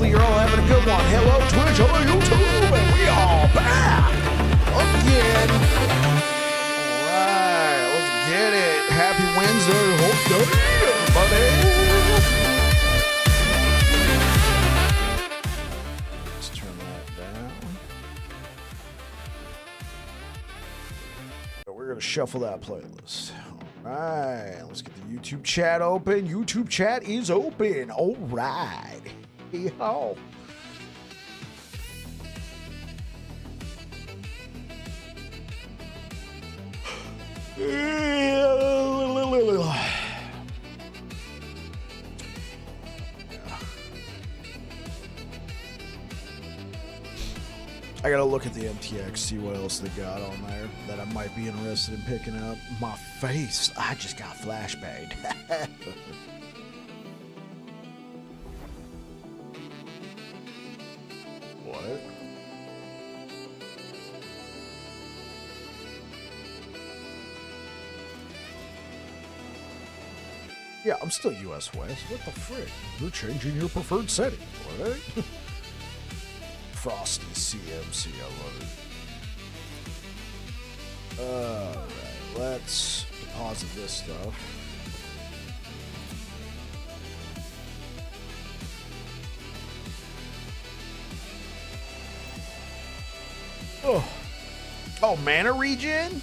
Hopefully you're all having a good one. Hello, Twitch. Hello, YouTube. And we are back again. All right, let's get it. Happy Wednesday. Hope everybody. Let's turn that down. We're going to shuffle that playlist. All right, let's get the YouTube chat open. YouTube chat is open. All right. Yo. I gotta look at the MTX, see what else they got on there that I might be interested in picking up. My face, I just got flashbanged. What? Yeah, I'm still US West. What the frick? You're changing your preferred setting, what? Frosty CMC, I love it. Alright, let's deposit this stuff. Oh, mana regen?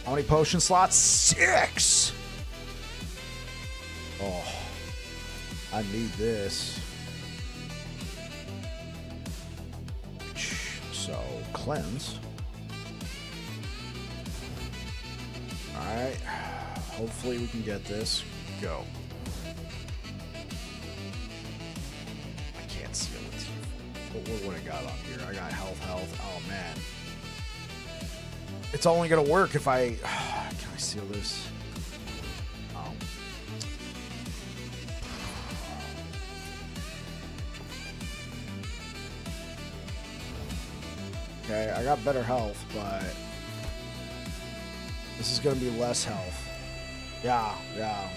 How many potion slots? 6! Oh, I need this. So, cleanse. Alright. Hopefully we can get this. Go. I can't seal it. What I got on here? I got health. Oh, man. It's only gonna work if I... Can I seal this? Oh. Okay, I got better health, but... This is gonna be less health. Yeah,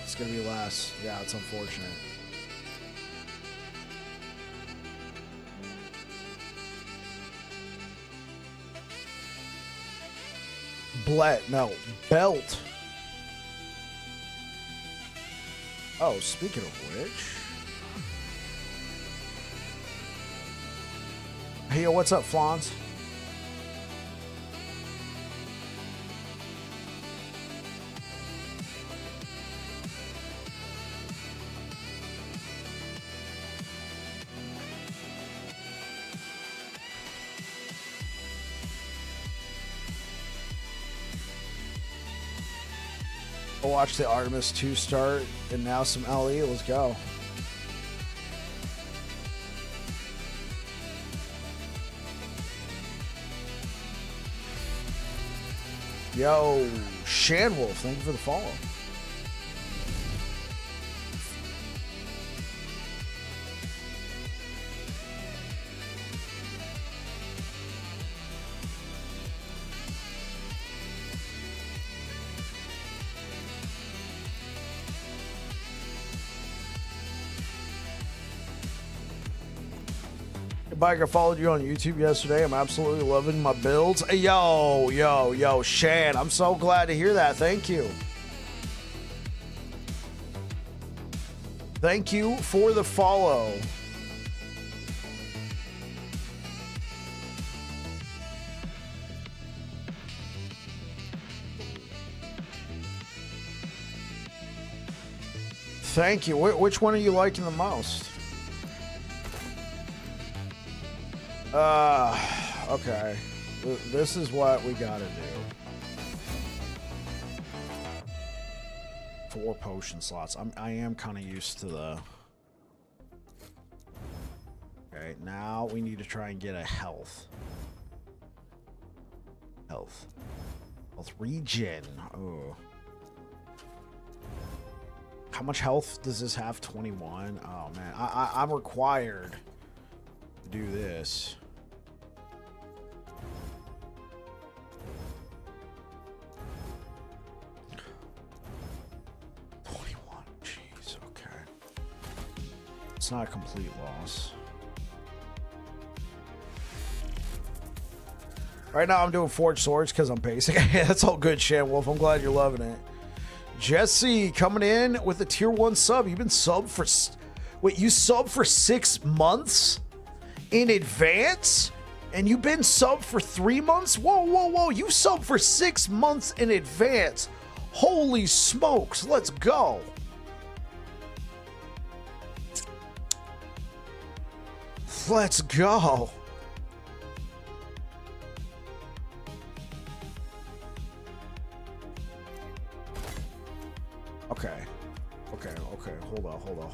it's gonna be less. Yeah, it's unfortunate. Belt. Oh, speaking of which. Hey, yo, what's up, Flons? I'll watch the Artemis 2 start and now some LE. Let's go. Yo, Shanwolf, thank you for the follow. Bike, I followed you on YouTube yesterday. I'm absolutely loving my builds. Hey, yo, Shan, I'm so glad to hear that. Thank you. Thank you for the follow. Thank you. Which one are you liking the most? Okay. This is what we gotta do. 4 potion slots. I am kind of used to the... Okay, now we need to try and get a health. Health regen. Oh. How much health does this have? 21? Oh, man. I'm required to do this. it's not a complete loss. Right now I'm doing Forged Swords because I'm basic. That's all good, Shan Wolf. I'm glad you're loving it. Jesse coming in with a tier 1 sub. You've been subbed for... Wait, you subbed for 6 months in advance? And you've been subbed for 3 months? Whoa, whoa, whoa. You subbed for 6 months in advance. Holy smokes. Let's go. Let's go. Okay.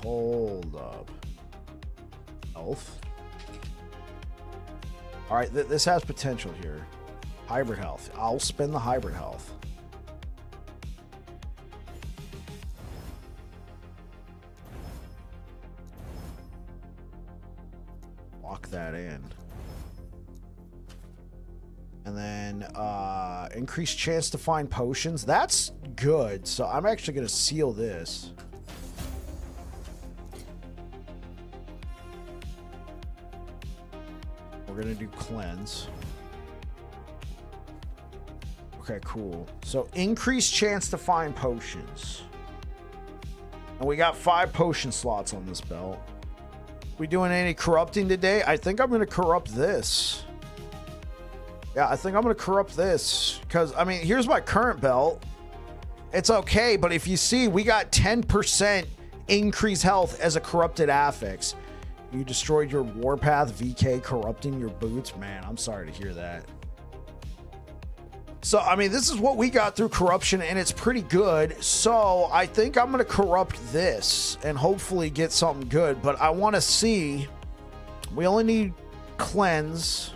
Hold up. Health. All right, this has potential here. Hybrid health. I'll spend the hybrid health. Lock that in. And then increased chance to find potions. That's good. So I'm actually going to seal this. We're going to do cleanse. Okay, cool. So increased chance to find potions. And we got 5 potion slots on this belt. We doing any corrupting today? I think I'm going to corrupt this. Yeah, I think I'm going to corrupt this. Because, I mean, here's my current belt. It's okay, but if you see, we got 10% increased health as a corrupted affix. You destroyed your warpath, VK, corrupting your boots. Man, I'm sorry to hear that. So, I mean, this is what we got through corruption, and it's pretty good. So, I think I'm going to corrupt this and hopefully get something good. But I want to see. We only need cleanse.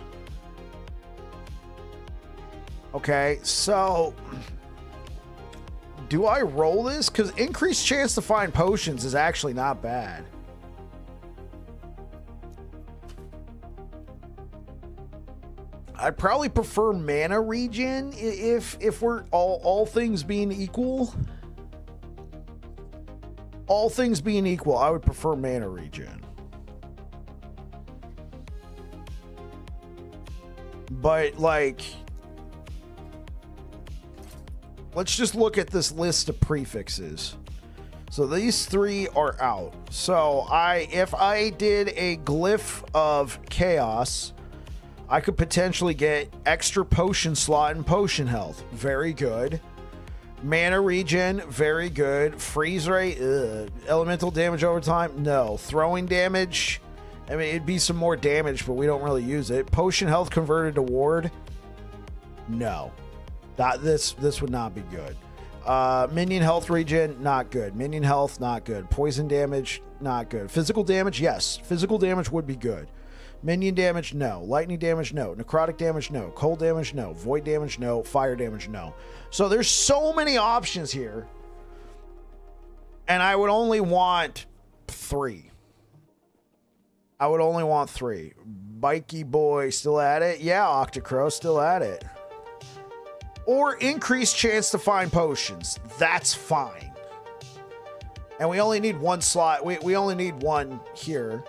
Okay, so do I roll this? Because increased chance to find potions is actually not bad. I'd probably prefer mana regen if we're all things being equal. All things being equal, I would prefer mana regen. But like, let's just look at this list of prefixes. So these 3 are out. So if I did a glyph of chaos, I could potentially get extra potion slot and potion health. Very good. Mana regen, very good. Freeze rate, elemental damage over time, no. Throwing damage, I mean, it'd be some more damage, but we don't really use it. Potion health converted to ward, no. This would not be good. Minion health regen, not good. Minion health, not good. Poison damage, not good. Physical damage, yes. Physical damage would be good. Minion damage, no. Lightning damage, no. Necrotic damage, no. Cold damage, no. Void damage, no. Fire damage, no. So there's so many options here. And I would only want 3. I would only want 3. Bikey boy, still at it? Yeah, Octocrow, still at it. Or increased chance to find potions. That's fine. And we only need 1 slot. We only need 1 here.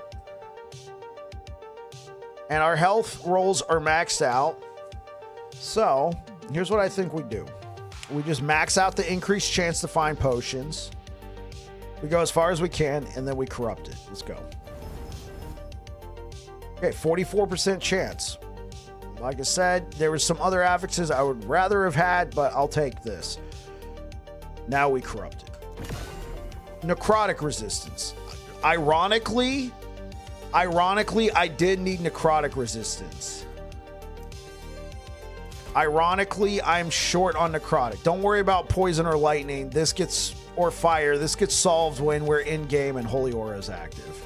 And our health rolls are maxed out. So, here's what I think we do. We just max out the increased chance to find potions. We go as far as we can, and then we corrupt it. Let's go. Okay, 44% chance. Like I said, there was some other affixes I would rather have had, but I'll take this. Now we corrupt it. Necrotic resistance. Ironically, I did need necrotic resistance. Ironically, I'm short on necrotic. Don't worry about poison or lightning. Or fire. This gets solved when we're in game and Holy Aura is active.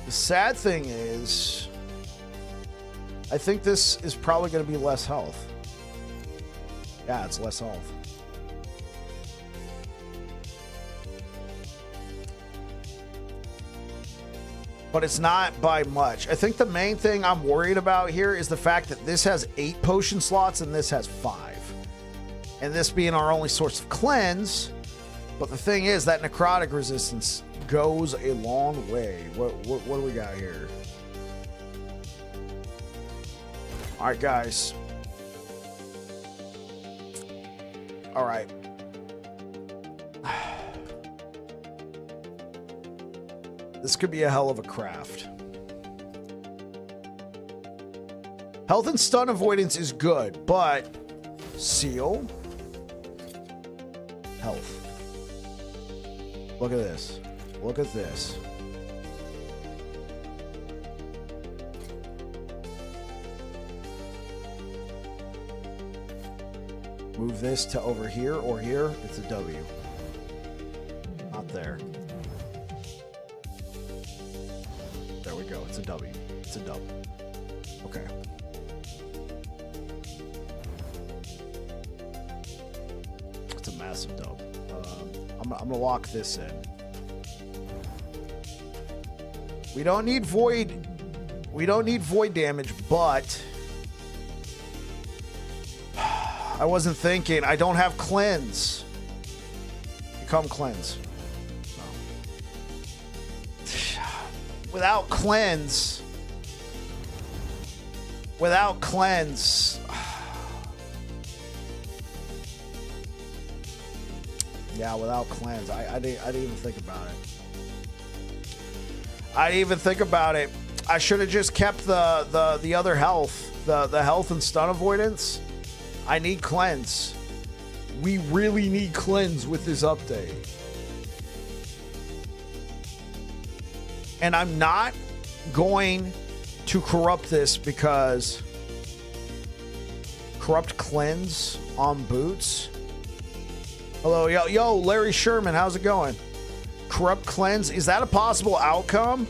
The sad thing is, I think this is probably going to be less health. Yeah, it's less health. But it's not by much. I think the main thing I'm worried about here is the fact that this has 8 potion slots and this has 5. and this being our only source of cleanse. But the thing is that necrotic resistance goes a long way. What do we got here? All right, guys. All right. This could be a hell of a craft. Health and stun avoidance is good, but seal, health. Look at this. Look at this. Move this to over here or here. It's a W. Not there. There we go. It's a W. It's a W. Okay. It's a massive dub. I'm gonna lock this in. We don't need void. We don't need void damage, but I wasn't thinking. I don't have cleanse. Become cleanse. Without cleanse. Without cleanse. Yeah, without cleanse. I didn't even think about it. I didn't even think about it. I should have just kept the other health. The health and stun avoidance. I need cleanse. We really need cleanse with this update. And I'm not going to corrupt this because corrupt cleanse on boots. Hello, yo, Larry Sherman, how's it going? Corrupt cleanse, is that a possible outcome?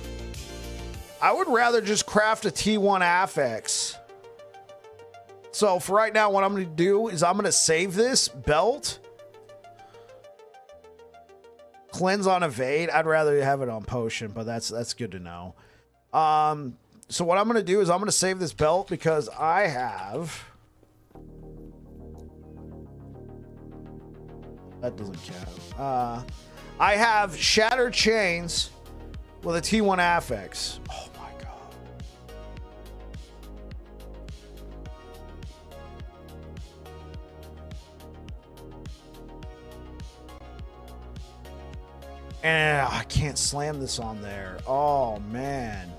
I would rather just craft a T1 affix. So for right now, what I'm going to do is I'm going to save this belt. Cleanse on evade. I'd rather have it on potion, but that's good to know. So what I'm going to do is I'm going to save this belt because I have... That doesn't count. I have Shattered Chains with a T1 affix. Oh my god. And I can't slam this on there. Oh man.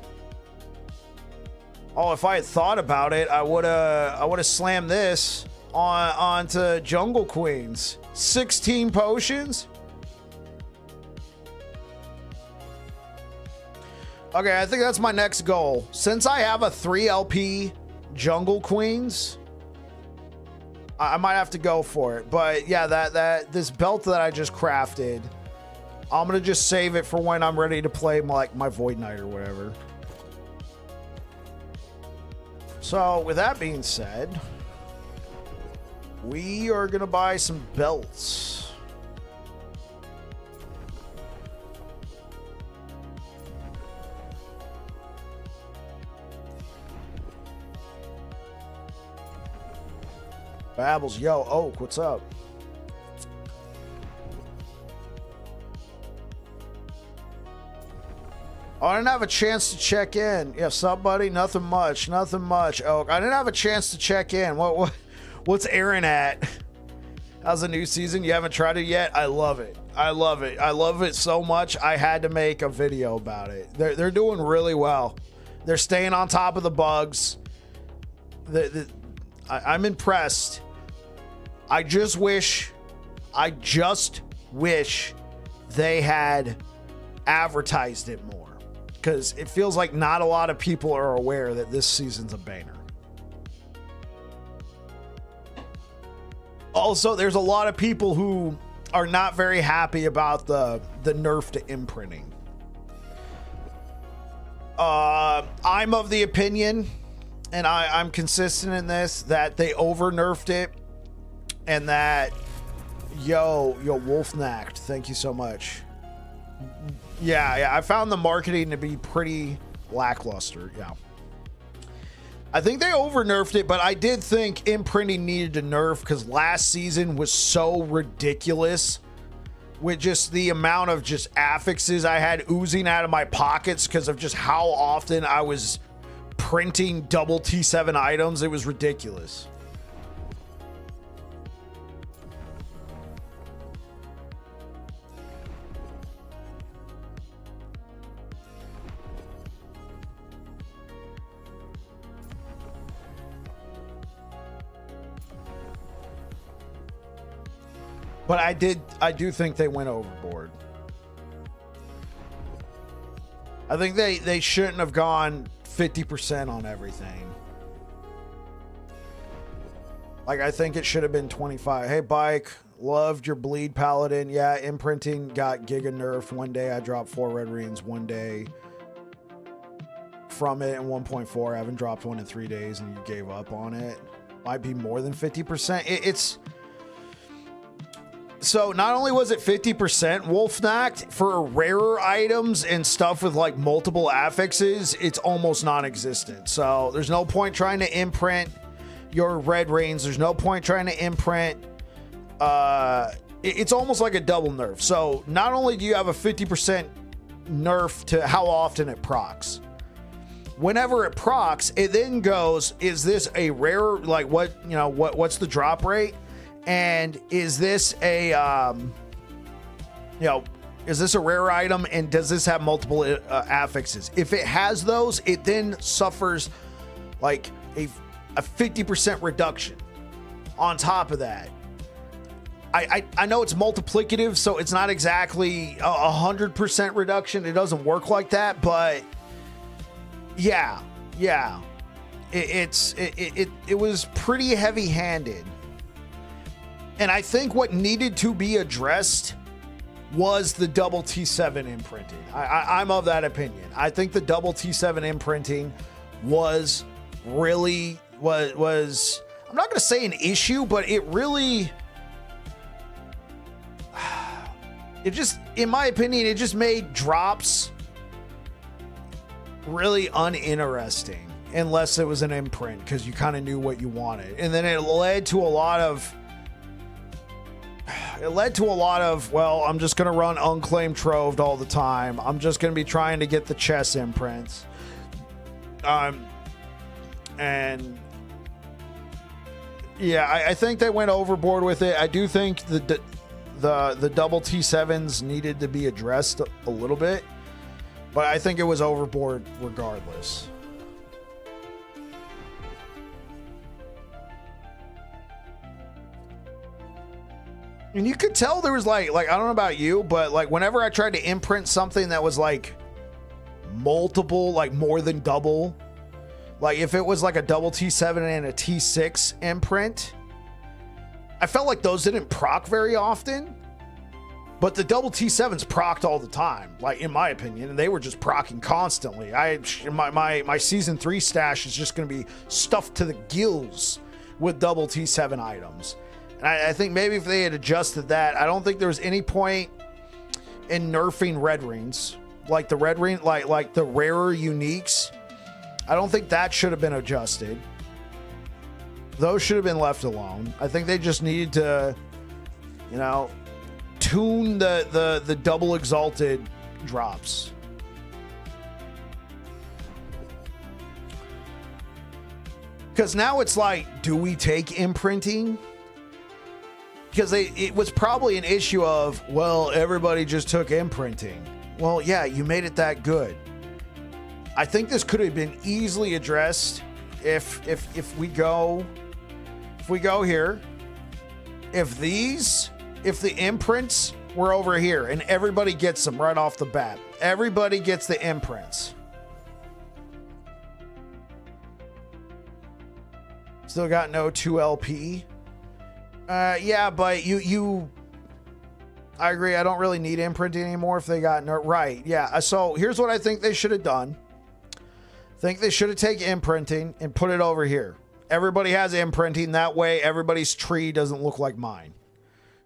Oh, if I had thought about it, I would have slammed this onto Jungle Queens. 16 potions. Okay, I think that's my next goal. Since I have a 3 LP Jungle Queens, I might have to go for it. But yeah, this belt that I just crafted, I'm gonna just save it for when I'm ready to play my Void Knight or whatever. So with that being said, we are gonna buy some belts. Babbles, yo, Oak, what's up? Oh, I didn't have a chance to check in. Yeah, sup, buddy? Nothing much. Nothing much, Oak. I didn't have a chance to check in. What's Aaron at? How's the new season? You haven't tried it yet? I love it. I love it. I love it so much. I had to make a video about it. They're doing really well. They're staying on top of the bugs. I'm impressed. I just wish they had advertised it more, because it feels like not a lot of people are aware that this season's a banger. Also, there's a lot of people who are not very happy about the nerf to imprinting. I'm of the opinion, and I'm consistent in this, that they over nerfed it, and that yo Wolfnacked, thank you so much. Yeah, I found the marketing to be pretty lackluster. Yeah. I think they over nerfed it, but I did think imprinting needed to nerf because last season was so ridiculous with just the amount of just affixes I had oozing out of my pockets because of just how often I was printing double T7 items. It was ridiculous. But I do think they went overboard. I think they shouldn't have gone 50% on everything. Like, I think it should have been 25. Hey, Bike, loved your bleed Paladin. Yeah, imprinting got giga nerfed. One day I dropped 4 red rings. One day from it in 1.4. I haven't dropped one in 3 days and you gave up on it. Might be more than 50%. It's... So not only was it 50% Wolfnacked, for rarer items and stuff with like multiple affixes, it's almost non-existent. So there's no point trying to imprint your red rings. There's no point trying to imprint. It's almost like a double nerf. So not only do you have a 50% nerf to how often it procs, whenever it procs, it then goes, is this a rare, like what, you know, what's the drop rate? And is this a, you know, is this a rare item? And does this have multiple affixes? If it has those, it then suffers like a 50% reduction on top of that. I know it's multiplicative, so it's not exactly 100% reduction. It doesn't work like that, but yeah. It was pretty heavy-handed. And I think what needed to be addressed was the double T7 imprinting. I'm of that opinion. I think the double T7 imprinting was really, was I'm not going to say an issue, but it really, it just, in my opinion, it just made drops really uninteresting unless it was an imprint because you kind of knew what you wanted. And then it led to a lot of, well, I'm just going to run unclaimed troved all the time. I'm just going to be trying to get the chess imprints. And yeah, I think they went overboard with it. I do think the double T7s needed to be addressed a little bit, but I think it was overboard regardless. And you could tell there was like I don't know about you, but like whenever I tried to imprint something that was like multiple, like more than double, like if it was like a double T7 and a T6 imprint, I felt like those didn't proc very often, but the double T7s procced all the time, like in my opinion, and they were just procking constantly. My season 3 stash is just going to be stuffed to the gills with double T7 items. And I think maybe if they had adjusted that, I don't think there was any point in nerfing red rings, like the red ring, like the rarer uniques. I don't think that should have been adjusted. Those should have been left alone. I think they just needed to, you know, tune the double exalted drops. Because now it's like, do we take imprinting? Because it was probably an issue of, well, everybody just took imprinting. Well, yeah, you made it that good. I think this could have been easily addressed if we go here. If the imprints were over here and everybody gets them right off the bat. Everybody gets the imprints. Still got no 2LP. Yeah, but I agree. I don't really need imprinting anymore if they got right. Yeah. So here's what I think they should have done. I think they should have taken imprinting and put it over here. Everybody has imprinting. That way, everybody's tree doesn't look like mine.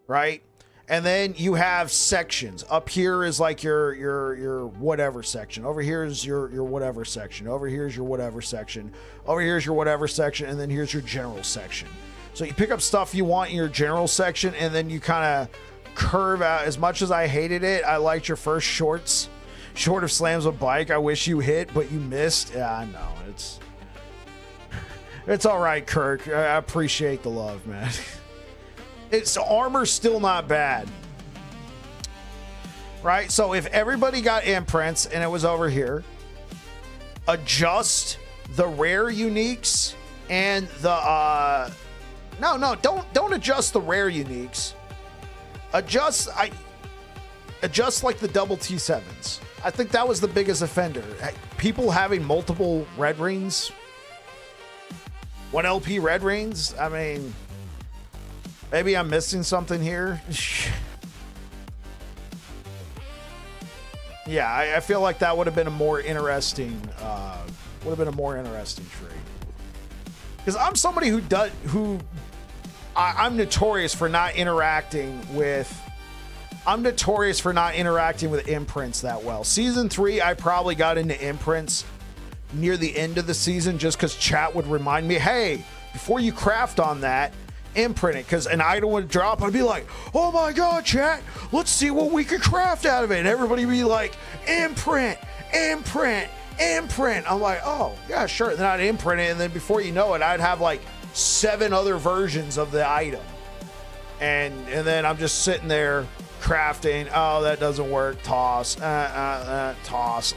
Right? And then you have sections. Up here is like your whatever section. Over here is your whatever section. Over here is your whatever section. Over here is your whatever section. And then here's your general section. So you pick up stuff you want in your general section, and then you kind of curve out. As much as I hated it, I liked your first shorts. Short of slams a bike, I wish you hit, but you missed. Yeah, I know. It's all right, Kirk. I appreciate the love, man. It's armor's still not bad, right? So if everybody got imprints and it was over here, adjust the rare uniques and the don't adjust the rare uniques. Adjust like the double T7s. I think that was the biggest offender. People having multiple red rings, 1 LP red rings. I mean, maybe I'm missing something here. Yeah, I feel like that would have been a more interesting tree. Because I'm somebody I'm notorious for not interacting with imprints that well. Season 3, I probably got into imprints near the end of the season just because chat would remind me, hey, before you craft on that, imprint it, because an item would drop. I'd be like, oh my god, chat, let's see what we could craft out of it. And everybody would be like, imprint. I'm like, oh yeah, sure. And then I'd imprint it, and then before you know it, I'd have like 7 other versions of the item, and then I'm just sitting there crafting. Oh, that doesn't work. Toss. Toss.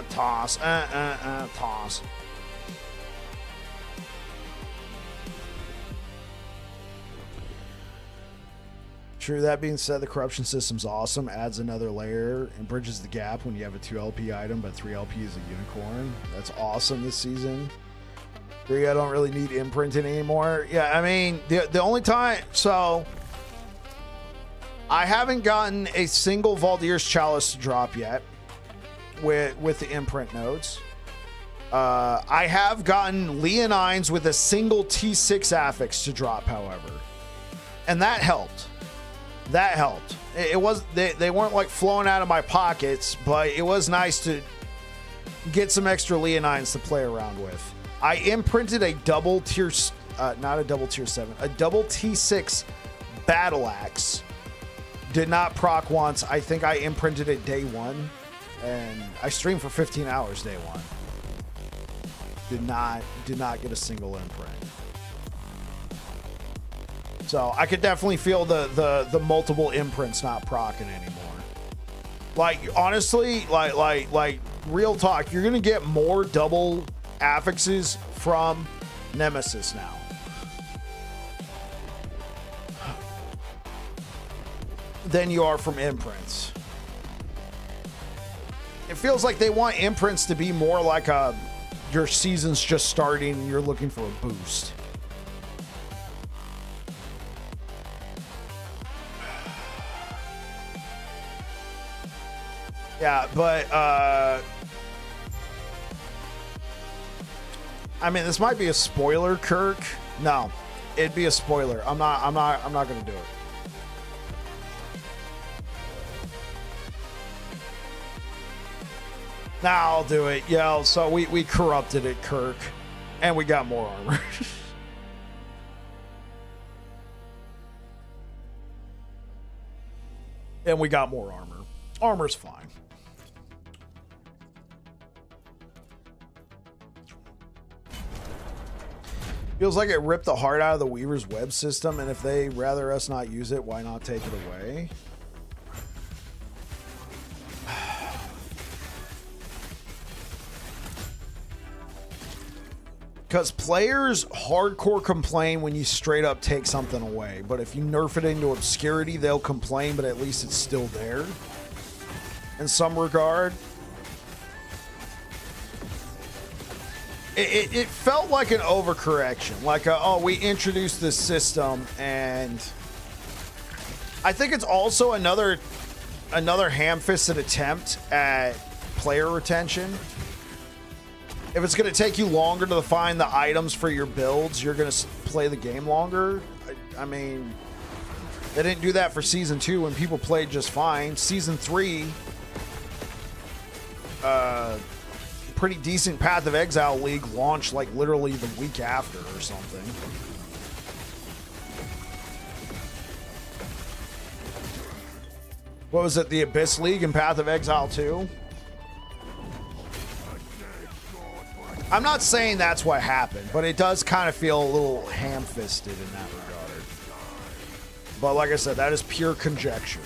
Toss. True. That being said, the corruption system's awesome. Adds another layer and bridges the gap when you have a 2 LP item, but 3 LP is a unicorn. That's awesome this season. 3, I don't really need imprinting anymore. Yeah, I mean, the only time... So, I haven't gotten a single Valdir's Chalice to drop yet with the imprint nodes. I have gotten Leonines with a single T6 affix to drop, however. And that helped. That helped. It was they weren't like flowing out of my pockets, but it was nice to get some extra Leonines to play around with. I imprinted a double tier, not a double tier 7, a double T6 battle axe. Did not proc once. I think I imprinted it day 1, and I streamed for 15 hours day 1. Did not get a single imprint. So I could definitely feel the multiple imprints not proccing anymore. Like honestly, like real talk, you're gonna get more double affixes from Nemesis now. Than you are from imprints. It feels like they want imprints to be more like your season's just starting and you're looking for a boost. Yeah, but I mean, this might be a spoiler, Kirk. No, it'd be a spoiler. I'm not gonna do it. Nah, I'll do it. Yeah, so we corrupted it, Kirk. And we got more armor. And we got more armor. Armor's fine. Feels like it ripped the heart out of the Weaver's web system, and if they rather us not use it, why not take it away? Because players hardcore complain when you straight up take something away, but if you nerf it into obscurity, they'll complain, but at least it's still there in some regard. It felt like an overcorrection, like we introduced this system, and I think it's also another ham-fisted attempt at player retention. If it's going to take you longer to find the items for your builds, you're going to play the game longer. I mean, They didn't do that for Season 2 when people played just fine. Season 3, pretty decent Path of Exile League launched like literally the week after or something. What was it, the Abyss League and Path of Exile 2? I'm not saying that's what happened, but it does kind of feel a little ham-fisted in that regard. But like I said, that is pure conjecture.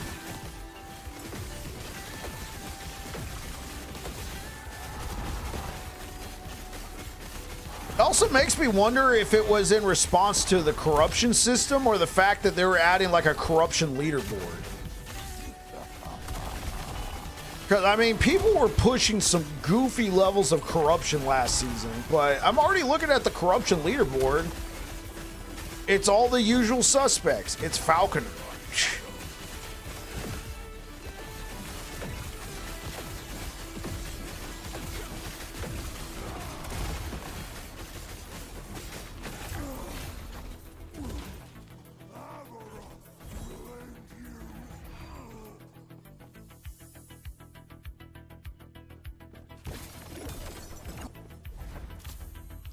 It also makes me wonder if it was in response to the corruption system or the fact that they were adding like a corruption leaderboard. Because, I mean, people were pushing some goofy levels of corruption last season, but I'm already looking at the corruption leaderboard. It's all the usual suspects. It's Falconer.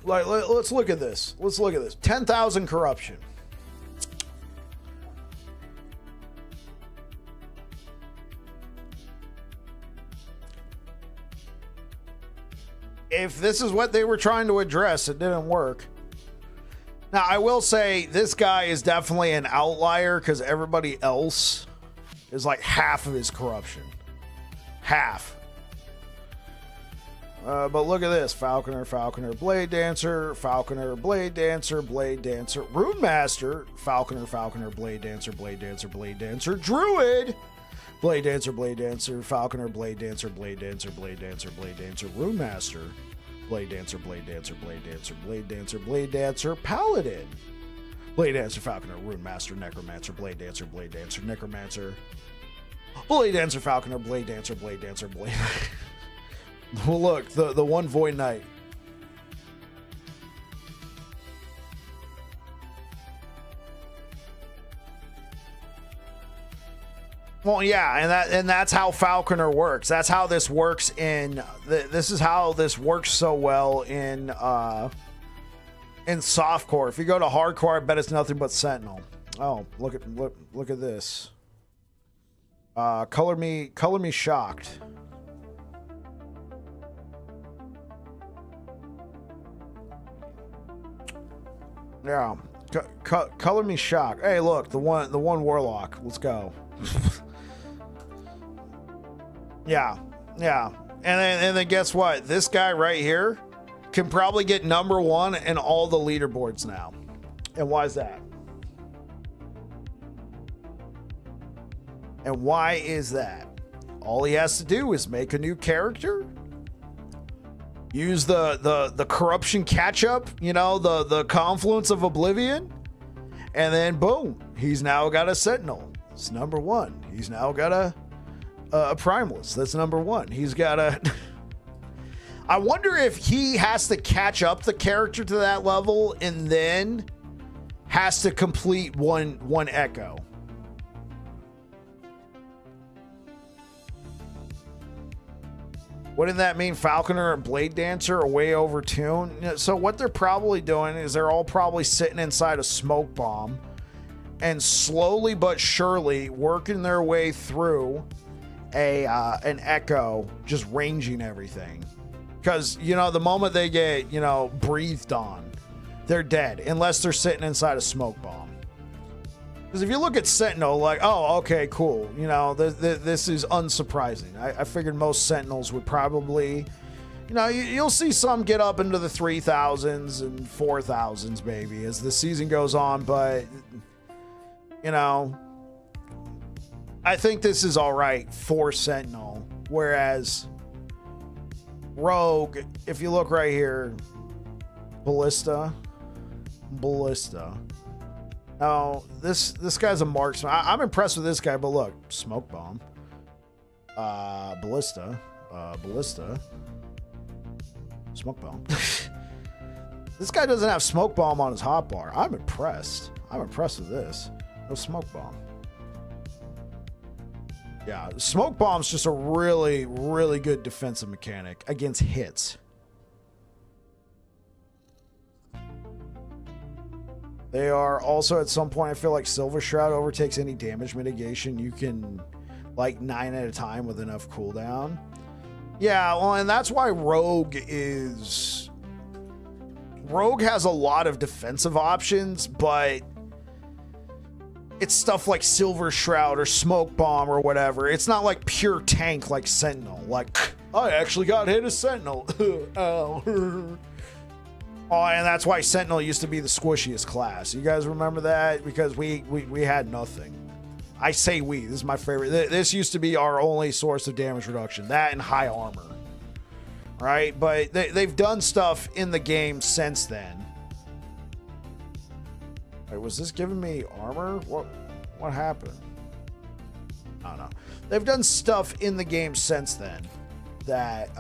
Like, let's look at this. Let's look at this. 10,000 corruption. If this is what they were trying to address, it didn't work. Now, I will say this guy is definitely an outlier because everybody else is like half of his corruption. Half. But look at this. Falconer, Falconer, Blade Dancer, Falconer, Blade Dancer, Blade Dancer, Rune Master, Falconer, Falconer, Blade Dancer, Blade Dancer, Blade Dancer, Druid, Blade Dancer, Blade Dancer, Falconer, Blade Dancer, Blade Dancer, Blade Dancer, Blade Dancer, Rune Master, Blade Dancer, Blade Dancer, Blade Dancer, Blade Dancer, Blade Dancer, Paladin, Blade Dancer, Falconer, Rune Master, Necromancer, Blade Dancer, Blade Dancer, Necromancer, Blade Dancer, Falconer, Blade Dancer, Blade Dancer, Blade. Well, look, the one Void Knight. Well, yeah, and that's how Falconer works. That's how this works in. This is how this works so well in softcore. If you go to hardcore, I bet it's nothing but Sentinel. Oh, look at this. Color me shocked. Yeah, color me shocked. Hey, look, the one warlock. Let's go. yeah, and then guess what? This guy right here can probably get #1 in all the leaderboards now. And why is that? And why is that? All he has to do is make a new character. Use the corruption catch-up, you know, the confluence of oblivion, and then boom, he's now got a Sentinel. It's #1. He's now got a Primalist. That's #1. He's got a... I wonder if he has to catch up the character to that level and then has to complete one Echo. Wouldn't that mean Falconer and Blade Dancer are way overtuned? So what they're probably doing is they're all probably sitting inside a smoke bomb and slowly but surely working their way through an Echo, just ranging everything. Because, you know, the moment they get, you know, breathed on, they're dead unless they're sitting inside a smoke bomb. Because if you look at Sentinel, like, oh, okay, cool. You know, this is unsurprising. I figured most Sentinels would probably, you know, you'll see some get up into the 3,000s and 4,000s maybe as the season goes on. But, you know, I think this is all right for Sentinel. Whereas Rogue, if you look right here, Ballista. Now, this guy's a marksman. I'm impressed with this guy, but look, smoke bomb, ballista, smoke bomb. This guy doesn't have smoke bomb on his hotbar. I'm impressed. I'm impressed with this. No smoke bomb. Yeah, smoke bomb's just a really, really good defensive mechanic against hits. They are also, at some point, I feel like Silver Shroud overtakes any damage mitigation. You can, like, 9 at a time with enough cooldown. Yeah, well, and that's why Rogue is... Rogue has a lot of defensive options, but it's stuff like Silver Shroud or Smoke Bomb or whatever. It's not like pure tank like Sentinel. Like, I actually got hit as Sentinel. Oh. Oh, and that's why Sentinel used to be the squishiest class. You guys remember that? Because we had nothing. I say we. This is my favorite. This used to be our only source of damage reduction. That and high armor. Right? But they've done stuff in the game since then. Wait, was this giving me armor? What happened? I don't know. They've done stuff in the game since then that...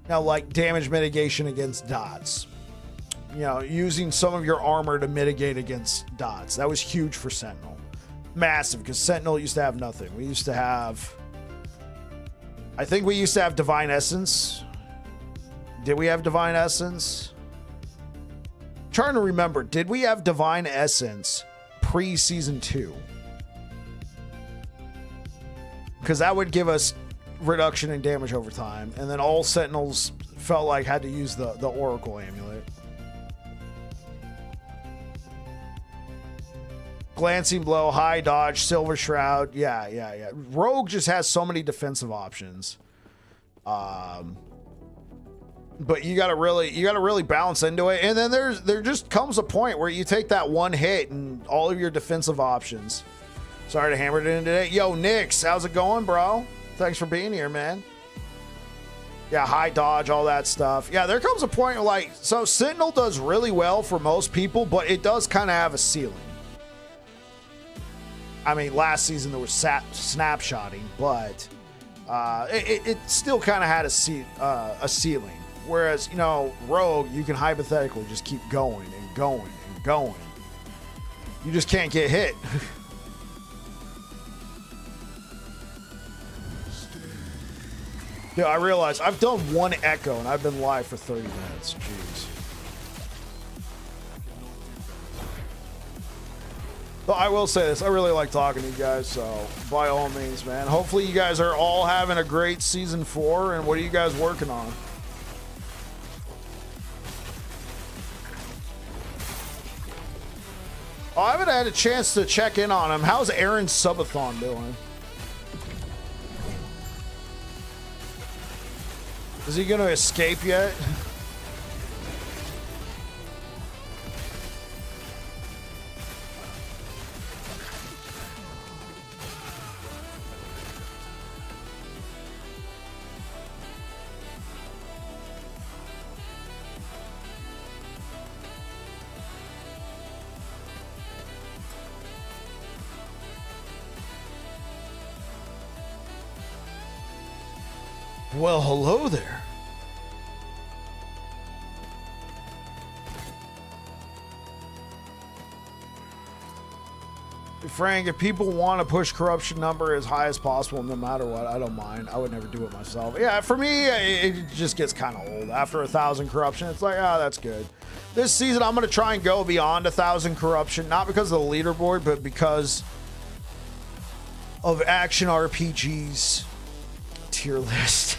Now, like damage mitigation against dots. You know, using some of your armor to mitigate against dots. That was huge for Sentinel. Massive, because Sentinel used to have nothing. We used to have... I think we used to have Divine Essence. Did we have Divine Essence? I'm trying to remember. Did we have Divine Essence pre-Season 2? Because that would give us reduction in damage over time, and then all Sentinels felt like had to use the Oracle Amulet. Glancing Blow, High Dodge, Silver Shroud. Yeah. Rogue just has so many defensive options. But you gotta really balance into it. And then there just comes a point where you take that one hit and all of your defensive options. Sorry to hammer it in today. Yo, Nix, how's it going, bro? Thanks for being here, man. Yeah, high dodge, all that stuff. Yeah, there comes a point where, like, so Sentinel does really well for most people, but it does kind of have a ceiling. I mean, last season there was snapshotting, but it still kind of had a ceiling. Whereas, you know, Rogue, you can hypothetically just keep going and going and going. You just can't get hit. Yeah, I realize I've done one echo and I've been live for 30 minutes. Jeez. But I will say this, I really like talking to you guys, so by all means, man. Hopefully you guys are all having a great season 4, and what are you guys working on? Oh, I haven't had a chance to check in on him. How's Aaron Subathon doing? Is he gonna escape yet? Well, hello there. Frank, if people want to push corruption number as high as possible, no matter what, I don't mind. I would never do it myself. Yeah, for me, it just gets kind of old. After 1,000 corruption, it's like, oh, that's good. This season, I'm going to try and go beyond 1,000 corruption, not because of the leaderboard, but because of action RPG's tier list.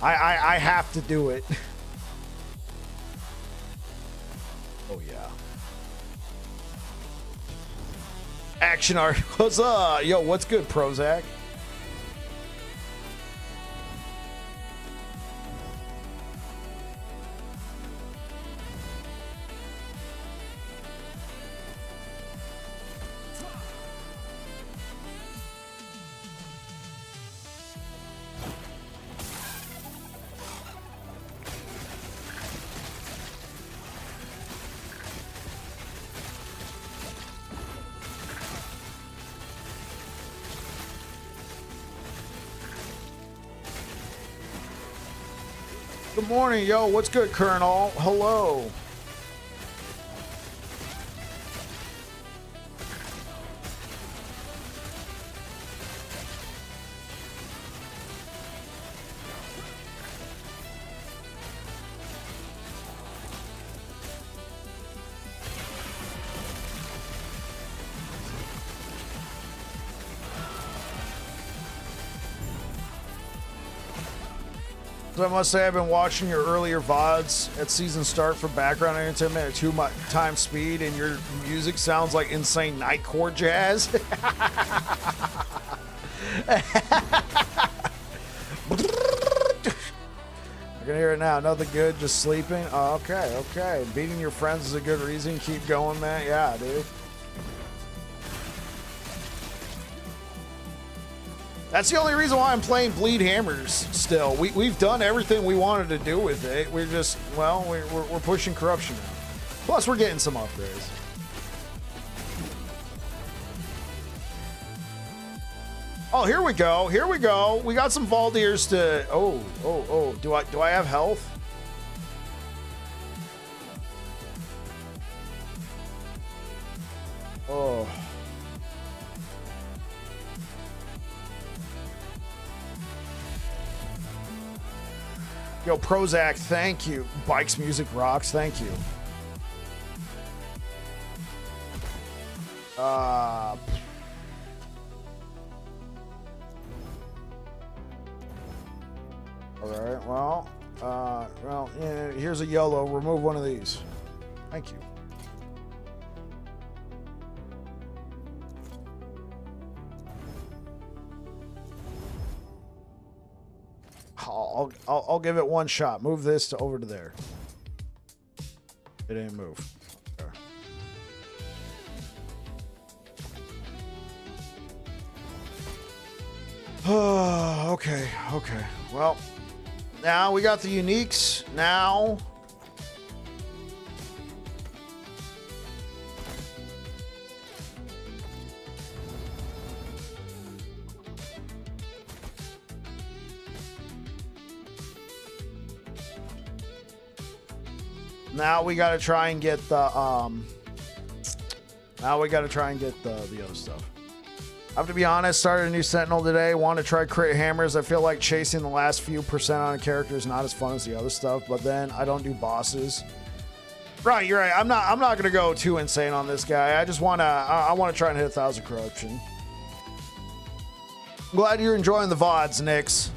I have to do it. Oh, yeah. Action art. What's up? Yo, what's good, Prozac? Good morning, yo. What's good, Colonel? Hello. So I must say I've been watching your earlier VODs at season start for background entertainment at 2 times speed, and your music sounds like insane nightcore jazz. I can hear it now. Nothing good, just sleeping. Oh, okay, okay. Beating your friends is a good reason. Keep going, man. Yeah, dude. That's the only reason why I'm playing Bleed Hammers still. We've done everything we wanted to do with it. We're just, well, we're pushing corruption now. Plus, we're getting some upgrades. Oh, here we go. Here we go. We got some Valdirs to... Oh. Do I have health? Oh. Yo, Prozac, thank you. Bikes Music Rocks, thank you. All right, well, yeah, here's a YOLO. Remove one of these. Thank you. I'll give it one shot. Move this over to there. It didn't move. Okay. Okay. Well, now we got the uniques. Now. Now we gotta try and get the now we gotta try and get the other stuff. I have to be honest, started a new Sentinel today. Want to try crit hammers. I feel like chasing the last few percent on a character is not as fun as the other stuff, but then I don't do bosses. Right, you're right. I'm not gonna go too insane on this guy. I just I wanna try and hit 1,000 corruption. I'm glad you're enjoying the VODs, Nix.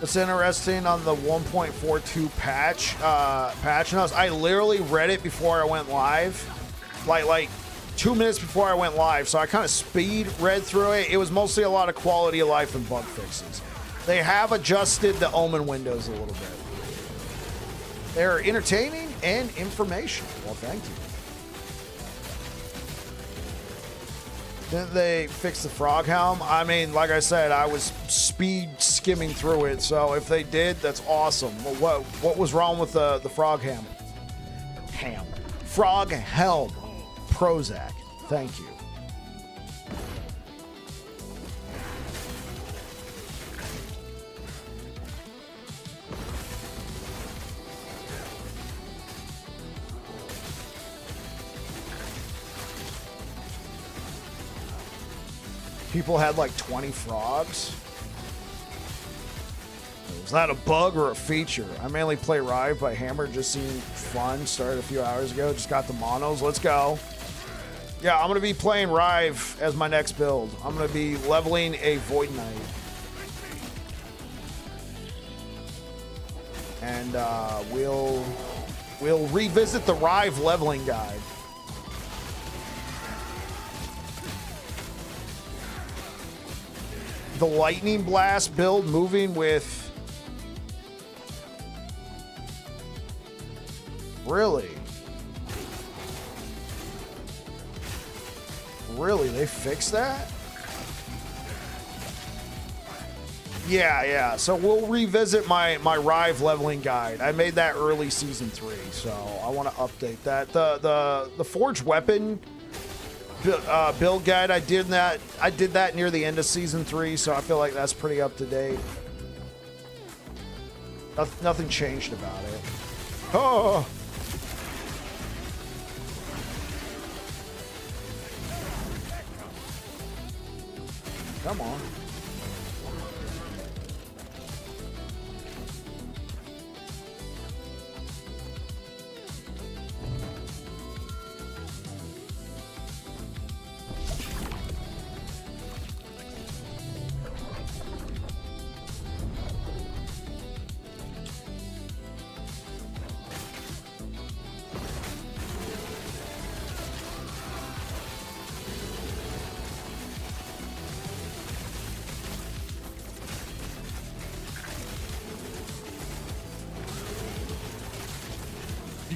It's interesting on the 1.42 patch notes. I literally read it before I went live, like 2 minutes before I went live. So I kind of speed read through it. It was mostly a lot of quality of life and bug fixes. They have adjusted the omen windows a little bit. They're entertaining and informational. Well, thank you. Didn't they fix the frog helm? I mean, like I said, I was speed skimming through it, so if they did, that's awesome. Well, what was wrong with the frog helm? Frog helm. Prozac. Thank you. People had like 20 frogs. Was that a bug or a feature? I mainly play Rive, but Hammer just seemed fun. Started a few hours ago. Just got the monos. Let's go. Yeah, I'm going to be playing Rive as my next build. I'm going to be leveling a Void Knight. And we'll revisit the Rive leveling guide. The Lightning Blast build moving with... Really? Really? They fixed that? Yeah. So we'll revisit my Rive leveling guide. I made that early season 3, so I want to update that. The Forged Weapon build guide, I did that near the end of season 3, so I feel like that's pretty up to date. Nothing changed about it. Oh. Come on.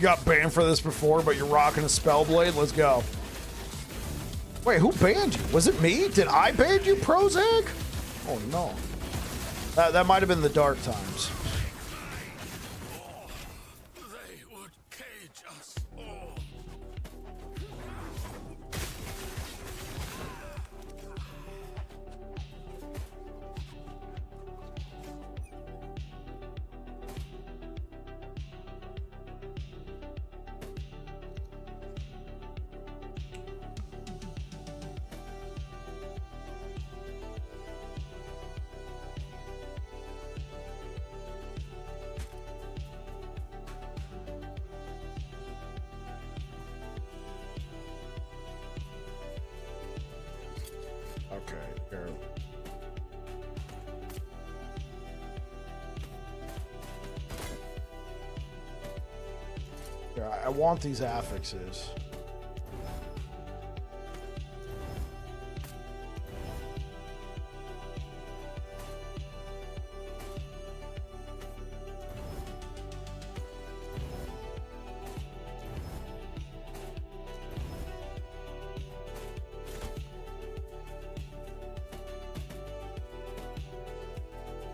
got banned for this before, but you're rocking a Spellblade. Let's go. Wait, who banned you? Was it me? Did I ban you, Prozac? Oh, no. That might have been the dark times. Okay, here. Yeah, I want these affixes.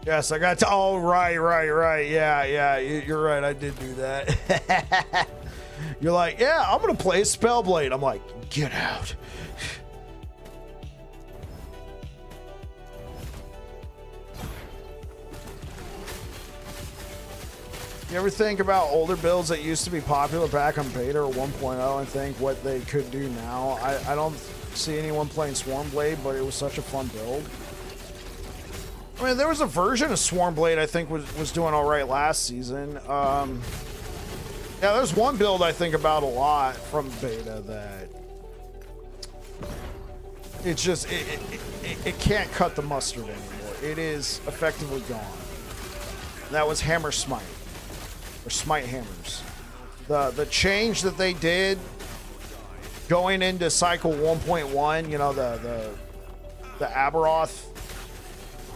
Yes, I got to. Oh, right. Yeah, you're right. I did do that. You're like, yeah, I'm going to play a Spellblade. I'm like, get out. You ever think about older builds that used to be popular back on beta or 1.0 and think what they could do now? I don't see anyone playing Swarmblade, but it was such a fun build. I mean, there was a version of Swarmblade I think was doing all right last season. Yeah, there's one build I think about a lot from beta that it's just it can't cut the mustard anymore. It is effectively gone. And that was Hammer Smite or Smite Hammers. The change that they did going into cycle 1.1, you know, the Aberoth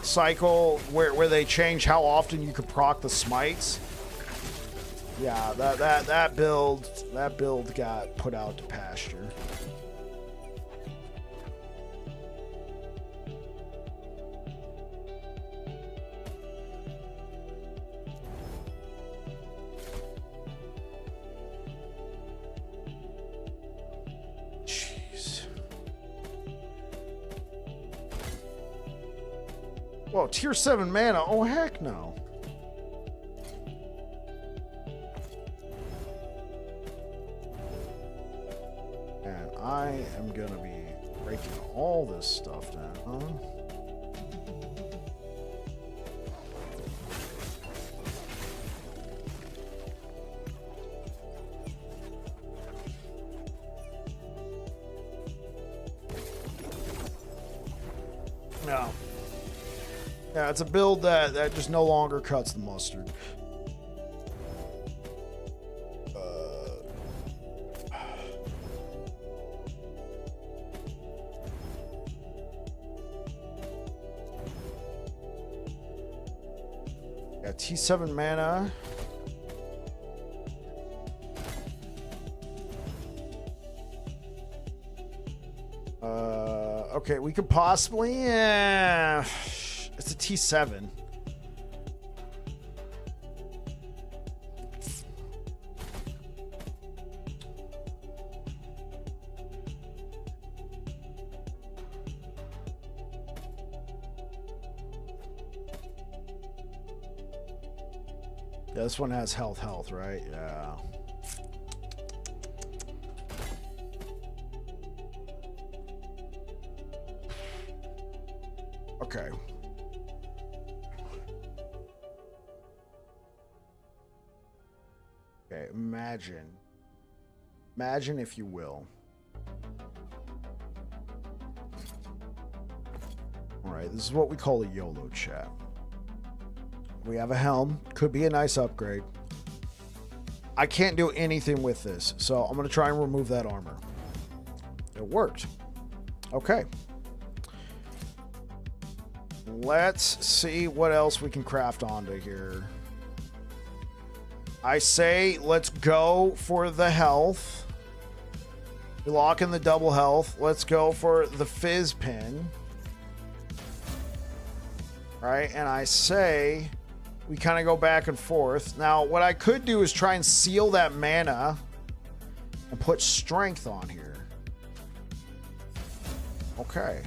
cycle where they change how often you could proc the smites. Yeah, that build got put out to pasture. Whoa, tier 7 mana. Oh, heck no. And I am going to be breaking all this stuff down, huh? No. Yeah, it's a build that just no longer cuts the mustard. Yeah, T7 mana. Okay, we could possibly... It's a T7. Yeah, this one has health, right? Yeah. Okay. Okay, imagine if you will. All right, this is what we call a YOLO chat. We have a helm, could be a nice upgrade. I can't do anything with this, so I'm going to try and remove that armor. It worked. Okay. Let's see what else we can craft onto here. I say let's go for the health. We lock in the double health. Let's go for the fizz pin. Right? And I say we kind of go back and forth. Now, what I could do is try and seal that mana and put strength on here. Okay.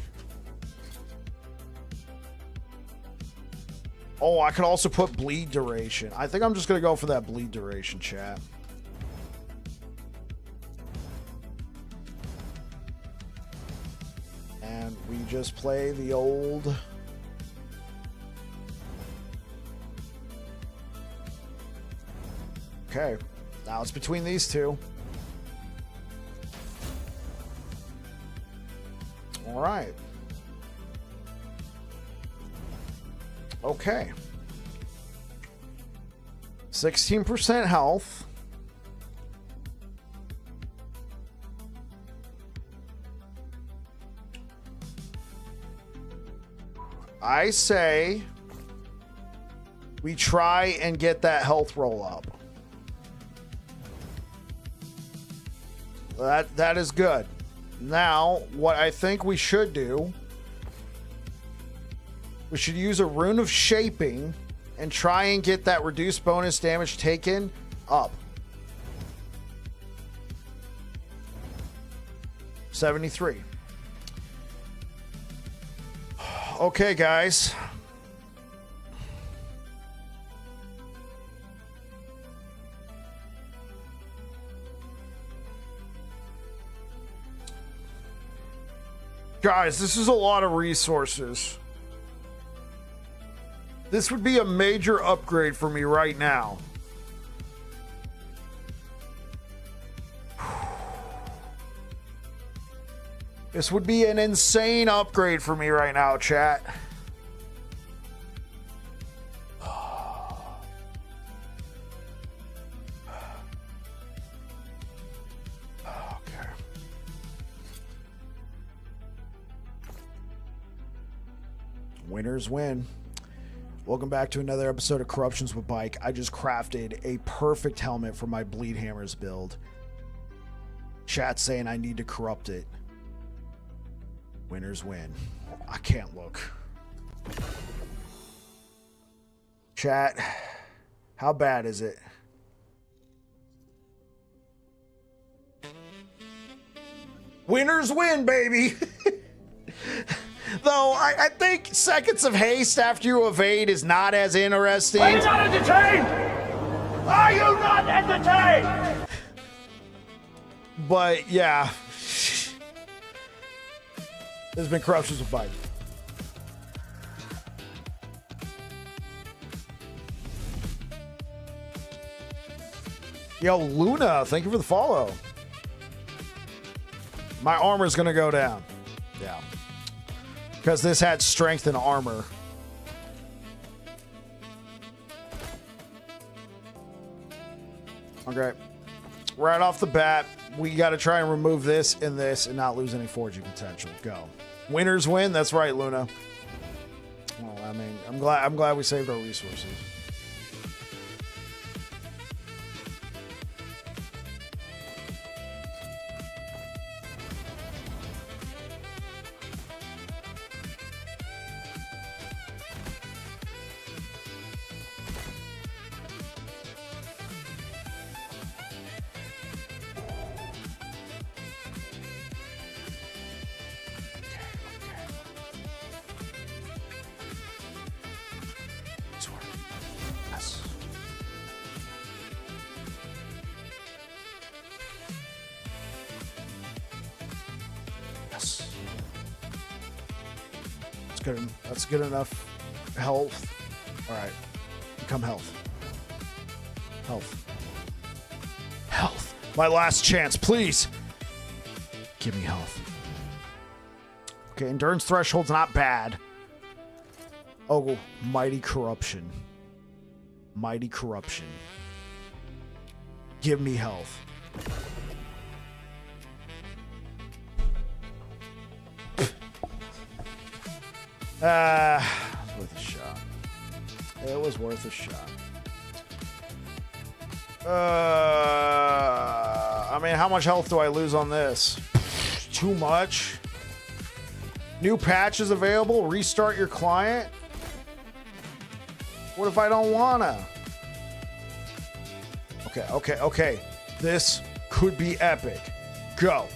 Oh, I could also put bleed duration. I think I'm just going to go for that bleed duration, chat. And we just play the old... Okay. Now it's between these two. All right. Okay. 16% health. I say we try and get that health roll up. That is good. Now, what I think we should do, we should use a rune of shaping and try and get that reduced bonus damage taken up. 73. Okay, guys. Guys, this is a lot of resources. This would be a major upgrade for me right now. This would be an insane upgrade for me right now, chat. Okay. Winners win. Welcome back to another episode of Corruptions with Bike. I just crafted a perfect helmet for my Bleed Hammers build. Chat's saying I need to corrupt it. Winners win. I can't look. Chat, how bad is it? Winners win, baby! Though, I think seconds of haste after you evade is not as interesting. Are you not entertained? Are you not entertained? But, yeah. This has been Corruptions with Bike. Yo, Luna, thank you for the follow. My armor's gonna go down. Yeah. Because this had strength and armor. Okay. Right off the bat, we got to try and remove this and not lose any forging potential. Go. Winners win. That's right, Luna. Well, I mean, I'm glad we saved our resources. That's good enough health. All right. Become health. Health. Health. My last chance, please. Give me health. Okay, endurance threshold's not bad. Oh, mighty corruption. Mighty corruption. Give me health. It was worth a shot. It was worth a shot. I mean, how much health do I lose on this? Too much. New patches available. Restart your client. What if I don't wanna? Okay. This could be epic. Go.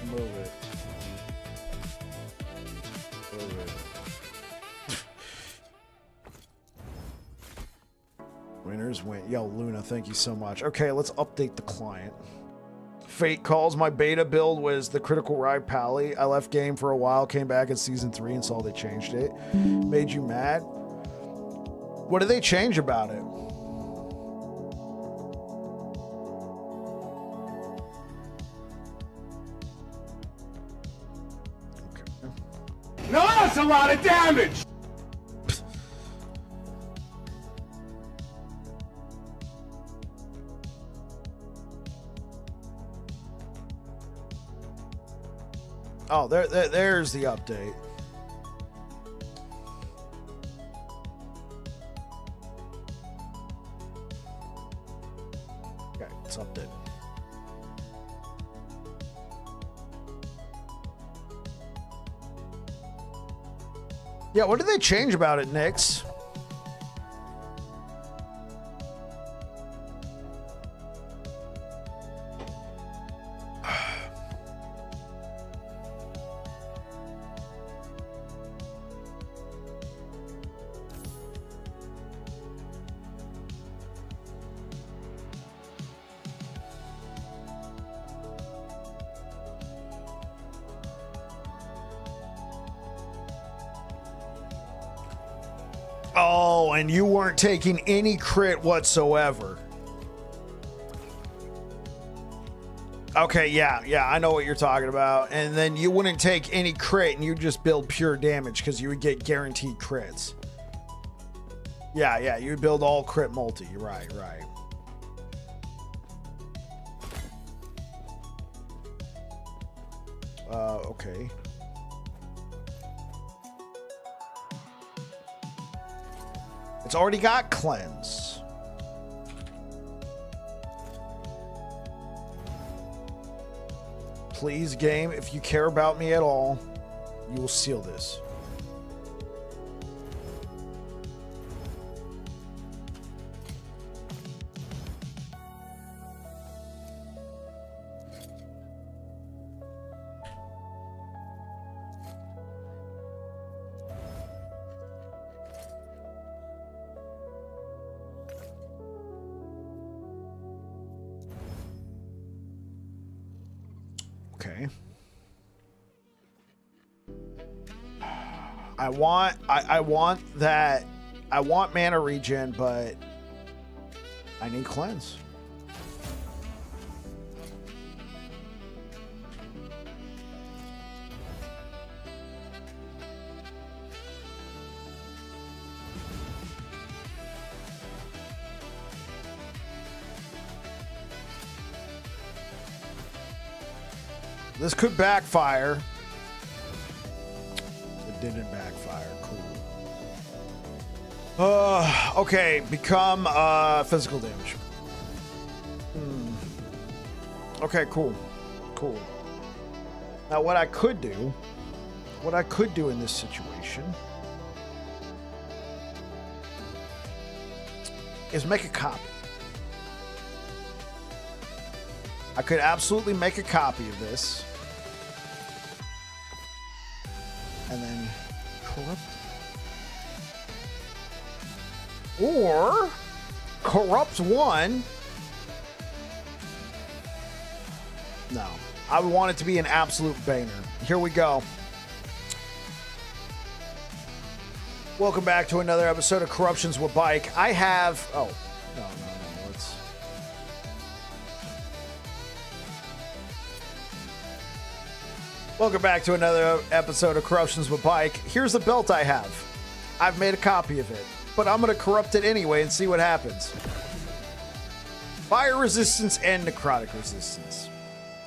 Move it. Move it. Winners win. Yo, Luna, thank you so much. Okay, let's update the client. Fate calls. My beta build was the Critical Ride Pally. I left game for a while, came back in season 3 and saw they changed it. Made you mad? What did they change about it? No, that's a lot of damage! Oh, there's the update. Okay, it's updated. Yeah, what did they change about it, Nix? Oh, and you weren't taking any crit whatsoever. Okay, yeah, I know what you're talking about. And then you wouldn't take any crit and you just build pure damage because you would get guaranteed crits. Yeah, you would build all crit multi. Right. Okay. It's already got cleanse. Please, game, if you care about me at all, you will seal this. Okay. I want that. I want mana regen, but I need cleanse. This could backfire. It didn't backfire. Cool. Okay. Become physical damage. Okay, cool. Now what I could do in this situation is make a copy. I could absolutely make a copy of this and then corrupt it. Or corrupt one. No, I would want it to be an absolute banger. Here we go. Welcome back to another episode of Corruptions with Bike. I have... Oh, no. Let's... Welcome back to another episode of Corruptions with Bike. Here's the belt I have. I've made a copy of it, but I'm going to corrupt it anyway and see what happens. Fire resistance and necrotic resistance.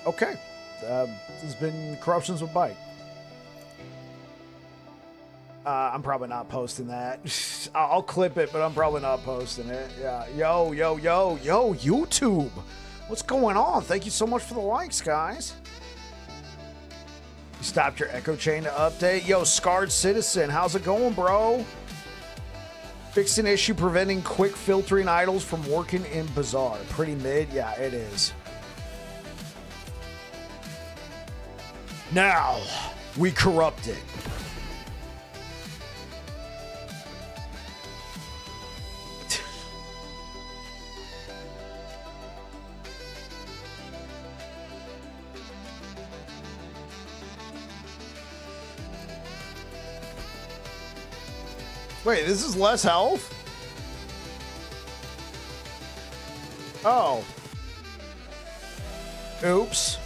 Okay. This has been Corruptions with Bike. I'm probably not posting that. I'll clip it, but I'm probably not posting it. Yeah. Yo, YouTube. What's going on? Thank you so much for the likes, guys. You stopped your echo chain to update. Yo, Scarred Citizen, how's it going, bro? Fixed an issue preventing quick filtering idols from working in Bazaar. Pretty mid? Yeah, it is. Now, we corrupt it. Wait, this is less health? Oh. Oops.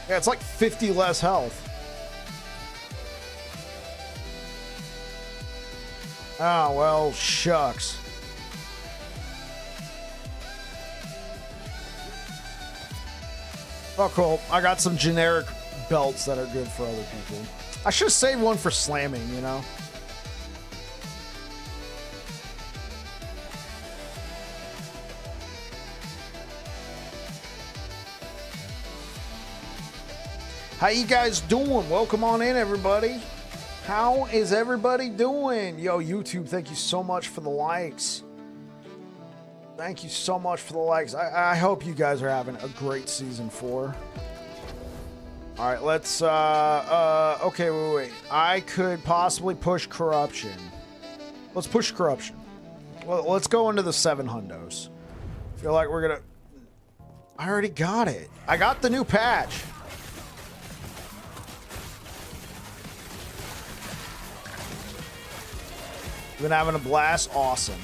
Yeah, it's like 50 less health. Oh, well, shucks. Oh, cool. I got some generic belts that are good for other people. I should have saved one for slamming, you know? How you guys doing? Welcome on in, everybody. How is everybody doing? Yo, YouTube, thank you so much for the likes. Thank you so much for the likes. I hope you guys are having a great season 4. All right, let's, okay, wait. I could possibly push corruption. Let's push corruption. Well, let's go into the 7 hundos. Feel like we're gonna, I already got it. I got the new patch. Been having a blast. Awesome.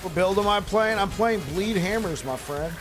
What build am I playing? I'm playing Bleed Hammers, my friend.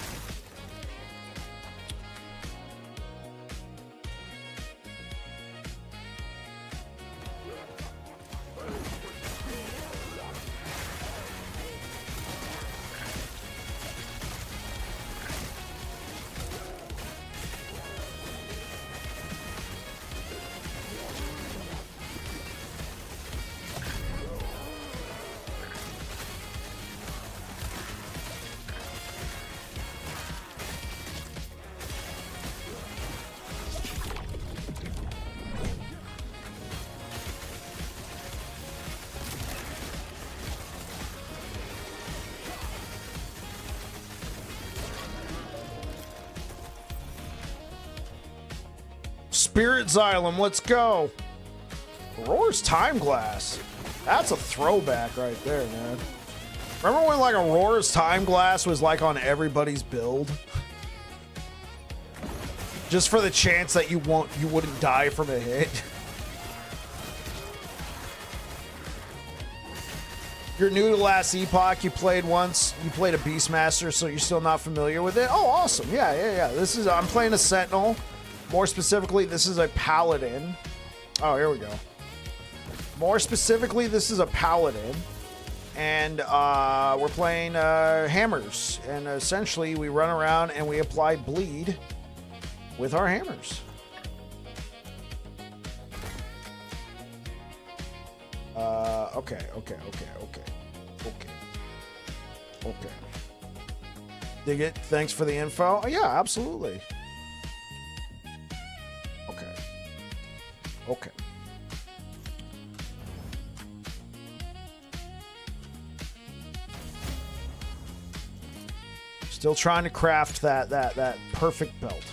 Spirit Xylem, let's go. Roar's Time Glass. That's a throwback right there, man. Remember when like a Roar's Time Glass was like on everybody's build? Just for the chance that you wouldn't die from a hit. You're new to last Epoch, you played once, you played a Beastmaster, so you're still not familiar with it? Oh, awesome. Yeah. I'm playing a Sentinel. More specifically, this is a Paladin. Oh, here we go. More specifically, this is a Paladin. And we're playing hammers. And essentially, we run around and we apply bleed with our hammers. Okay. Dig it. Thanks for the info. Oh, yeah, absolutely. Okay. Still trying to craft that perfect belt.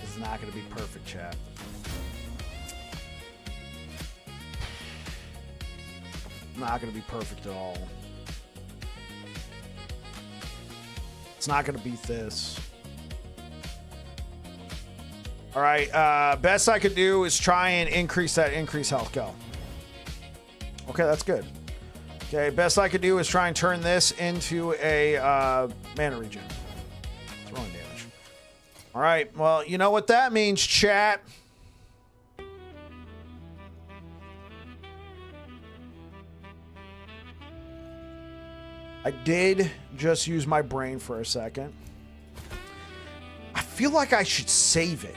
It's not going to be perfect, chat. Not going to be perfect at all. It's not going to beat this. All right, best I could do is try and increase health. Go. Okay, that's good. Okay, best I could do is try and turn this into a mana regen. Throwing damage. All right, well, you know what that means, chat. I did just use my brain for a second. I feel like I should save it.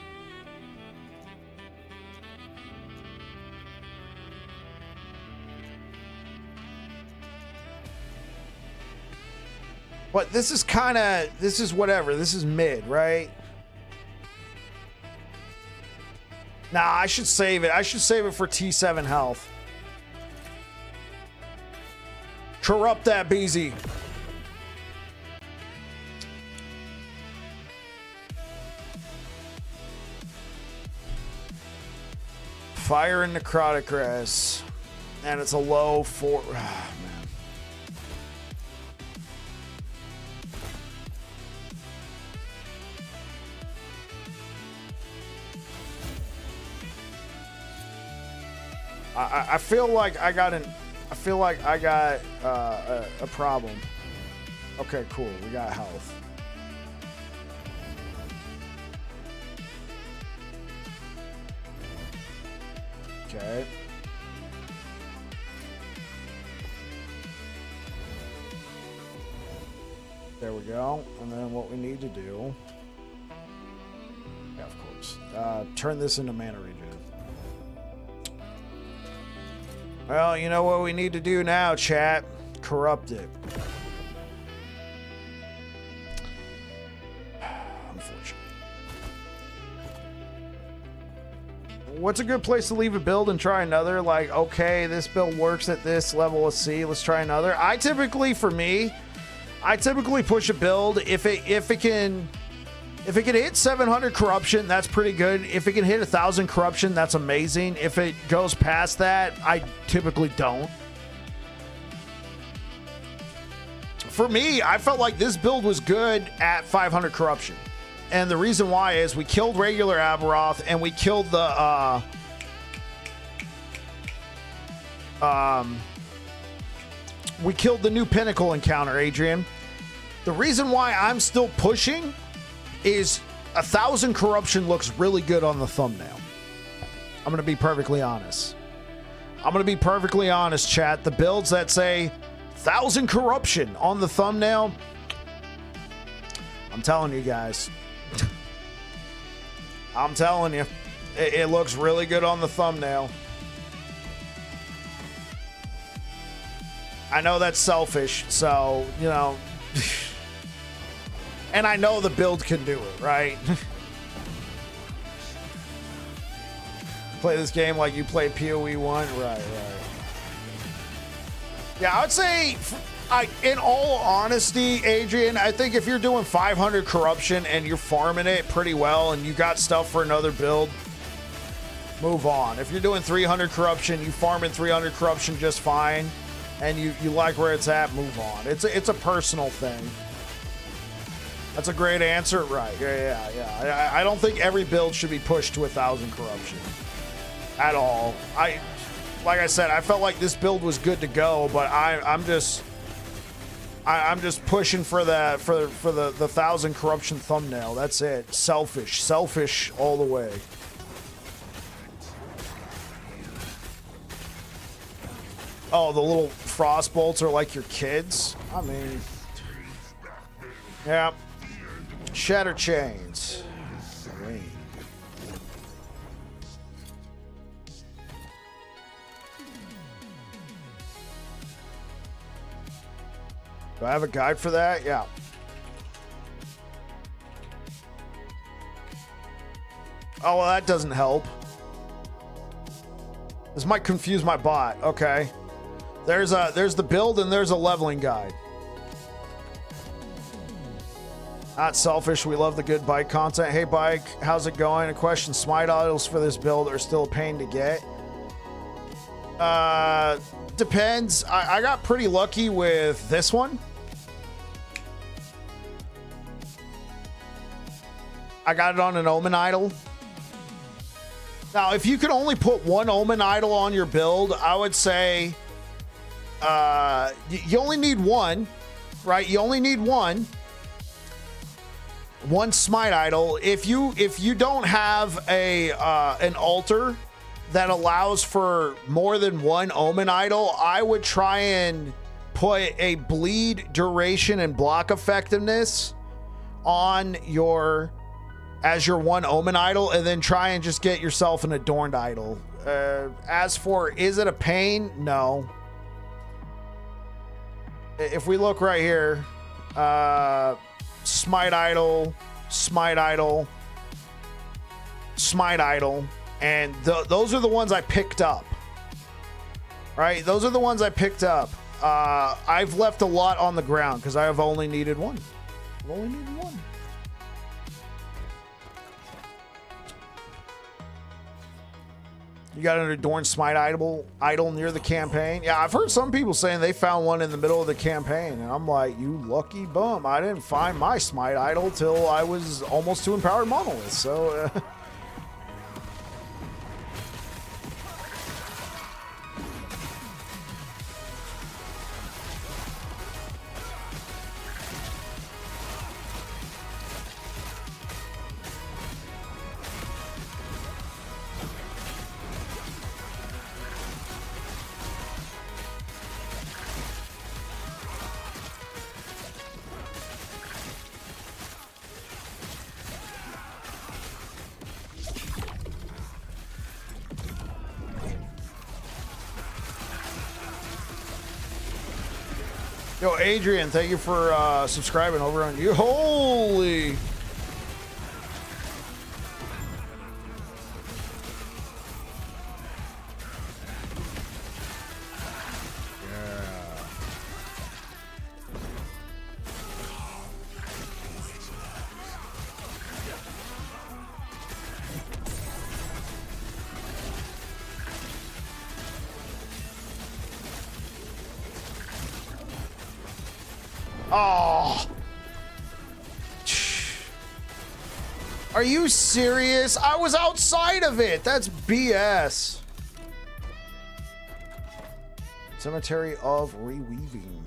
But this is whatever. This is mid, right? Nah, I should save it. I should save it for T7 health. Corrupt that, BZ. Fire and necrotic res. And it's a low 4. Oh, man. I feel like I got a problem. Okay, cool. We got health. Okay. There we go. And then what we need to do, yeah, of course, turn this into mana regen. Well, you know what we need to do now, chat? Corrupt it. Unfortunately. What's a good place to leave a build and try another? Like, okay, this build works at this level of C. Let's try another. I typically push a build if it can hit 700 corruption, that's pretty good. If it can hit 1,000 corruption, that's amazing. If it goes past that, I typically don't. For me, I felt like this build was good at 500 corruption. And the reason why is we killed regular Aberoth and we killed the new Pinnacle encounter, Adrian. The reason why I'm still pushing is 1,000 corruption looks really good on the thumbnail. I'm going to be perfectly honest. Chat. The builds that say 1,000 corruption on the thumbnail, I'm telling you guys. I'm telling you. It looks really good on the thumbnail. I know that's selfish, so, you know... And I know the build can do it, right? Play this game like you play PoE 1? Right. Yeah, I would say, in all honesty, Adrian, I think if you're doing 500 corruption and you're farming it pretty well and you got stuff for another build, move on. If you're doing 300 corruption, you farming 300 corruption just fine, and you like where it's at, move on. It's a personal thing. That's a great answer. Right. Yeah. I don't think every build should be pushed to 1,000 corruption at all. Like I said, I felt like this build was good to go, but I'm just pushing for the 1,000 corruption thumbnail. That's it. Selfish all the way. Oh, the little frost bolts are like your kids. I mean, yeah. Shatter chains. Do I have a guide for that? Yeah. Oh, well, that doesn't help. This might confuse my bot. Okay. There's the build and there's a leveling guide. Not selfish. We love the good bike content. Hey, bike, how's it going? A question. Smite idols for this build are still a pain to get. Depends. I got pretty lucky with this one. I got it on an Omen idol. Now, if you could only put one Omen Idol on your build, I would say you only need one, right? You only need one Smite Idol. If you don't have an altar that allows for more than one Omen Idol, I would try and put a bleed duration and block effectiveness on your as your one Omen Idol, and then try and just get yourself an Adorned Idol. As for, is it a pain? No. If we look right here, Smite Idol, Smite Idol, Smite Idol, and those are the ones I picked up. Right? Those are the ones I picked up. I've left a lot on the ground because I have only needed one. I've only needed one. You got an Adorned Smite idol near the campaign? Yeah, I've heard some people saying they found one in the middle of the campaign, and I'm like, you lucky bum. I didn't find my Smite idol till I was almost to Empowered Monolith, so... Yo, Adrian, thank you for subscribing over on you. Holy! Oh. Are you serious? I was outside of it. That's BS. Cemetery of Reweaving.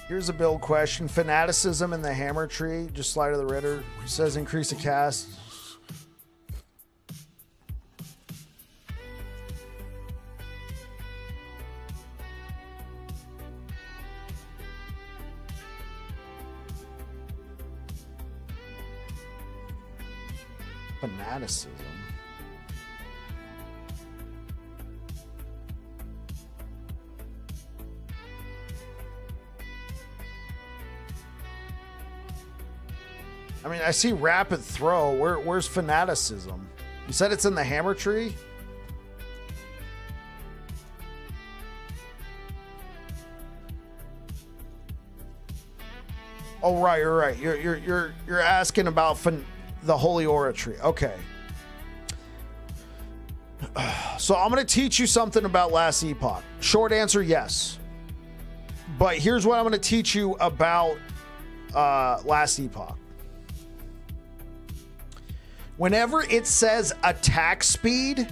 Here's a build question. Fanaticism in the Hammer Tree. Just slide of the Ritter. Says increase the cast. Fanaticism. I mean, I see rapid throw. Where's fanaticism? You said it's in the Hammer Tree? Oh, right. You're asking about the Holy Aura Tree. Okay. So I'm going to teach you something about Last Epoch. Short answer, yes. But here's what I'm going to teach you about Last Epoch. Whenever it says attack speed,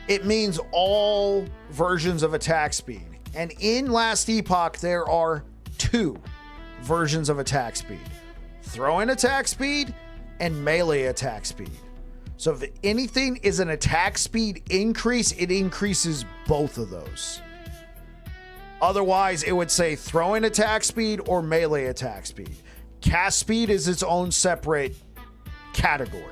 it means all versions of attack speed. And in Last Epoch, there are two versions of attack speed. Throw-in attack speed and melee attack speed. So if anything is an attack speed increase, it increases both of those. Otherwise, it would say throw-in attack speed or melee attack speed. Cast speed is its own separate category.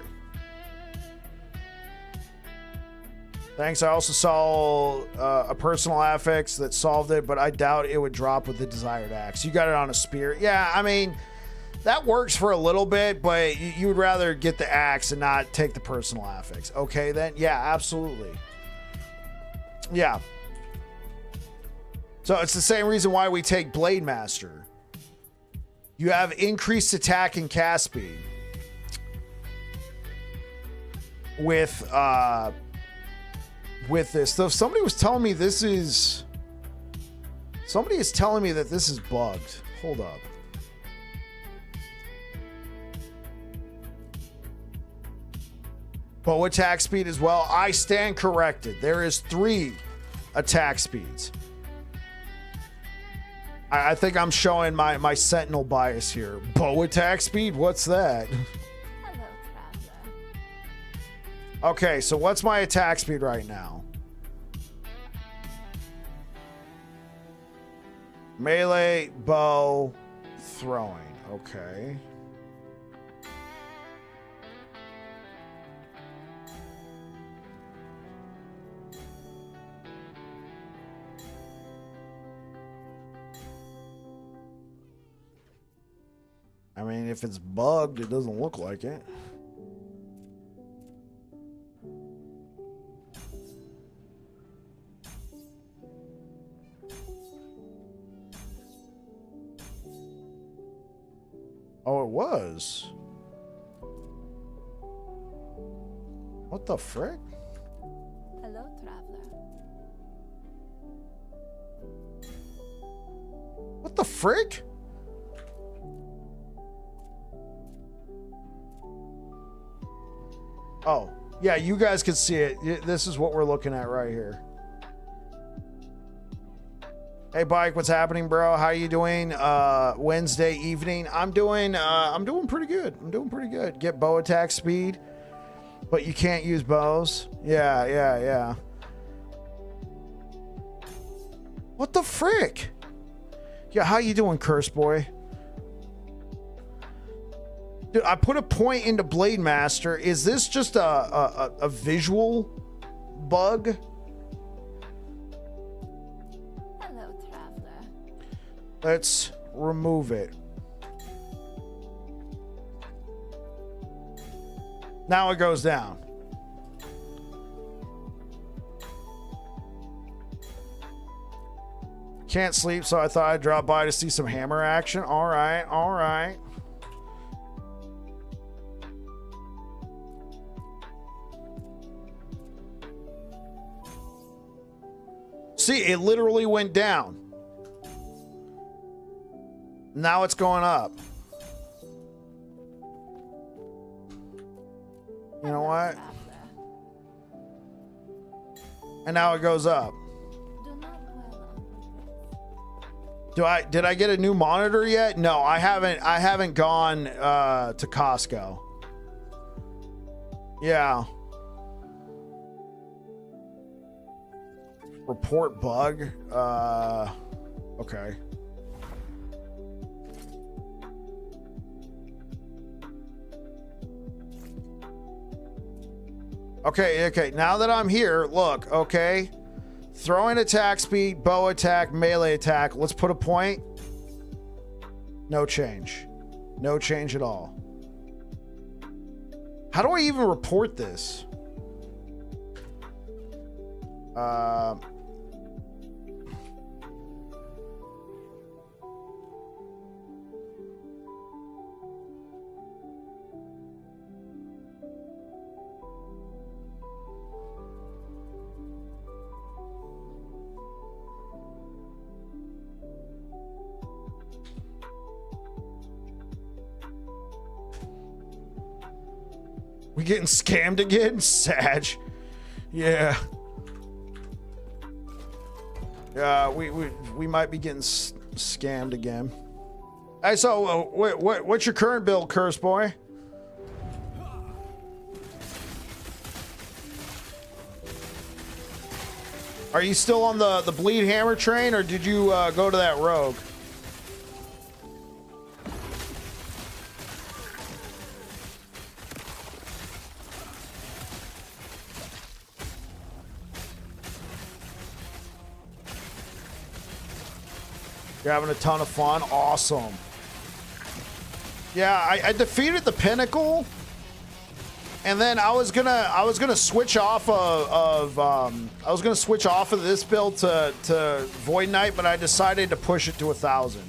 Thanks. I also saw a personal affix that solved it, but I doubt it would drop with the desired axe. You got it on a spear. Yeah, I mean... that works for a little bit, but you would rather get the axe and not take the personal affix. Okay, then? Yeah, absolutely. Yeah. So it's the same reason why we take Blade Master. You have increased attack and cast speed. With this. So if somebody was telling me this is... somebody is telling me that this is bugged. Hold up. Bow attack speed as well. I stand corrected. There is 3 attack speeds. I think I'm showing my Sentinel bias here. Bow attack speed? What's that? Hello, traveler. Okay, so what's my attack speed right now? Melee, bow, throwing. Okay. I mean, if it's bugged, it doesn't look like it. Oh, it was. What the frick? Hello, traveler. What the frick? Oh, yeah, you guys can see it. This is what we're looking at right here. Hey, Bike, what's happening, bro? How you doing? Wednesday evening. I'm doing pretty good. I'm doing pretty good. Get bow attack speed, but you can't use bows. Yeah. What the frick? Yeah, how you doing, Curse Boy? Dude, I put a point into Blade Master. Is this just a visual bug? Hello, traveler. Let's remove it. Now it goes down. Can't sleep, so I thought I'd drop by to see some hammer action. All right. See, it literally went down. Now it's going up. You know what? And now it goes up. Do not dwell on Did I get a new monitor yet? No, I haven't gone to Costco. Yeah. Report bug. Okay. Okay. Now that I'm here, look, okay. Throwing attack speed, bow attack, melee attack. Let's put a point. No change. No change at all. How do I even report this? We getting scammed again? Sag. Yeah. We might be getting scammed again. Hey, so what's your current build, Curse Boy? Are you still on the bleed hammer train, or did you go to that rogue? You're having a ton of fun. Awesome. Yeah, I defeated the pinnacle, and then I was gonna switch off of this build to Void Knight, but I decided to push it to 1,000.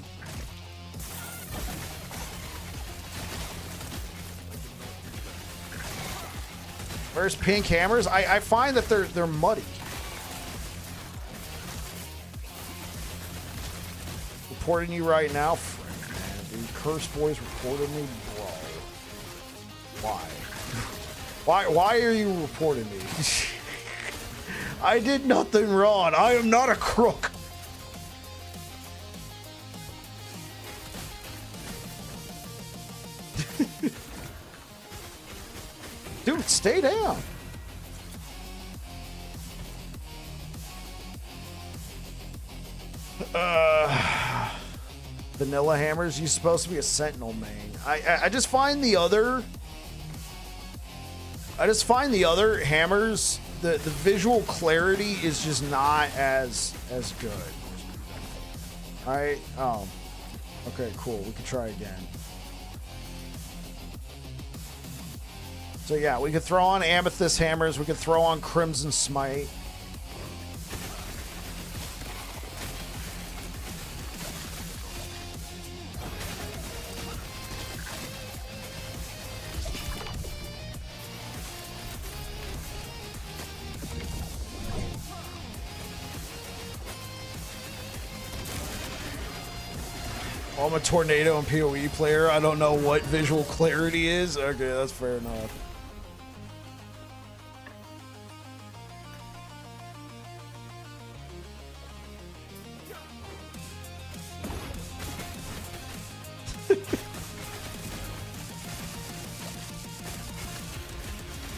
Where's pink hammers? I find that they're muddy. Reporting you right now. Frick, man, dude. Curse Boy's reporting me, bro. Why? Why are you reporting me? I did nothing wrong. I am not a crook. Dude, stay down. Vanilla hammers. You're supposed to be a Sentinel main. I just find the other. I just find the other hammers. The visual clarity is just not as good. All right. Okay. Cool. We can try again. So yeah, we could throw on Amethyst hammers. We could throw on Crimson Smite. Oh, I'm a Tornado and PoE player. I don't know what visual clarity is. Okay, that's fair enough.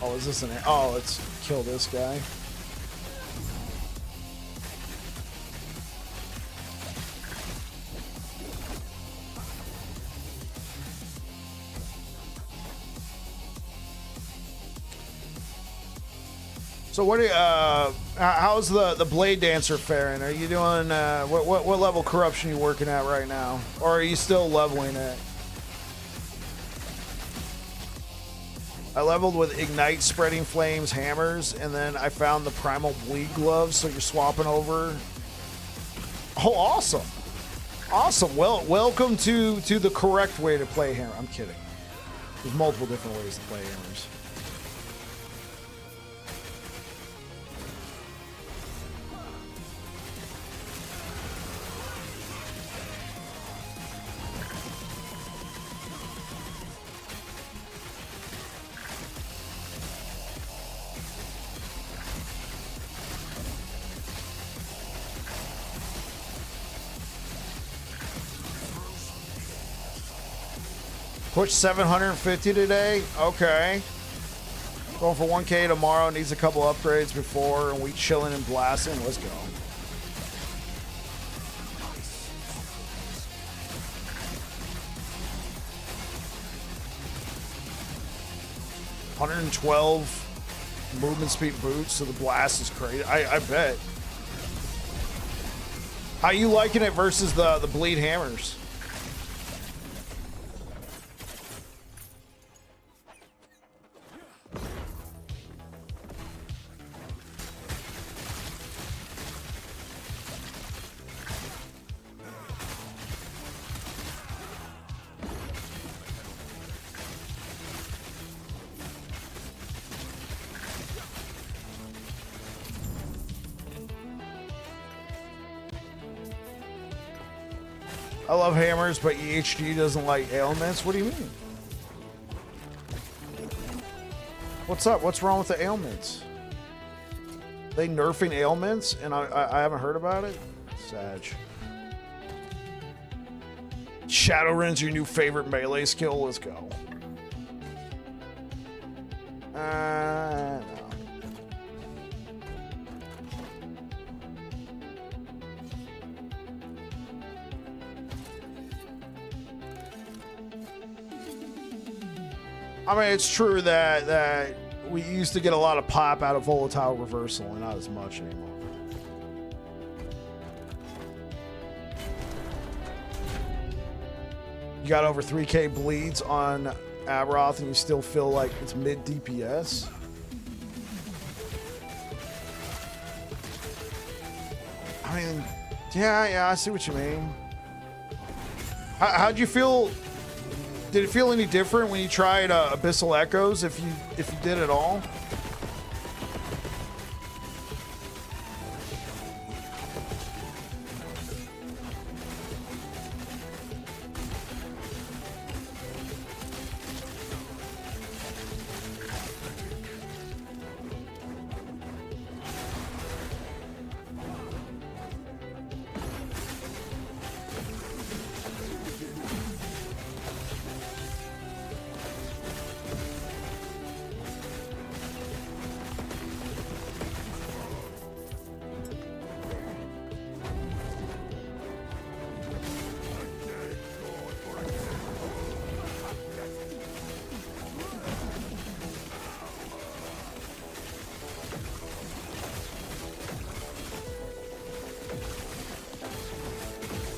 Oh, is this an... Oh, let's kill this guy. So what are you, how's the Blade Dancer faring? Are you doing, what level corruption are you working at right now? Or are you still leveling it? I leveled with Ignite, Spreading Flames, Hammers, and then I found the Primal Bleed Gloves, so you're swapping over. Oh, awesome. Awesome. Well, welcome to the correct way to play Hammer. I'm kidding. There's multiple different ways to play Hammers. Push 750 today. Okay. Going for 1K tomorrow. Needs a couple upgrades before, and we chilling and blasting. Let's go. $112 movement speed boots, so the blast is crazy. I bet. How you liking it versus the bleed hammers? I love hammers, but EHG doesn't like ailments. What do you mean? What's up? What's wrong with the ailments? They nerfing ailments, and I haven't heard about it? Sag. Shadowrun's your new favorite melee skill? Let's go. No. I mean, it's true that we used to get a lot of pop out of volatile reversal, and not as much anymore. You got over 3K bleeds on Aberoth, and you still feel like it's mid DPS? I mean, yeah, I see what you mean. How'd you feel? Did it feel any different when you tried Abyssal Echoes, if you did at all?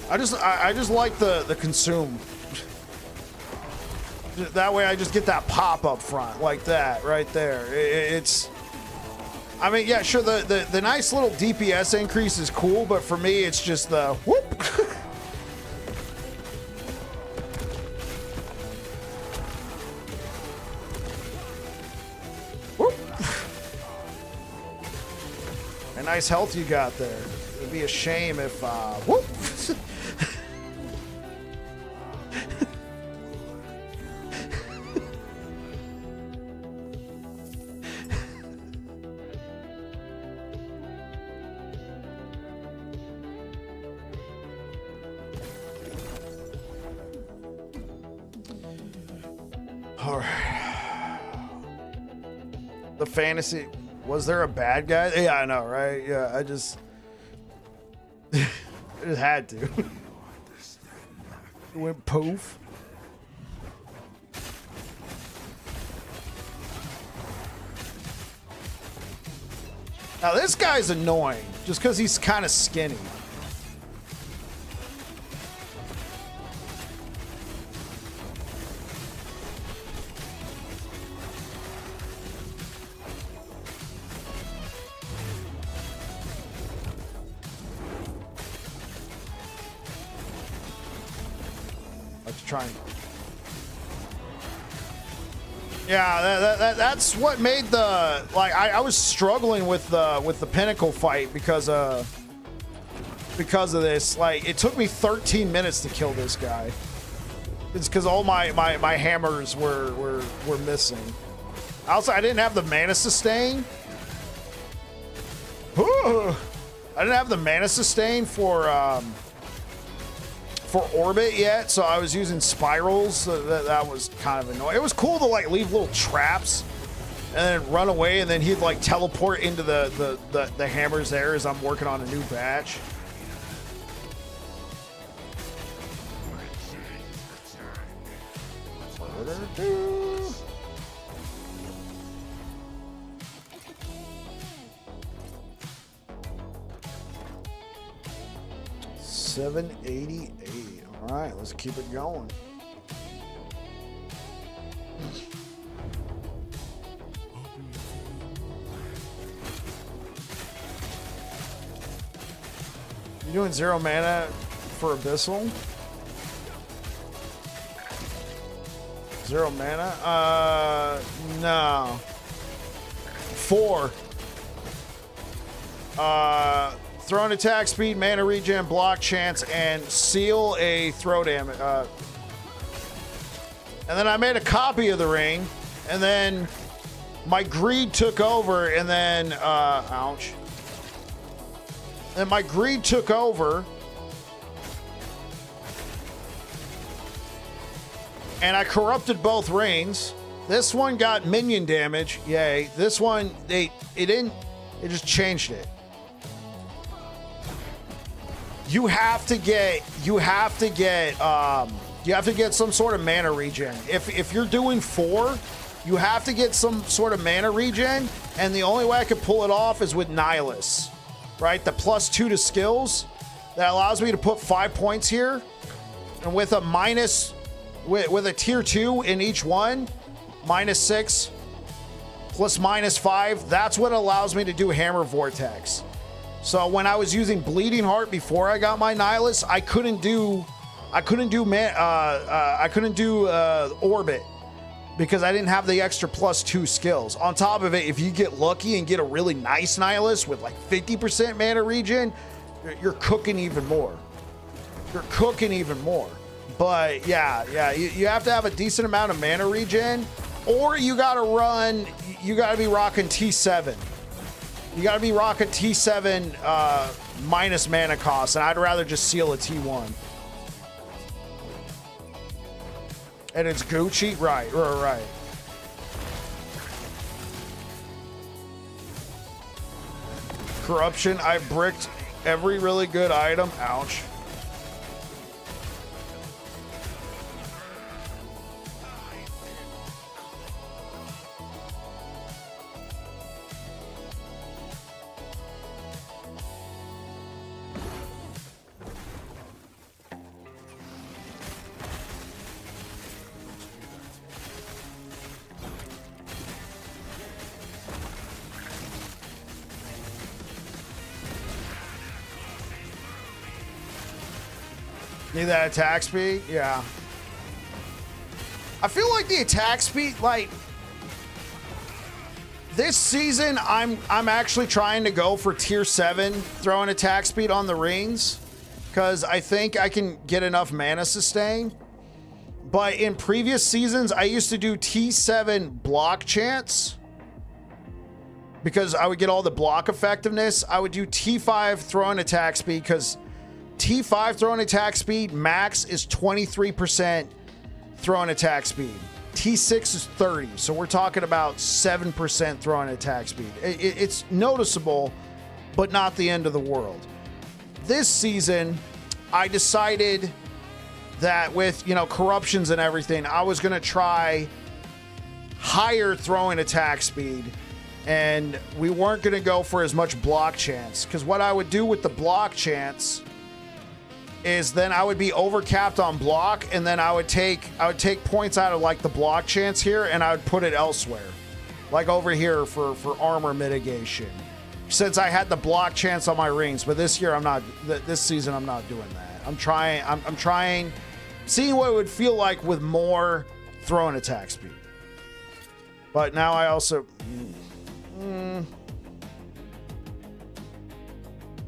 I just like the consume. That way I just get that pop up front like that right there. It's, I mean, yeah, sure, the nice little DPS increase is cool, but for me it's just the whoop. Whoop. A nice health you got there. It'd be a shame if whoop. All right. The fantasy, was there a bad guy? Yeah, I know, right? Yeah, I just I just had to. It went poof. Now this guy's annoying just because he's kind of skinny. Let's try and... Yeah, that's what made the, like, I was struggling with the Pinnacle fight because of this. Like, it took me 13 minutes to kill this guy. It's because all my hammers were missing. Also, I didn't have the mana sustain. I didn't have the mana sustain for orbit yet, so I was using spirals. So that was kind of annoying. It was cool to like leave little traps and then run away, and then he'd like teleport into the hammers there as I'm working on a new batch. What did I do? $788. All right, let's keep it going. You doing 0 mana for Abyssal? 0 mana? No. 4. Throw an attack speed, mana regen, block chance, and seal a throw damage. And then I made a copy of the ring, and then my greed took over, and then, ouch. And my greed took over, and I corrupted both rings. This one got minion damage, yay. This one, it just changed it. You have to get some sort of mana regen. If you're doing 4, you have to get some sort of mana regen, and the only way I could pull it off is with Nihilus, right? The +2 to skills that allows me to put 5 points here, and with a minus, with a tier 2 in each one, -6 plus -5. That's what allows me to do Hammer Vortex. So when I was using Bleeding Heart before I got my Nihilus, I couldn't do Orbit because I didn't have the extra +2 skills. On top of it, if you get lucky and get a really nice Nihilus with like 50% mana regen, you're cooking even more. You're cooking even more. But yeah, you have to have a decent amount of mana regen, or you gotta be rocking T7. You gotta be rocking T7 minus mana cost, and I'd rather just seal a T1. And it's Gucci? Right. Corruption, I bricked every really good item. Ouch. Need that attack speed? Yeah. I feel like the attack speed, like this season, I'm actually trying to go for tier 7 throwing attack speed on the rings because I think I can get enough mana sustain. But in previous seasons, I used to do T7 block chance because I would get all the block effectiveness. I would do T5 throwing attack speed because T5 throwing attack speed max is 23% throwing attack speed. T6 is 30, so we're talking about 7% throwing attack speed. It's noticeable, but not the end of the world. This season, I decided that with, you know, corruptions and everything, I was going to try higher throwing attack speed, and we weren't going to go for as much block chance, because what I would do with the block chance is then I would be overcapped on block, and then I would take points out of like the block chance here, and I would put it elsewhere, like over here for armor mitigation, since I had the block chance on my rings. But this year this season I'm not doing that. I'm trying, seeing what it would feel like with more throwing attack speed. But now I also, oh,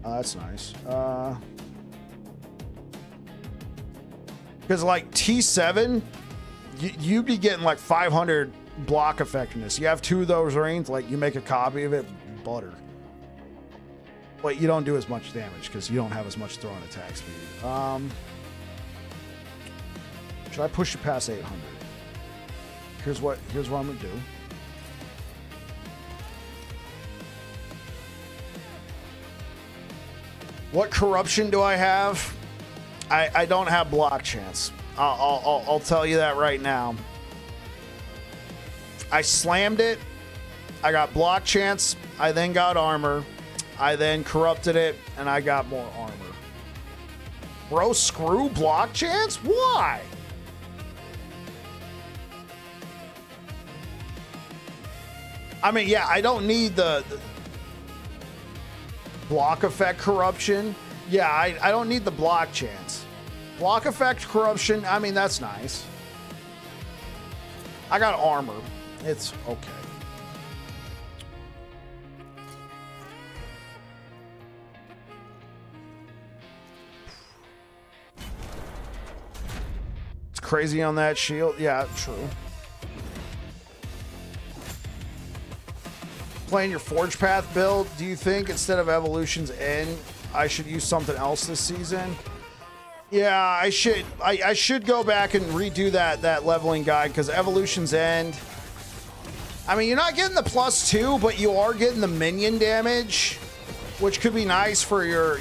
that's nice. Because like T7, you'd be getting like 500 block effectiveness. You have 2 of those rings, like you make a copy of it, butter. But you don't do as much damage because you don't have as much throwing attack speed. Should I push it past 800? Here's what I'm gonna do. What corruption do I have? I don't have block chance. I'll tell you that right now. I slammed it. I got block chance. I then got armor. I then corrupted it, and I got more armor. Bro, screw block chance? Why? I mean, yeah, I don't need the block effect corruption. Yeah, I don't need the block chance. Block effect corruption, I mean, that's nice. I got armor. It's okay. It's crazy on that shield. Yeah, true. Playing your Forge Path build, do you think instead of Evolution's End, I should use something else this season? Yeah, I should. I should go back and redo that leveling guide, because Evolution's End, I mean, you're not getting the +2, but you are getting the minion damage, which could be nice for your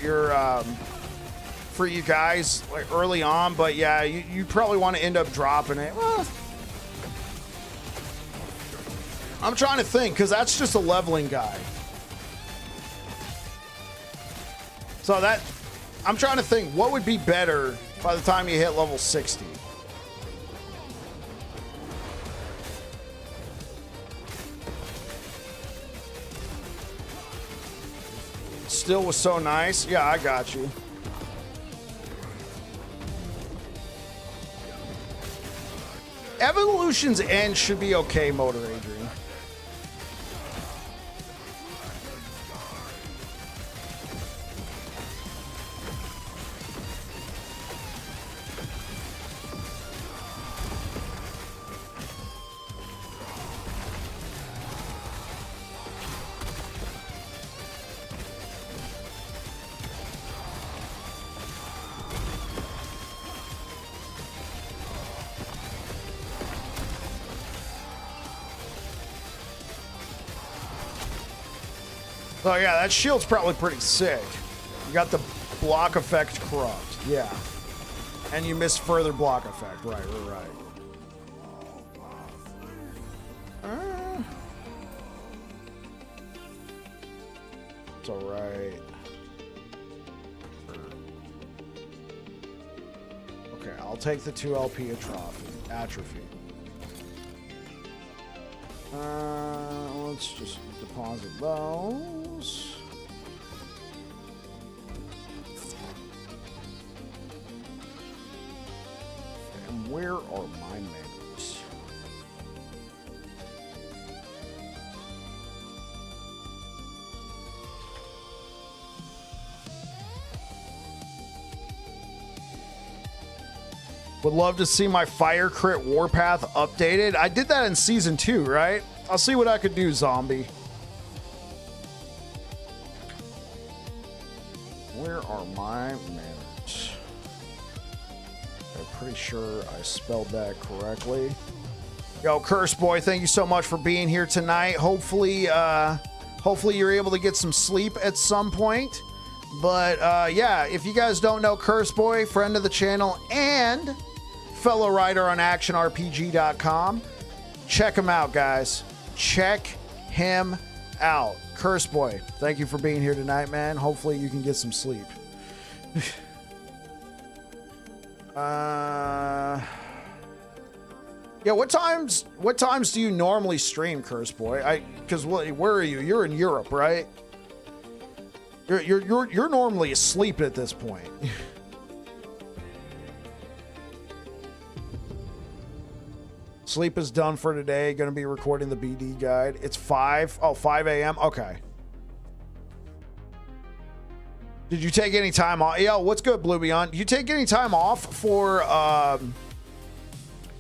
for you guys like early on. But yeah, you probably want to end up dropping it. Well, I'm trying to think, because that's just a leveling guide. So that, I'm trying to think what would be better by the time you hit level 60. Still was so nice. Yeah, I got you. Evolution's End should be okay, Motor Adrian. Oh yeah, that shield's probably pretty sick. You got the block effect corrupt, yeah. And you miss further block effect, right. It's alright. Okay, I'll take the 2 LP atrophy. Let's just deposit those. And where are my manners? Would love to see my fire crit warpath updated. I did that in season 2, right? I'll see what I could do, zombie. Where are my manners? I'm pretty sure I spelled that correctly. Yo, Curse Boy, thank you so much for being here tonight. Hopefully you're able to get some sleep at some point. But yeah, if you guys don't know Curse Boy, friend of the channel and fellow writer on actionrpg.com, check him out, guys. Check him out. Curse Boy, thank you for being here tonight, man. Hopefully you can get some sleep. Yeah, what times do you normally stream, Curse Boy? Because where are you? You're in Europe, right? You're normally asleep at this point. Sleep is done for today. Going to be recording the BD guide. It's 5 a.m. Okay. Did you take any time off? Yo, what's good, Blue Beyond? Did you take any time off for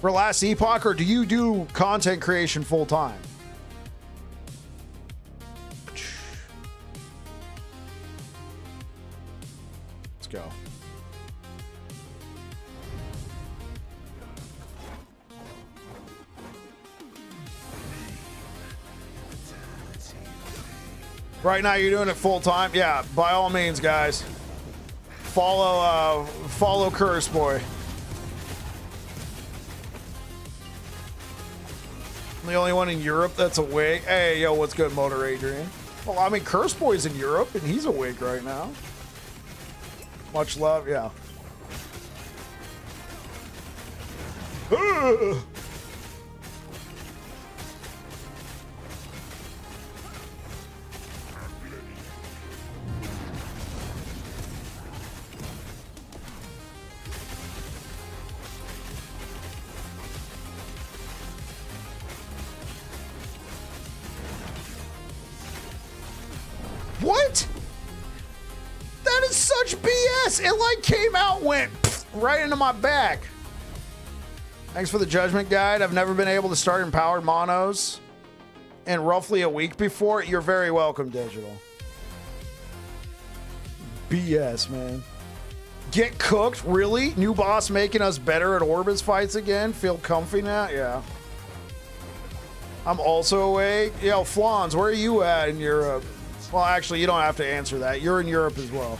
last Epoch, or do you do content creation full time? Let's go. Right now you're doing it full time? Yeah, by all means, guys. Follow Curse Boy. I'm the only one in Europe that's awake. Hey, yo, what's good, Motor Adrian? Well, I mean, Curse Boy's in Europe, and he's awake right now. Much love, yeah. What? That is such BS. It like came out, went right into my back. Thanks for the judgment guide. I've never been able to start empowered monos in roughly a week before. You're very welcome, Digital. BS, man. Get cooked? Really? New boss making us better at Orbis fights again? Feel comfy now? Yeah. I'm also awake. Yo, Flans, where are you at in Europe? Well, actually, you don't have to answer that. You're in Europe as well.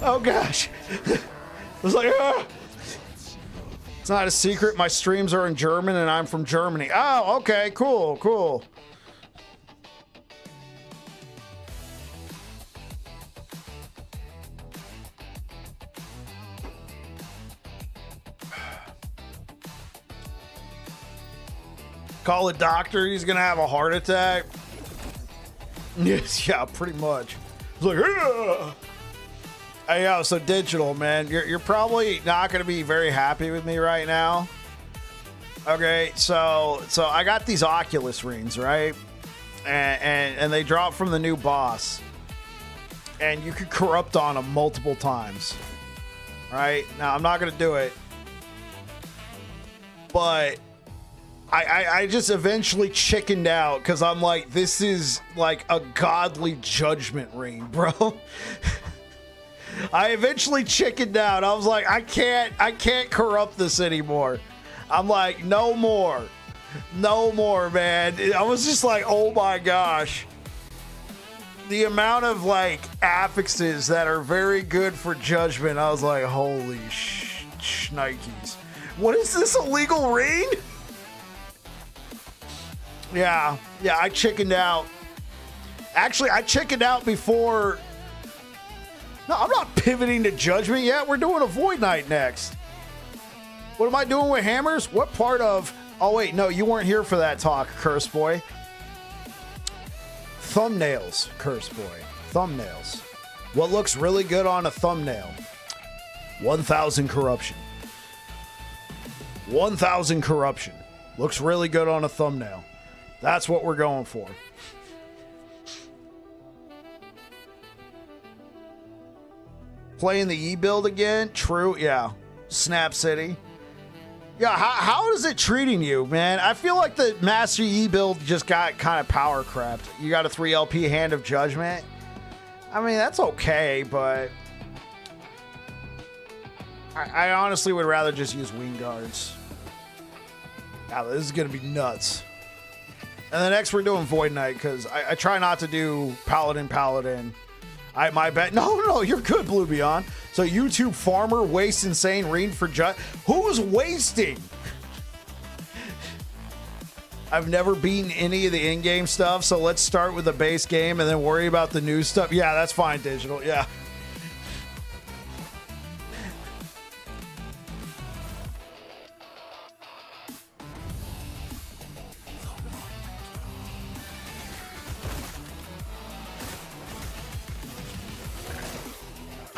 Oh gosh. I was like, ah. It's not a secret. My streams are in German and I'm from Germany. Oh, okay, cool, cool. Call a doctor, he's gonna have a heart attack. Yes, yeah, pretty much. It's like, ah. Hey, yo, so Digital, man, you're probably not going to be very happy with me right now. Okay, so I got these Oculus rings, right? And they dropped from the new boss. and you can corrupt on them multiple times. Right? Now, I'm not going to do it, but I just eventually chickened out because I'm like, this is like a godly judgment ring, bro. I eventually chickened out. I was like, I can't corrupt this anymore. I'm like, no more, man. I was just like, oh my gosh. The amount of like affixes that are very good for judgment, I was like, holy shnikes. What is this, a legal ring? Yeah, I chickened out. Actually, I chickened out before. No, I'm not pivoting to judgment yet. We're doing a Void Knight next. What am I doing with hammers? What part of... Oh, wait, no, you weren't here for that talk, Curse Boy. Thumbnails, Curse Boy. Thumbnails. What looks really good on a thumbnail? 1,000 corruption. 1,000 corruption. Looks really good on a thumbnail. That's what we're going for. Playing the E-build again? True, yeah. Snap City. Yeah, how is it treating you, man? I feel like the Master E-build just got kind of power crapped. You got a 3 LP Hand of Judgment. I mean, that's okay, but... I honestly would rather just use Wing Guards. Yeah, this is going to be nuts. And then next we're doing Void Knight, because I try not to do Paladin. My bet. No, you're good, Blue Beyond. So YouTube farmer wastes insane ring for who's wasting? I've never beaten any of the in-game stuff, so let's start with the base game and then worry about the new stuff. Yeah, that's fine, Digital. Yeah.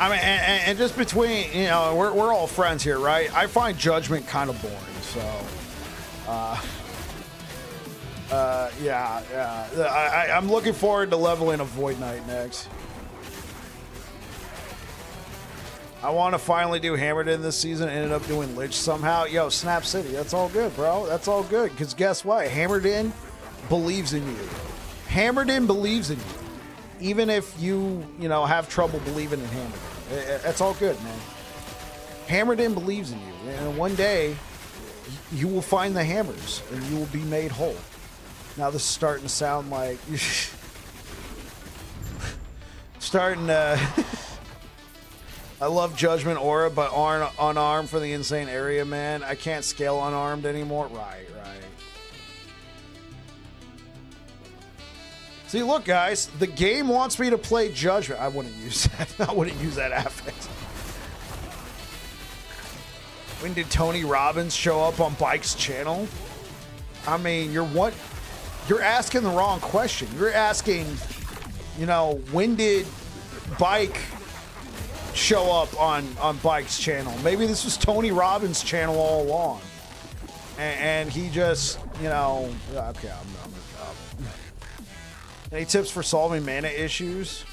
I mean, and just between, you know, we're all friends here, right? I find judgment kind of boring, so, yeah. I'm looking forward to leveling a Void Knight next. I want to finally do Hammered In this season. Ended up doing Lich somehow. Yo, Snap City, that's all good, bro. That's all good, because guess what? Hammered In believes in you. Hammered In believes in you. Even if you know, have trouble believing in Hammered In. That's all good, man. Hammered In believes in you. And one day, you will find the hammers, and you will be made whole. Now this is starting to sound like... starting to... I love Judgment Aura, but unarmed for the insane area, man. I can't scale unarmed anymore. Right. See, look, guys, the game wants me to play Judgment. I wouldn't use that. I wouldn't use that affect. When did Tony Robbins show up on Bike's channel? I mean, you're asking the wrong question. You're asking, you know, when did Bike show up on Bike's channel? Maybe this was Tony Robbins' channel all along. And he just, you know, okay, I'm Any tips for solving mana issues?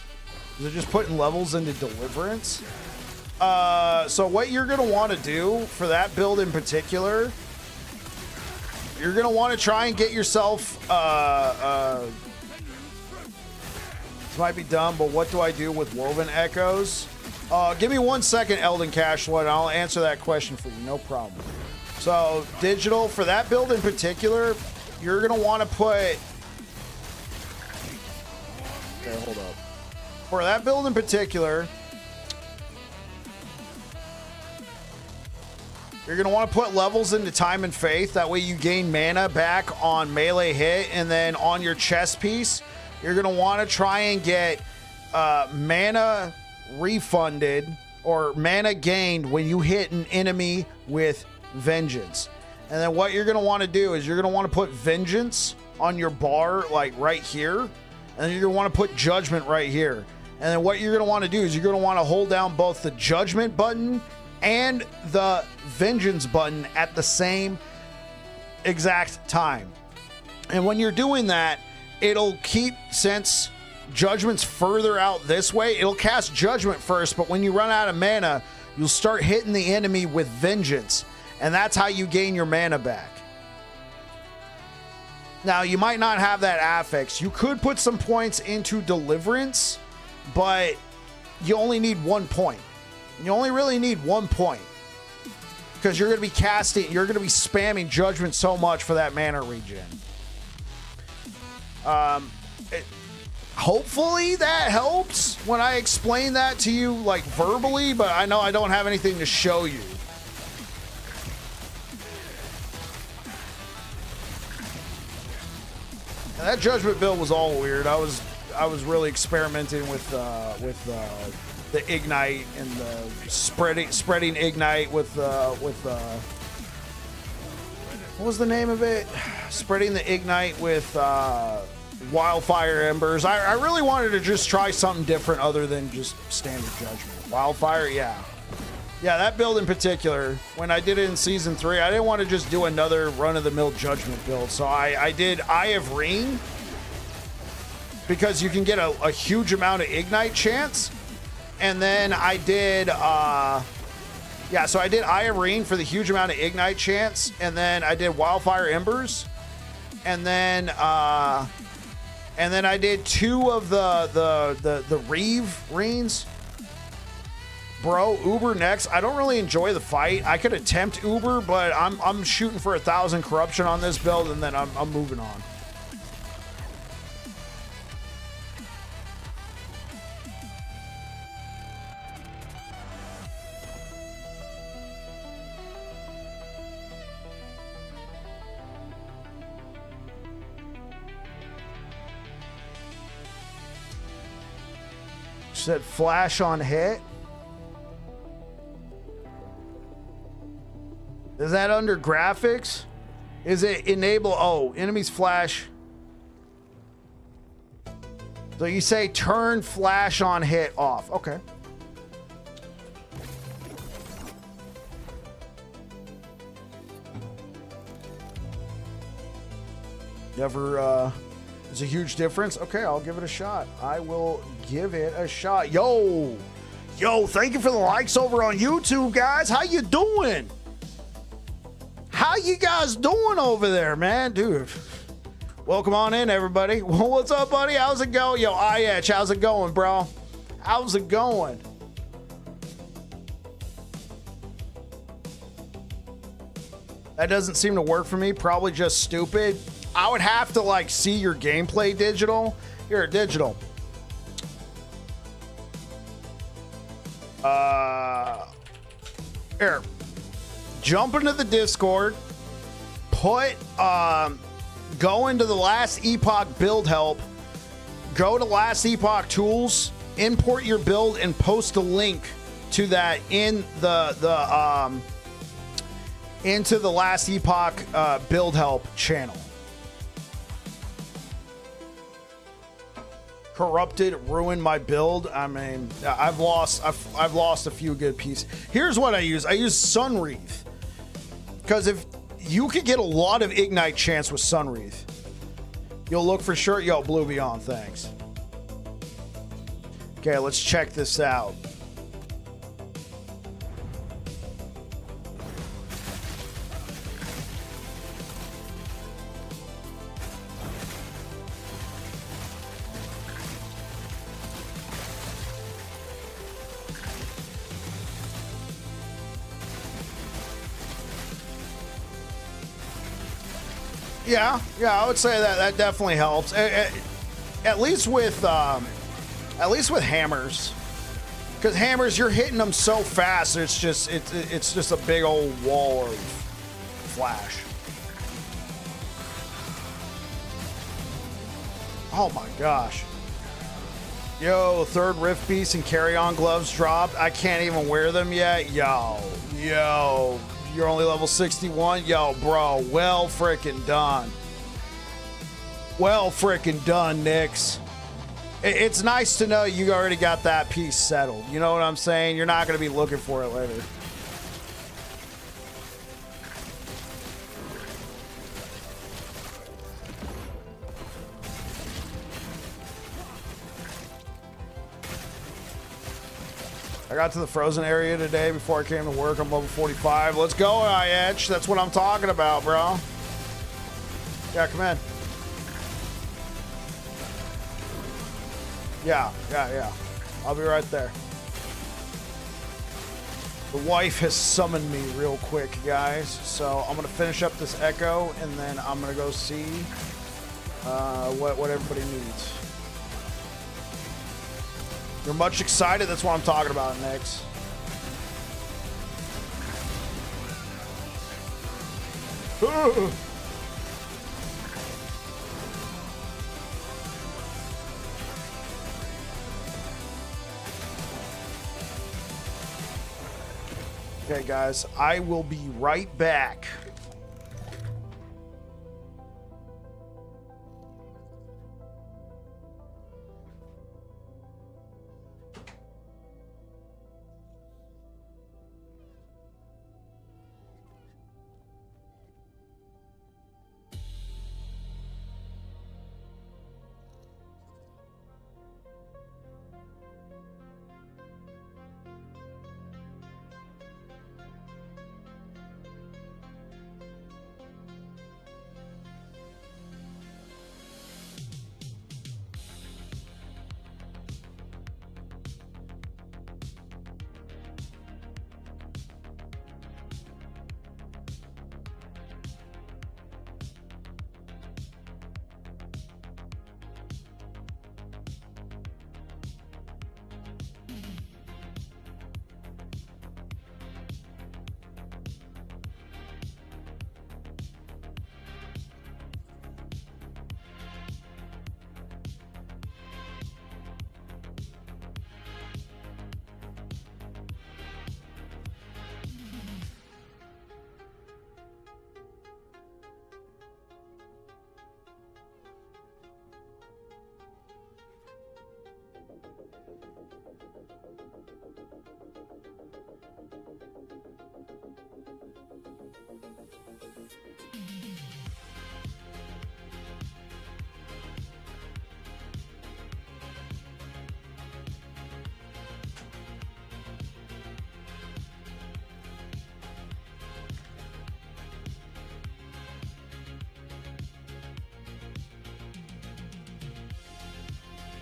Is it just putting levels into Deliverance? So what you're going to want to do for that build in particular, you're going to want to try and get yourself... this might be dumb, but what do I do with Woven Echoes? Give me 1 second, Eldon Cashflow, and I'll answer that question for you. No problem. So, Digital, for that build in particular, you're going to want to put... Okay, hold up. For that build in particular, you're going to want to put levels into Time and Faith. That way you gain mana back on melee hit. And then on your chest piece, you're going to want to try and get mana refunded or mana gained when you hit an enemy with Vengeance. And then what you're going to want to do is you're going to want to put Vengeance on your bar, like right here. And you're going to want to put Judgment right here. And then what you're going to want to do is you're going to want to hold down both the Judgment button and the Vengeance button at the same exact time. And when you're doing that, it'll keep, since Judgment's further out this way. It'll cast Judgment first, but when you run out of mana, you'll start hitting the enemy with Vengeance, and that's how you gain your mana back. Now, you might not have that affix. You could put some points into Deliverance, but you only need 1 point. You only really need 1 point, because you're going to be casting, you're going to be spamming Judgment so much for that mana regen. Hopefully that helps when I explain that to you, like, verbally, but I know I don't have anything to show you. And that Judgment build was all weird. I was really experimenting with the Ignite and the spreading Ignite with what was the name of it? Spreading the Ignite with Wildfire Embers. I really wanted to just try something different other than just standard Judgment. Wildfire, yeah. Yeah, that build in particular, when I did it in Season 3, I didn't want to just do another run-of-the-mill Judgment build. So I did Eye of Reen, because you can get a huge amount of Ignite chance. And then I did, so I did Eye of Reen for the huge amount of Ignite chance. And then I did Wildfire Embers. And then I did 2 of the Reeve Reens. Bro, Uber next. I don't really enjoy the fight. I could attempt Uber, but I'm shooting for 1,000 corruption on this build, and then I'm moving on. Said flash on hit. Is that under graphics? Is it enable? Oh, enemies flash. So you say turn flash on hit off. Okay. Never, it's a huge difference. Okay, I'll give it a shot. I will give it a shot. Yo, thank you for the likes over on YouTube, guys. How you doing? How you guys doing over there, man? Dude, welcome on in, everybody. Well, what's up, buddy? How's it going? Yo, IH, how's it going, bro? How's it going? That doesn't seem to work for me. Probably just stupid. I would have to, like, see your gameplay digital. Here, digital. Here. Jump into the Discord. Put, go into the Last Epoch build help. Go to Last Epoch tools. Import your build and post a link to that in into the Last Epoch build help channel. Corrupted, ruined my build. I mean, I've lost a few good pieces. Here's what I use. I use Sunwreath, because if you could get a lot of Ignite chance with Sunwreath, you'll look for sure. Yo, Blue Beyond, thanks. Okay, let's check this out. Yeah, I would say that definitely helps. At least with hammers, because hammers, you're hitting them so fast. It's just a big old wall of flash. Oh my gosh. Yo, third Rift Beast and Carry On gloves dropped. I can't even wear them yet. Yo. You're only level 61? Yo, bro, well frickin' done. Well frickin' done, Nix. It's nice to know you already got that piece settled. You know what I'm saying? You're not going to be looking for it later. I got to the frozen area today before I came to work. I'm level 45. Let's go, IH. That's what I'm talking about, bro. Yeah, come in. Yeah. I'll be right there. The wife has summoned me real quick, guys. So I'm going to finish up this echo, and then I'm going to go see what everybody needs. You're much excited? That's what I'm talking about, Nix. Okay, guys, I will be right back.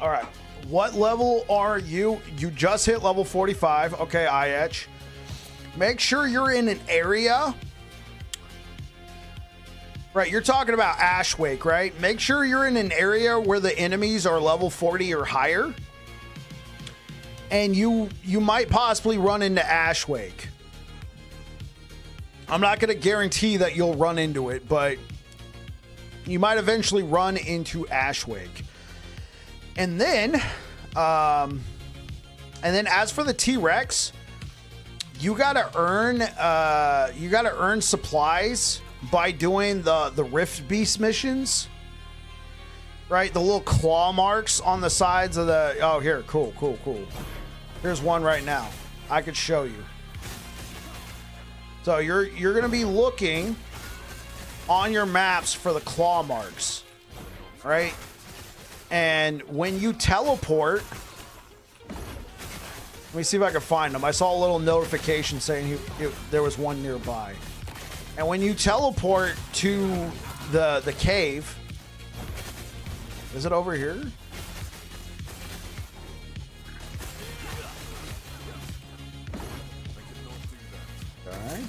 All right. What level are you? You just hit level 45. Okay, IH. Make sure you're in an area. Right, you're talking about Ashwake, right? Make sure you're in an area where the enemies are level 40 or higher. And you might possibly run into Ashwake. I'm not going to guarantee that you'll run into it, but you might eventually run into Ashwake. And then as for the T-Rex, you gotta earn supplies by doing the Rift Beast missions. Right? The little claw marks on the sides of the... Oh, here. Cool. Here's one right now. I could show you. So you're going to be looking on your maps for the claw marks. Right? And when you teleport... Let me see if I can find them. I saw a little notification saying there was one nearby. And when you teleport to the cave... Is it over here? Okay.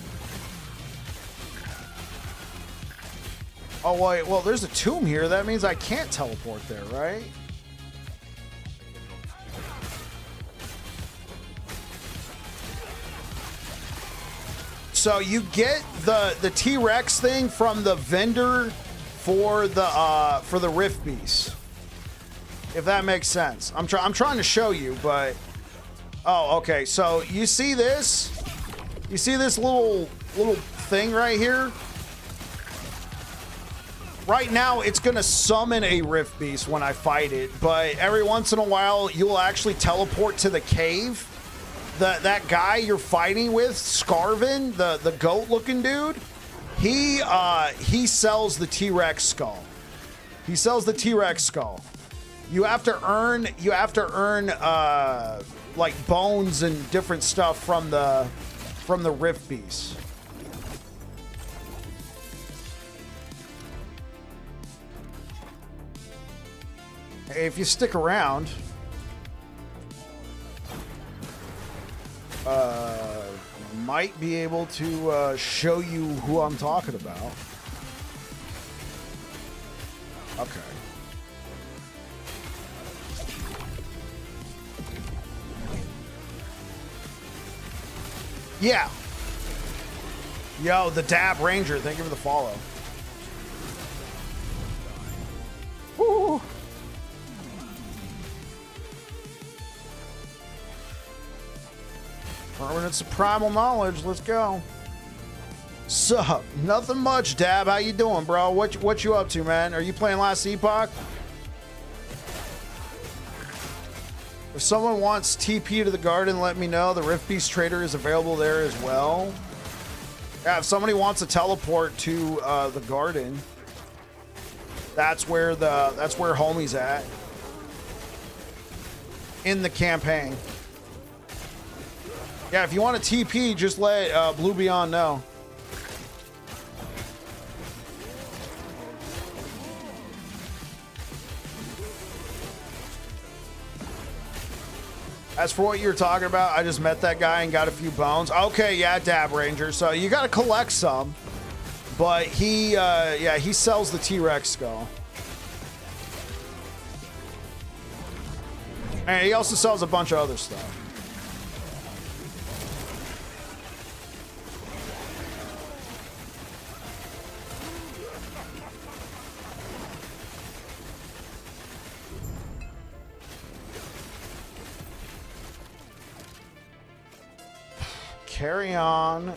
Oh, wait. Well, there's a tomb here. That means I can't teleport there, right? So you get the T-Rex thing from the vendor for the Rift Beast, if that makes sense. I'm trying to show you, but oh, okay. So you see this? You see this little thing right here? Right now, it's gonna summon a Rift Beast when I fight it, but every once in a while, you'll actually teleport to the cave. That guy you're fighting with, Scarvin, the goat-looking dude. He sells the T-Rex skull. You have to earn like bones and different stuff from the Rift Beast. If you stick around, might be able to show you who I'm talking about. Okay. Yeah. Yo, the Dab Ranger, thank you for the follow. Woo. Permanence of primal knowledge, let's go. Sup? Nothing much, Dab. How you doing, bro? What you up to, man? Are you playing last Epoch? If someone wants TP to the garden, let me know. The Rift Beast Trader is available there as well. Yeah, if somebody wants to teleport to the garden, that's where homie's at in the campaign. Yeah, if you want a TP, just let Blue Beyond know. As for what you were talking about, I just met that guy and got a few bones. Okay, yeah, Dab Ranger. So you got to collect some, but he sells the T-Rex skull. And he also sells a bunch of other stuff. Carry on.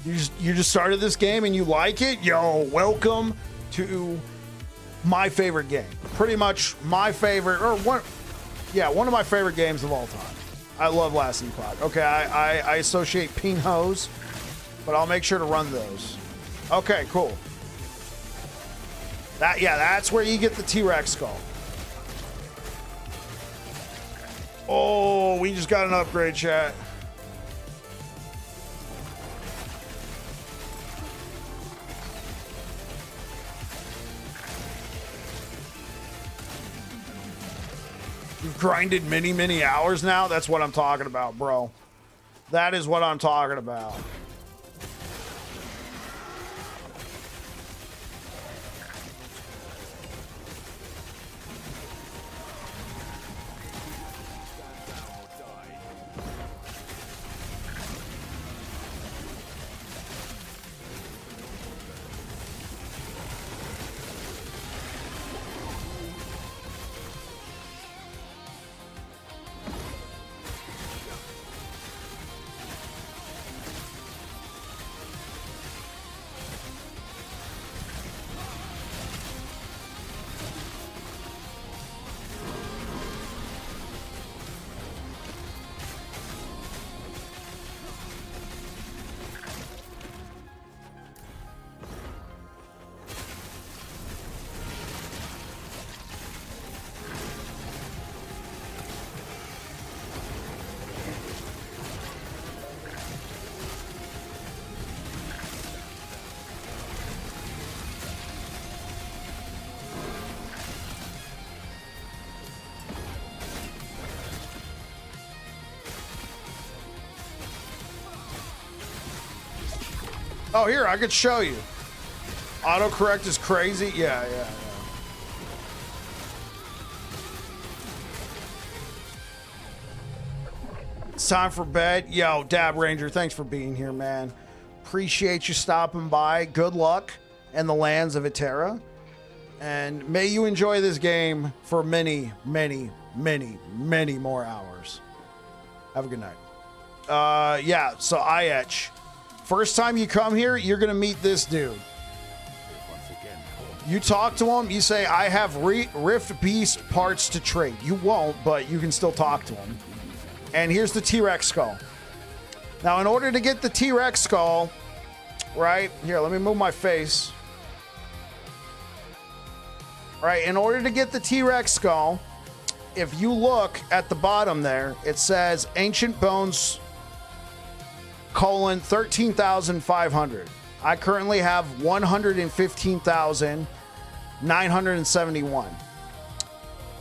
You just started this game and you like it? Yo, welcome to my favorite game. Pretty much my favorite, or one of my favorite games of all time. I love Last Epoch. Okay, I associate pinhos, but I'll make sure to run those. Okay, cool. That's where you get the T-Rex skull. Oh, we just got an upgrade, chat. You've grinded many hours now? That's what I'm talking about, bro. That is what I'm talking about. Oh, here, I could show you. Autocorrect is crazy. Yeah. It's time for bed. Yo, Dab Ranger, thanks for being here, man. Appreciate you stopping by. Good luck in the lands of Eterra. And may you enjoy this game for many more hours. Have a good night. Yeah, so Ietch. First time you come here, you're going to meet this dude. You talk to him, you say, I have Rift Beast parts to trade. You won't, but you can still talk to him. And here's the T-Rex skull. Now, in order to get the T-Rex skull, right? Here, let me move my face. right? In order to get the T-Rex skull, if you look at the bottom there, it says Ancient Bones, colon, 13,500. I currently have 115,971.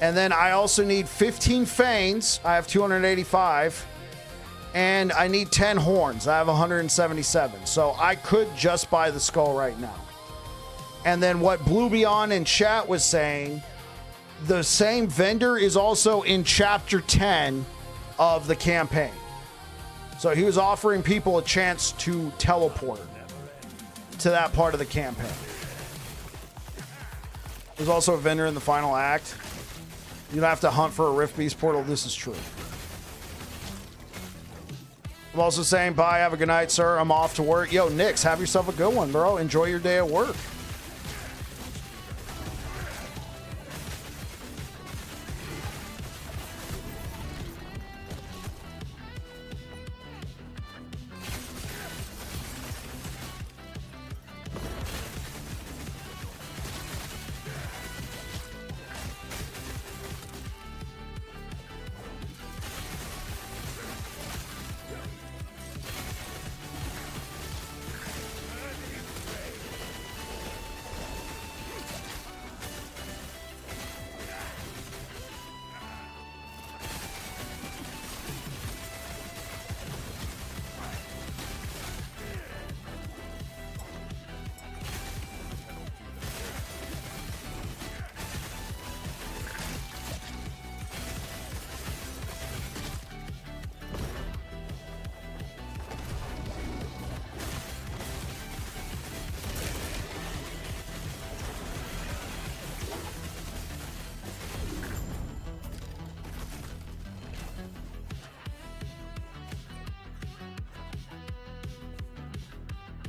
And then I also need 15 fangs. I have 285. And I need 10 horns. I have 177. So I could just buy the skull right now. And then what Blue Beyond in chat was saying, the same vendor is also in chapter 10 of the campaign. So he was offering people a chance to teleport to that part of the campaign. There's also a vendor in the final act. You don't have to hunt for a Rift Beast portal. This is true. I'm also saying bye. Have a good night, sir. I'm off to work. Yo, Nix, have yourself a good one, bro. Enjoy your day at work.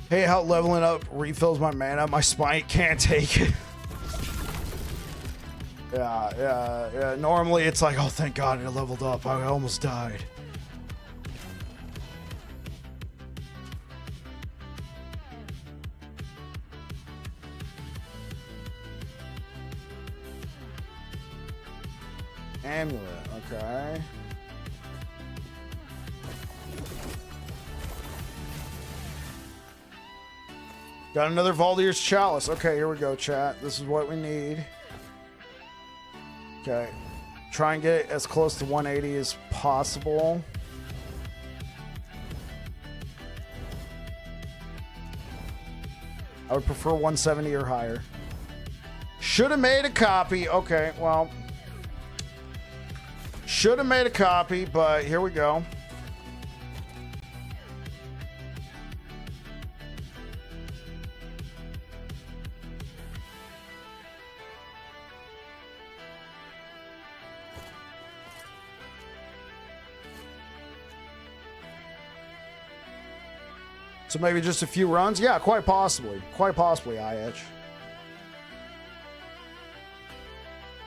Hey, how leveling up refills my mana. My spine can't take it. Yeah. Normally it's like, oh, thank God I leveled up. I almost died. Amulet, okay. Got another Valdir's Chalice. Okay, here we go, chat. This is what we need. Okay. Try and get as close to 180 as possible. I would prefer 170 or higher. Should have made a copy. Okay, well. Should have made a copy, but here we go. So maybe just a few runs? Yeah, quite possibly. Quite possibly, IH.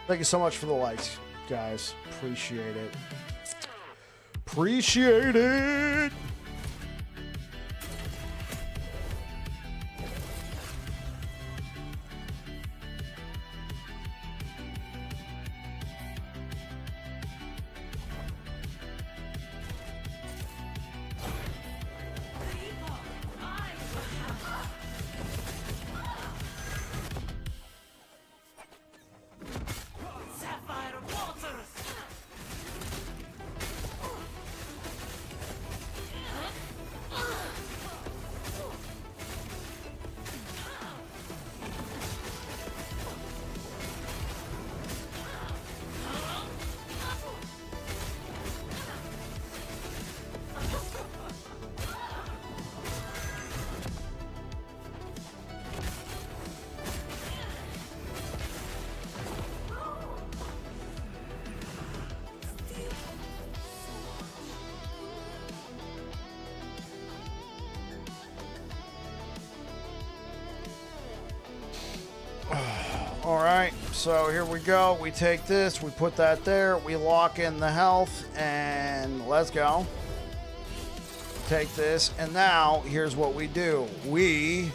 Thank you so much for the likes, guys. Appreciate it. Appreciate it. All right, so here we go. We take this, we put that there, we lock in the health, and let's go. Take this, and now here's what we do. We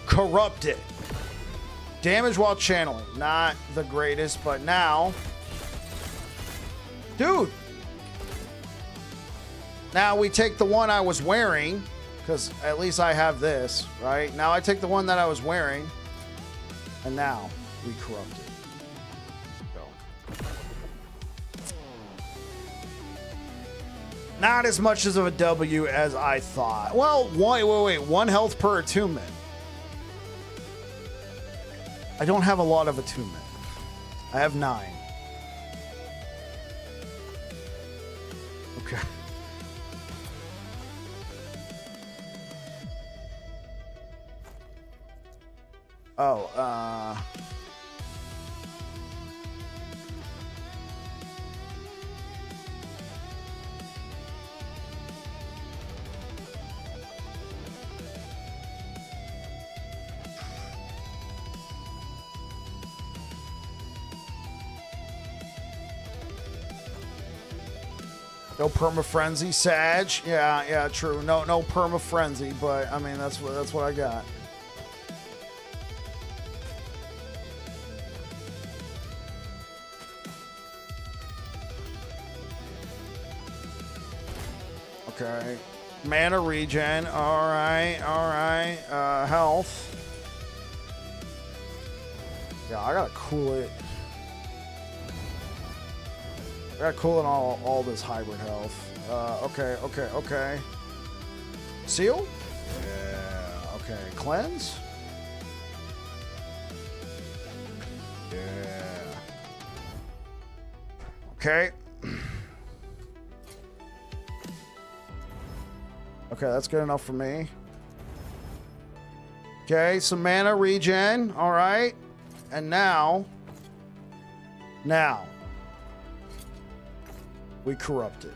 corrupt it. Damage while channeling. Not the greatest, but now... Dude! Now we take the one I was wearing, because at least I have this, right? Now I take the one that I was wearing, and now we corrupt it. Not as much as of a W as I thought. Well, wait. 1 health per attunement. I don't have a lot of attunement. I have 9. Okay. Oh, no perma frenzy, Sag. Yeah, true. No perma frenzy, but I mean that's what I got. Okay. Mana regen. All right. Health. Yeah, I gotta cool it. I gotta cool in all this hybrid health. Okay. Seal? Yeah. Okay. Cleanse? Yeah. Okay. Okay, that's good enough for me. Okay, some mana regen. All right. And now we corrupt it.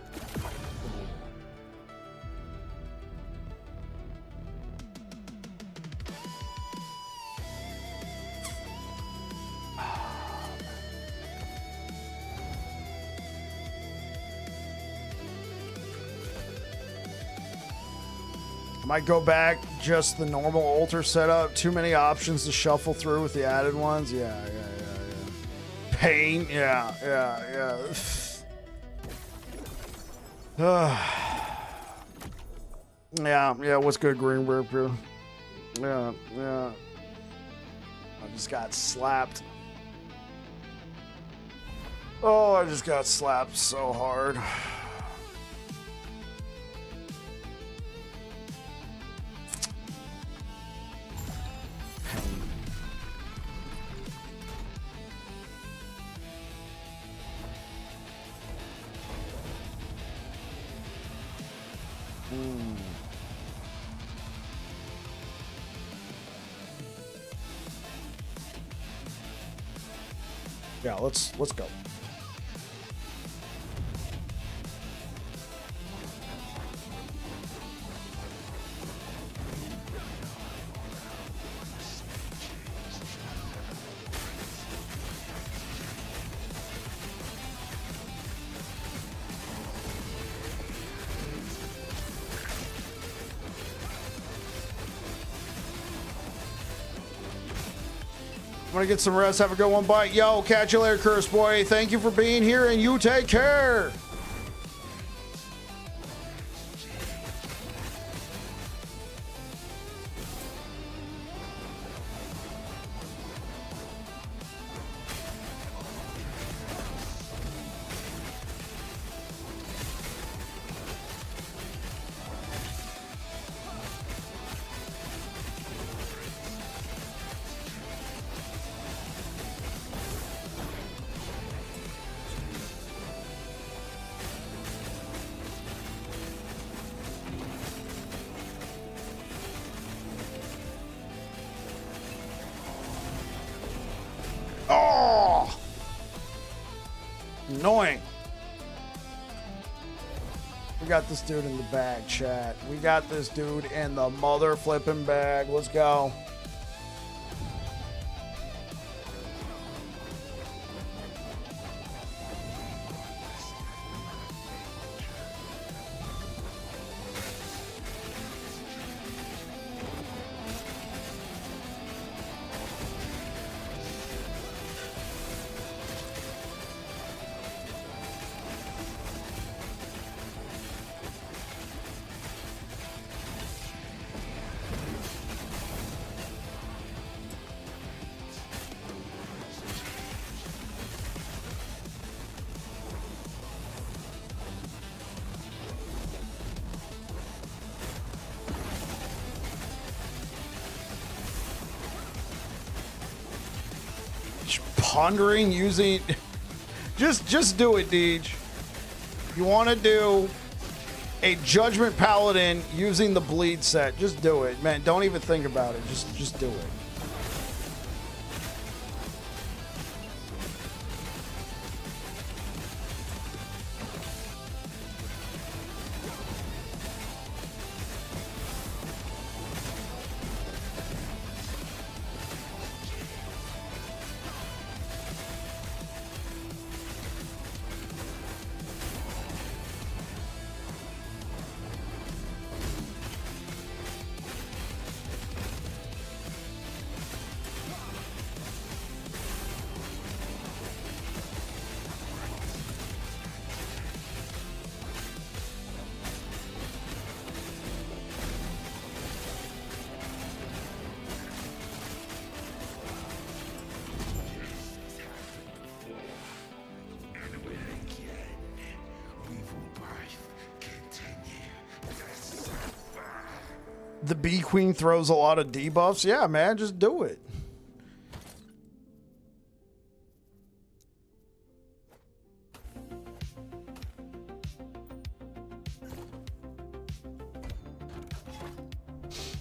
Might go back just the normal altar setup. Too many options to shuffle through with the added ones. Yeah. Pain. Yeah. Yeah, what's good, Greenberg? Yeah. I just got slapped. Oh, I just got slapped so hard. Yeah, let's go. I'm gonna get some rest. Have a good one. Bye. Yo, catch you later, Curse Boy. Thank you for being here, and you take care. Annoying. We got this dude in the bag, chat. We got this dude in the mother flipping bag. Let's go. pondering using... Just do it, Deej. You want to do a Judgment Paladin using the bleed set. Just do it, man. Don't even think about it. Just do it. The Bee Queen throws a lot of debuffs. Yeah, man, just do it.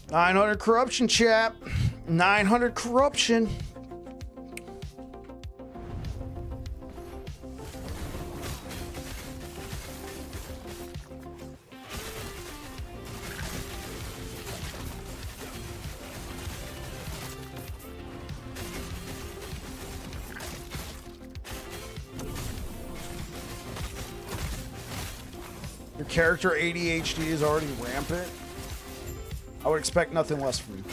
$900 corruption, chap. 900 corruption. Your character ADHD is already rampant. I would expect nothing less from you.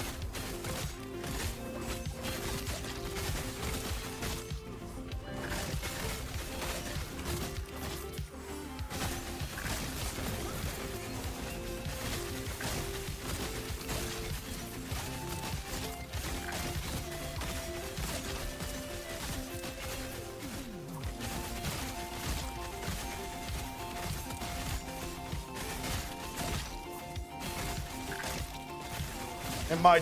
And my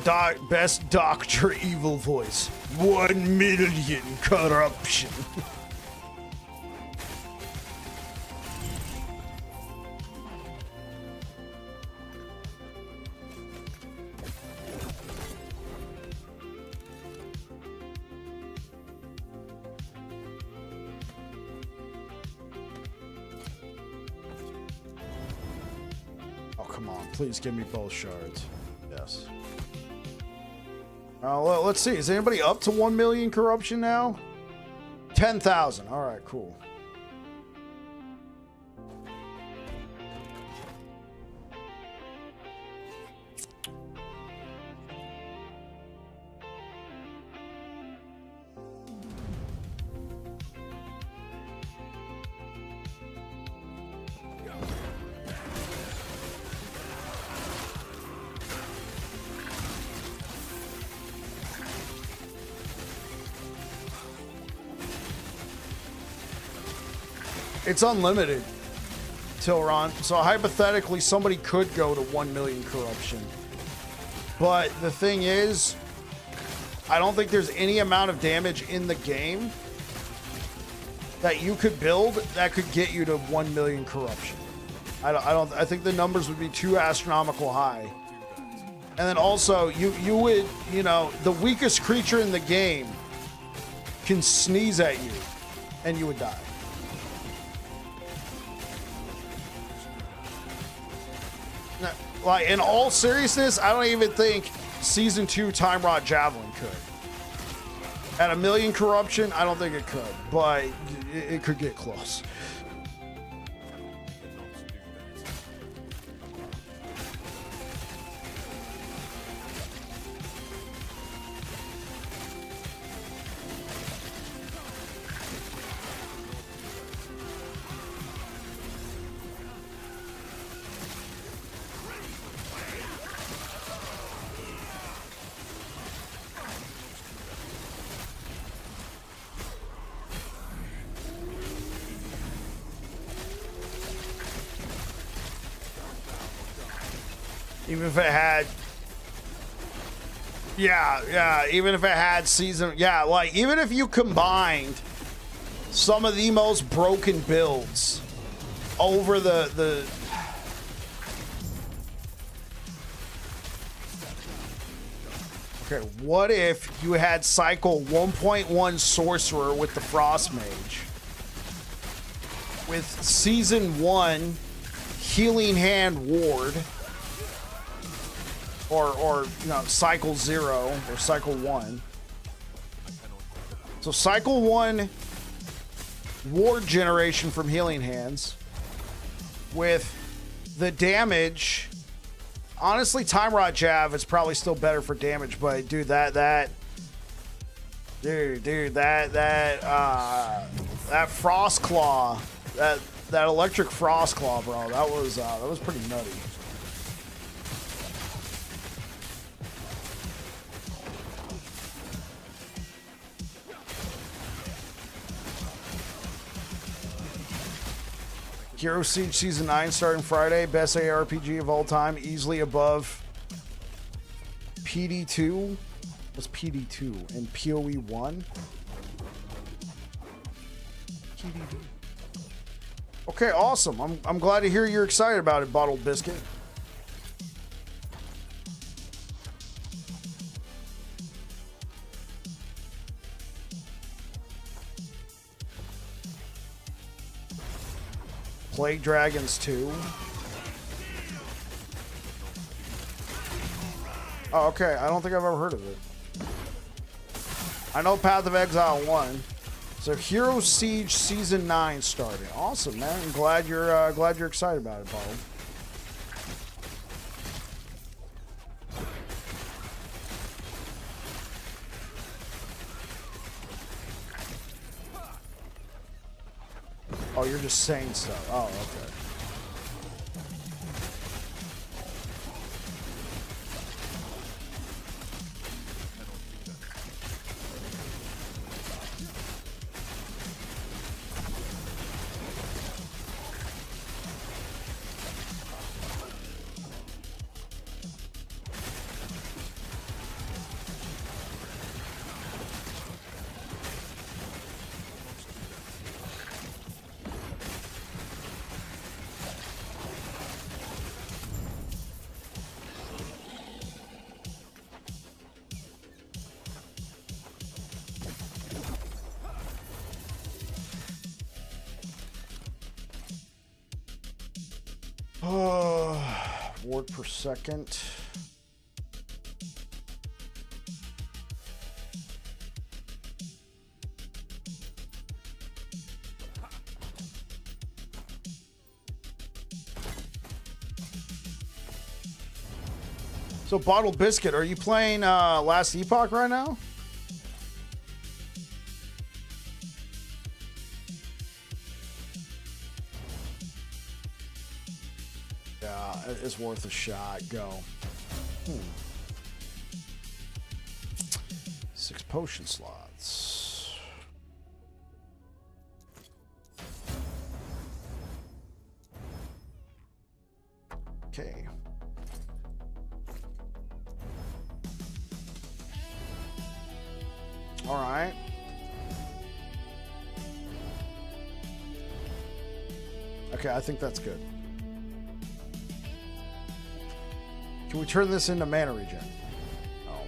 best Dr. Evil voice. 1 million corruption. Oh, come on. Please give me both shards. Yes. Let's see. Is anybody up to 1 million corruption now? 10,000. All right, cool. It's unlimited, Tilron. So hypothetically, somebody could go to 1 million corruption. But the thing is, I don't think there's any amount of damage in the game that you could build that could get you to 1 million corruption. I think the numbers would be too astronomical high. And then also, you would, you know, the weakest creature in the game can sneeze at you and you would die. Like, in all seriousness, I don't even think Season 2 Time Rod Javelin could. At 1 million corruption, I don't think it could, but it could get close. Even if it had Yeah, even if it had season, like even if you combined some of the most broken builds over the okay, what if you had cycle 1.1 sorcerer with the frost mage with season 1 healing hand ward, or you know, cycle 0 or cycle 1. So cycle 1 ward generation from healing hands with the damage. Honestly, Time Rod Jav is probably still better for damage, but dude, that Frost Claw, that electric Frost Claw, bro, that was pretty nutty. Hero Siege Season 9 starting Friday. Best ARPG of all time. Easily above PD2. What's PD2? And PoE 1? PD2. Okay, awesome. I'm glad to hear you're excited about it, Bottled Biscuit. Plague Dragons 2. Oh, okay. I don't think I've ever heard of it. I know Path of Exile 1. So Hero Siege Season 9 started. Awesome, man. I'm glad you're excited about it, Bob. Oh, you're just saying stuff. Oh, okay. Ward per second. So, Bottled Biscuit, are you playing Last Epoch right now? Is worth a shot. Go. 6 potion slots. Okay. All right. Okay, I think that's good. Can we turn this into mana regen? Oh.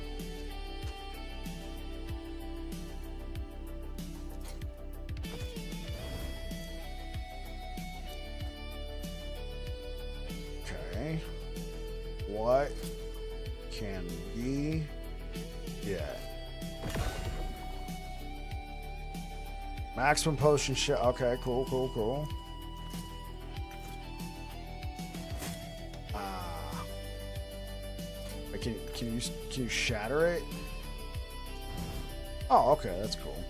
Okay. What can we get? Maximum potion shot. Okay, cool. Can you shatter it? Oh, okay, that's cool.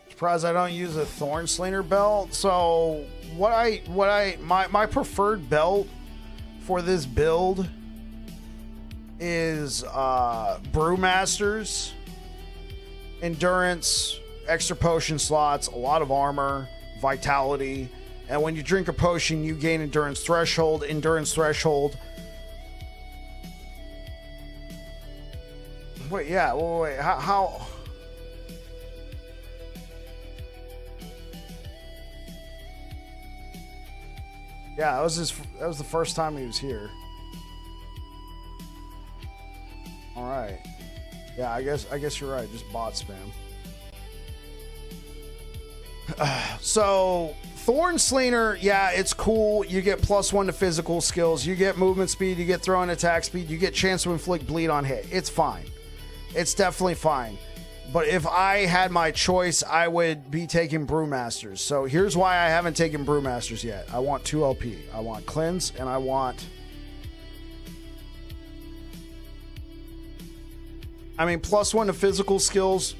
Surprised I don't use a Thorn Slinger belt. So my preferred belt for this build is Brewmaster's Endurance extra potion slots, a lot of armor, vitality, and when you drink a potion, you gain endurance threshold. Wait, yeah, wait, how? Yeah, that was the first time he was here. All right. Yeah, I guess you're right. Just bot spam. So Thorn Slinger, yeah, it's cool. You get +1 to physical skills. You get movement speed. You get throw and attack speed. You get chance to inflict bleed on hit. It's fine. It's definitely fine. But if I had my choice, I would be taking Brewmasters. So here's why I haven't taken Brewmasters yet. I want 2 LP. I want Cleanse, and I want... I mean, +1 to physical skills,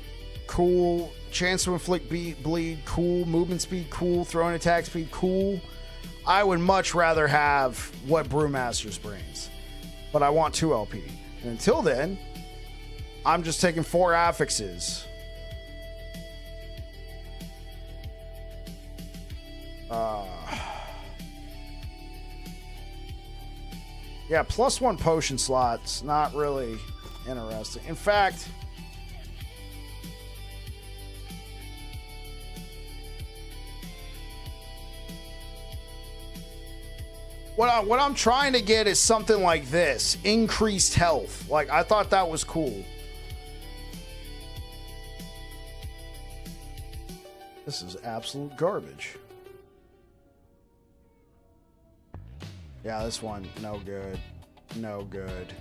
cool. Chance to inflict bleed, cool. Movement speed, cool. Throw and attack speed, cool. I would much rather have what Brewmasters brings. But I want 2 LP. And until then... I'm just taking 4 affixes. Yeah, +1 potion slots, not really interesting. In fact, what I'm trying to get is something like this, increased health. Like, I thought that was cool. This is absolute garbage. Yeah, this one, no good. No good.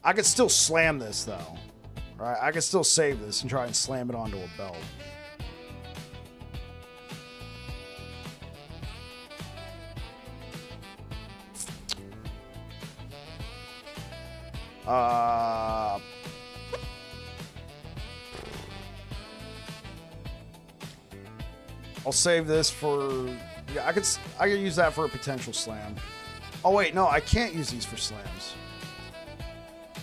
I could still slam this, though. Right? I could still save this and try and slam it onto a belt. I'll save this for... Yeah, I could use that for a potential slam. Oh, wait, no, I can't use these for slams.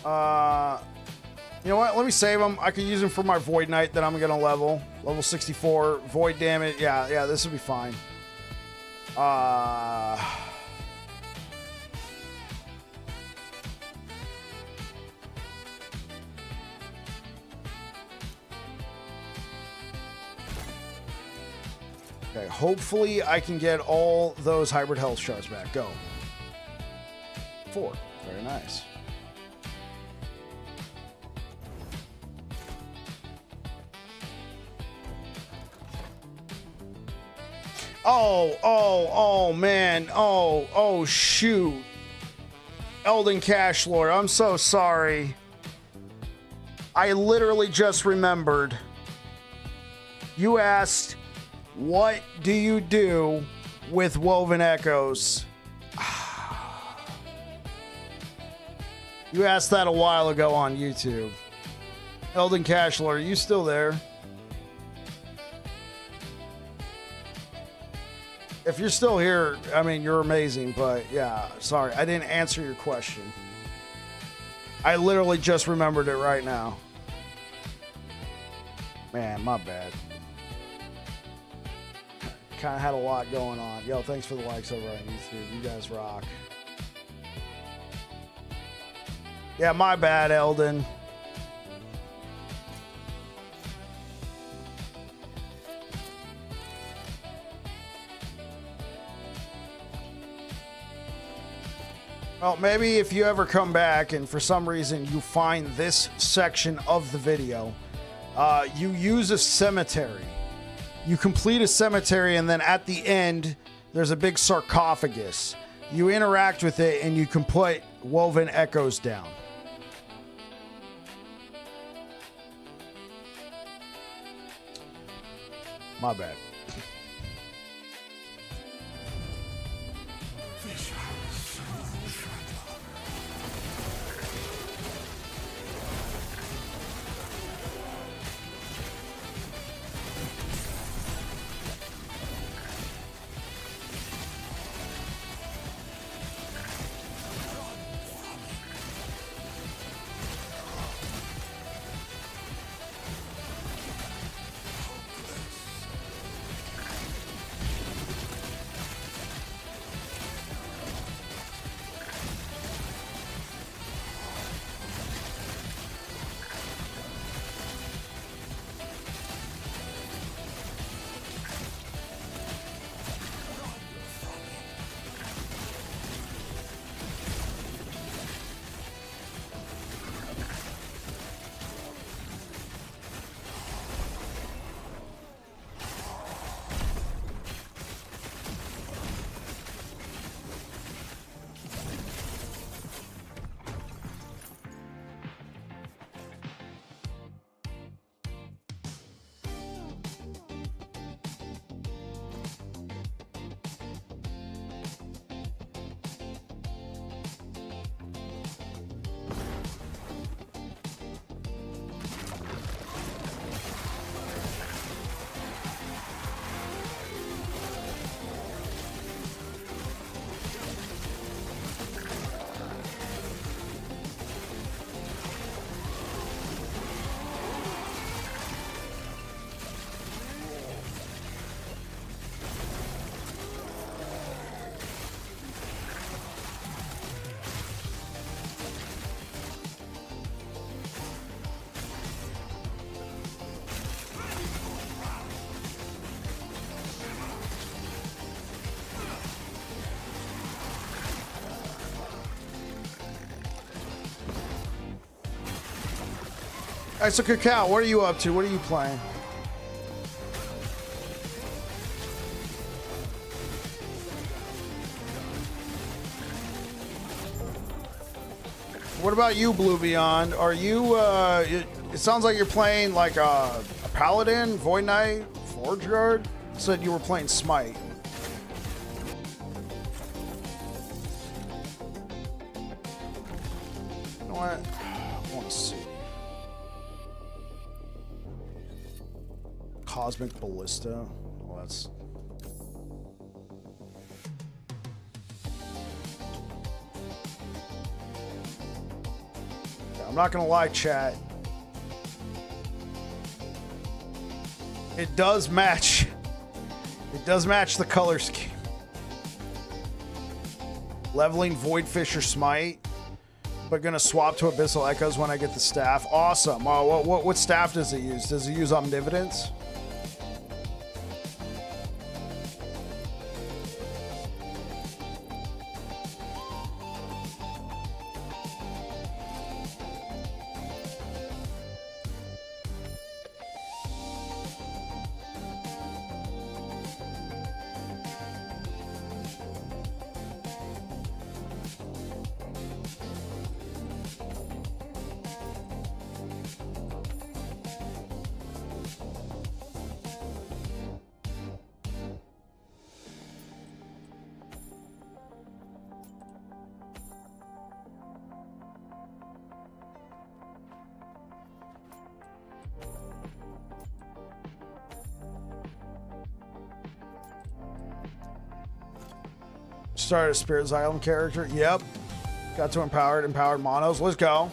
You know what? Let me save them. I could use them for my Void Knight that I'm going to level. Level 64. Void damage. Yeah, this will be fine. Okay, hopefully I can get all those hybrid health shards back. Go. 4. Very nice. Oh, man. Oh, shoot. Elden Cash Lord, I'm so sorry. I literally just remembered. You asked... What do you do with Woven Echoes? You asked that a while ago on YouTube. Elden Cash Lord, are you still there? If you're still here, I mean, you're amazing, but yeah, sorry, I didn't answer your question. I literally just remembered it right now. Man, my bad. Kind of had a lot going on. Yo, thanks for the likes over on YouTube. You guys rock. Yeah, my bad, Eldon. Well, maybe if you ever come back and for some reason you find this section of the video, you use a cemetery. You complete a cemetery, and then at the end, there's a big sarcophagus. You interact with it, and you can put Woven Echoes down. My bad. All right, so Cacao, what are you up to? What are you playing? What about you, Blue Beyond? Are you, it sounds like you're playing like a Paladin, Void Knight, Forge Guard? Said you were playing Smite. You know what? I want to see. Cosmic Ballista. Well, that's... I'm not gonna lie, chat. It does match. It does match the color scheme. Leveling Void Fisher Smite, but gonna swap to Abyssal Echoes when I get the staff. Awesome. What staff does it use? Does it use Omnividence? Started a Spirit Xylem character. Yep. Got to empowered monos. Let's go.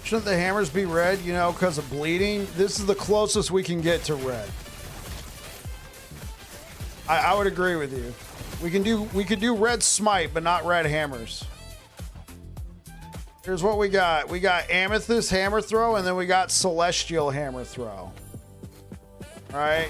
Shouldn't the hammers be red, you know, because of bleeding? This is the closest we can get to red. I would agree with you. We could do red smite, but not red hammers. Here's what we got. We got Amethyst Hammer Throw, and then we got Celestial Hammer Throw. All right.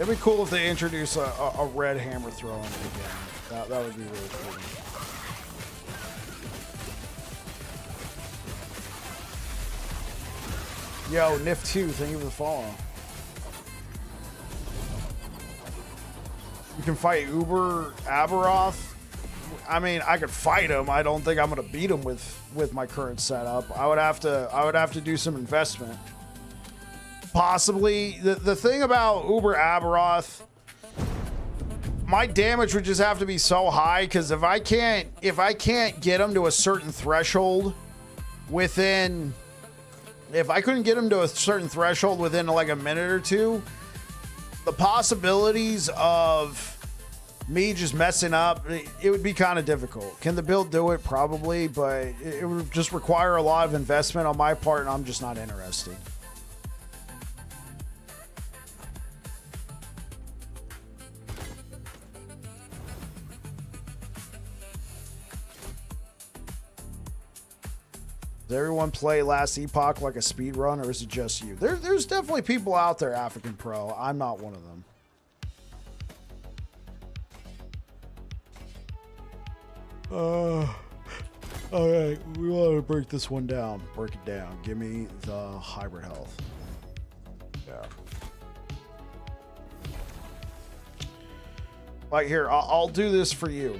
It'd be cool if they introduce a red hammer throw in the game. That would be really cool. Yo, Nif2, thank you for the follow. You can fight Uber Aberoth. I mean, I could fight him. I don't think I'm gonna beat him with my current setup. I would have to do some investment. Possibly. The thing about Uber Aberoth, my damage would just have to be so high, because if I can't get him to a certain threshold within, if I couldn't get him to a certain threshold within like a minute or two, the possibilities of me just messing up, it would be kind of difficult. Can the build do it? Probably, but it would just require a lot of investment on my part, and I'm just not interested. Does everyone play Last Epoch like a speed run, or is it just you? There's definitely people out there, African Pro. I'm not one of them. All right, we want to break this one down. Break it down. Give me the hybrid health. Yeah. Like here, I'll do this for you.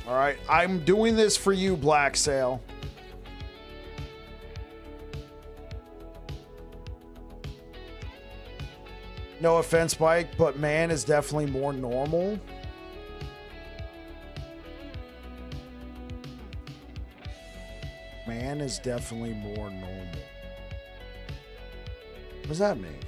All right, I'm doing this for you, Black Sail. No offense, Mike, but man is definitely more normal. Man is definitely more normal. What does that mean?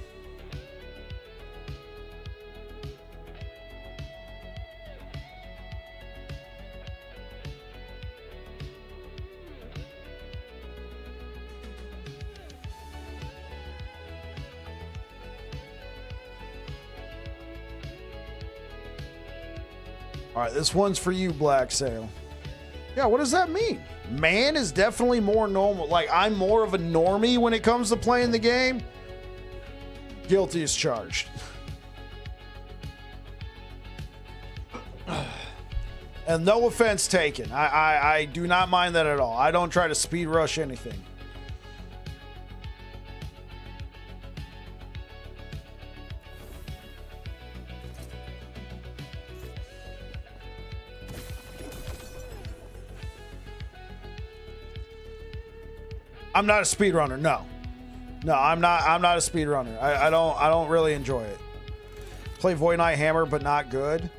All right, this one's for you, Black Sail. Yeah, what does that mean? Man is definitely more normal. Like, I'm more of a normie when it comes to playing the game. Guilty as charged. And no offense taken. I do not mind that at all. I don't try to speed rush anything. I'm not a speedrunner. No, I'm not a speedrunner. I don't really enjoy it. Play Void Knight Hammer, but not good.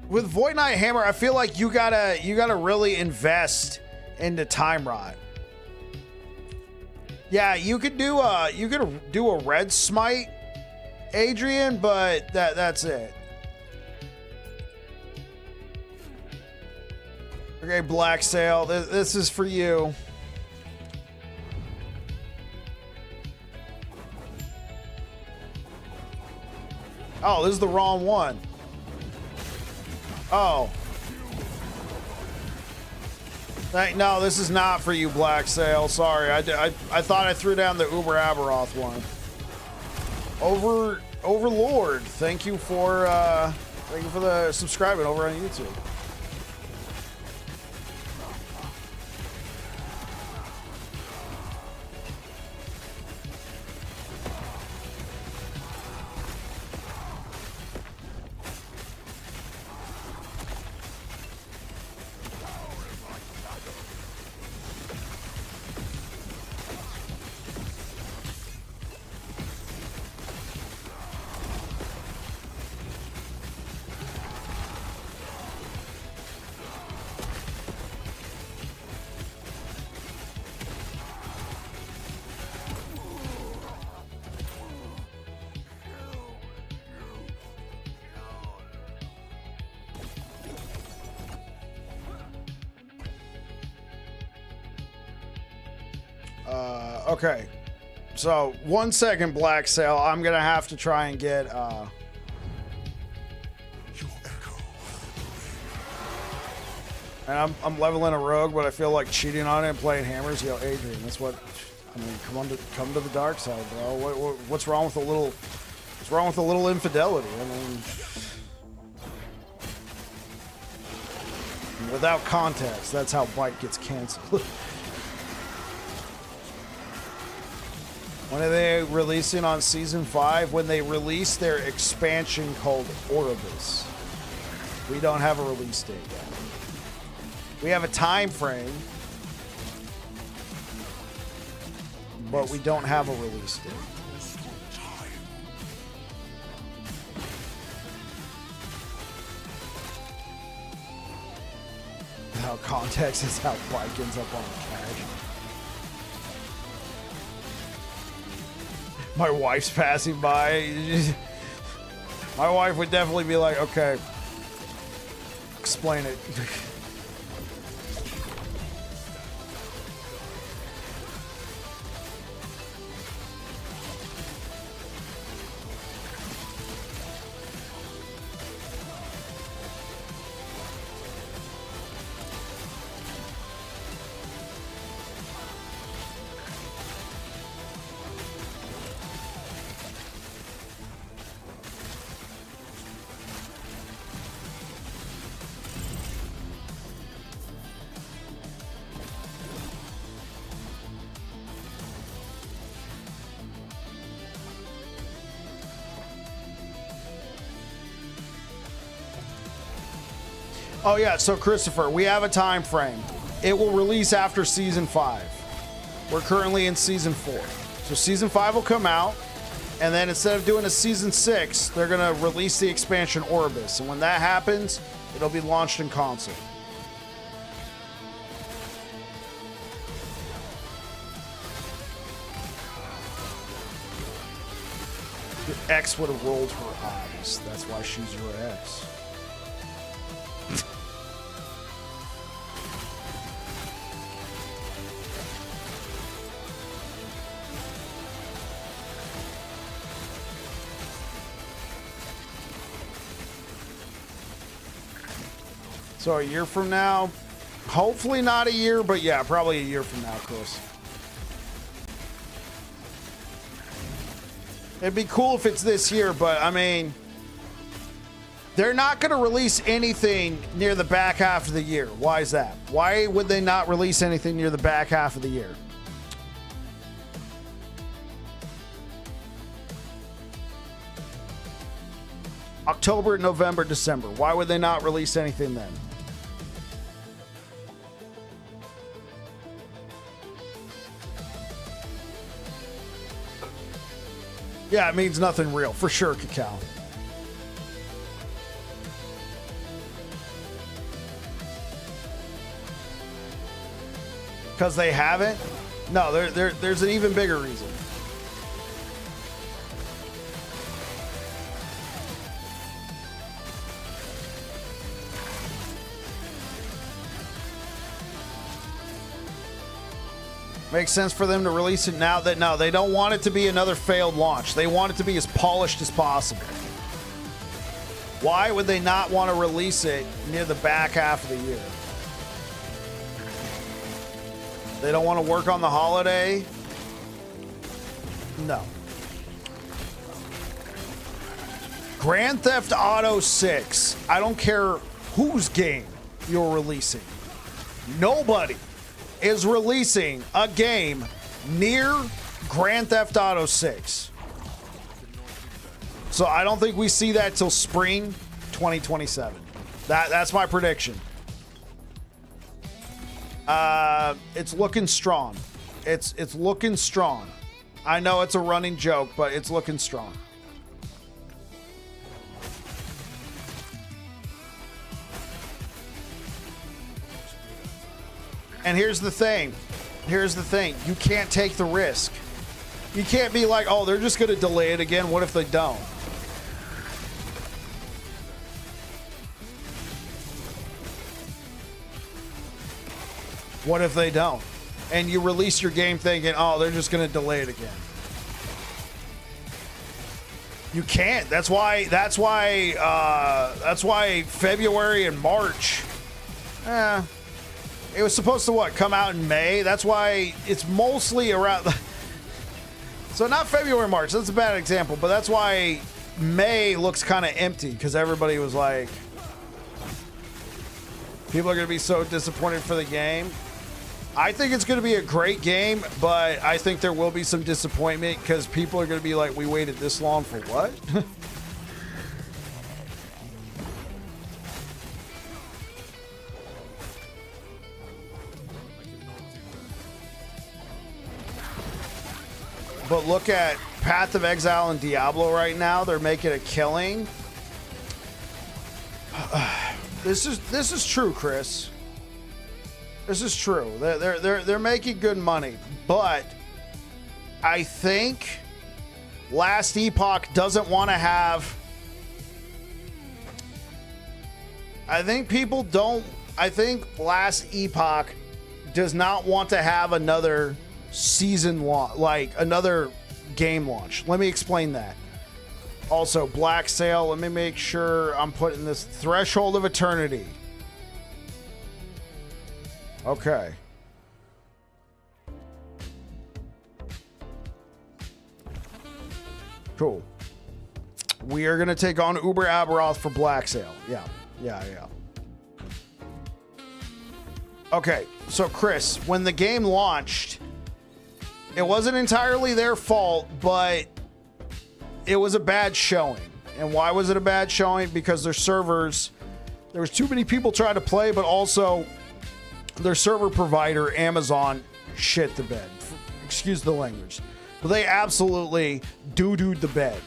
With Void Knight Hammer, I feel like you gotta really invest into Time Rot. Yeah, you could do a red smite, Adrian, but that's it. Okay, Black Sail, this is for you. Oh, this is the wrong one. Oh. No, this is not for you, Black Sail. Sorry, I thought I threw down the Uber Aberoth one. Overlord, thank you for the subscribing over on YouTube. Okay, so 1 second, Black Sail. I'm gonna have to try and get and I'm leveling a rogue, but I feel like cheating on it and playing hammers. Yo, Adrian, that's what I mean. Come to the dark side, bro. What's wrong with a little infidelity? I mean, without context, that's how Bite gets canceled. When are they releasing on Season 5? When they release their expansion called Oribus. We don't have a release date yet. We have a time frame, but we don't have a release date. Without context is how Bike ends up on the cash. My wife's passing by. My wife would definitely be like, okay, explain it. Oh yeah, so Christopher, we have a time frame. It will release after season 5. We're currently in season 4. So season 5 will come out, and then instead of doing a season 6, they're gonna release the expansion Orbis. And when that happens, it'll be launched in console. Your ex would have rolled her eyes. That's why she's your ex. So a year from now, hopefully not a year, but yeah, probably a year from now, Chris. It'd be cool if it's this year, but I mean, they're not going to release anything near the back half of the year. Why is that? Why would they not release anything near the back half of the year? October, November, December. Why would they not release anything then? Yeah, it means nothing real. For sure, Cacao. Because they haven't? No, there's an even bigger reason. Makes sense for them to release it now. That no, they don't want it to be another failed launch. They want it to be as polished as possible. Why would they not want to release it near the back half of the year? They don't want to work on the holiday? No. Grand Theft Auto 6. I don't care whose game you're releasing. Nobody is releasing a game near Grand Theft Auto 6. So I don't think we see that till spring 2027. That's my prediction. It's looking strong. It's looking strong. I know it's a running joke, but it's looking strong. And here's the thing. You can't take the risk. You can't be like, oh, they're just going to delay it again. What if they don't? What if they don't? And you release your game thinking, oh, they're just going to delay it again. You can't. That's why February and March. It was supposed to come out in May. That's why it's mostly around. So not February, March. That's a bad example, but that's why May looks kind of empty because everybody was like, people are going to be so disappointed for the game. I think it's going to be a great game, but I think there will be some disappointment because people are going to be like, we waited this long for what? But look at Path of Exile and Diablo right now. They're making a killing. This is true, Chris. This is true. They're making good money, but I think Last Epoch doesn't want to have I think people don't. I think last Epoch does not want to have another season launch, like another game launch. Let me explain that. Also, Black Sail. Let me make sure I'm putting this Threshold of Eternity. Okay. Cool. We are going to take on Uber Aberoth for Black Sail. Yeah. Okay, so Chris, when the game launched, it wasn't entirely their fault, but it was a bad showing. And why was it a bad showing? Because their servers, there was too many people trying to play, but also their server provider, Amazon, shit the bed. Excuse the language. But they absolutely doo-dooed the bed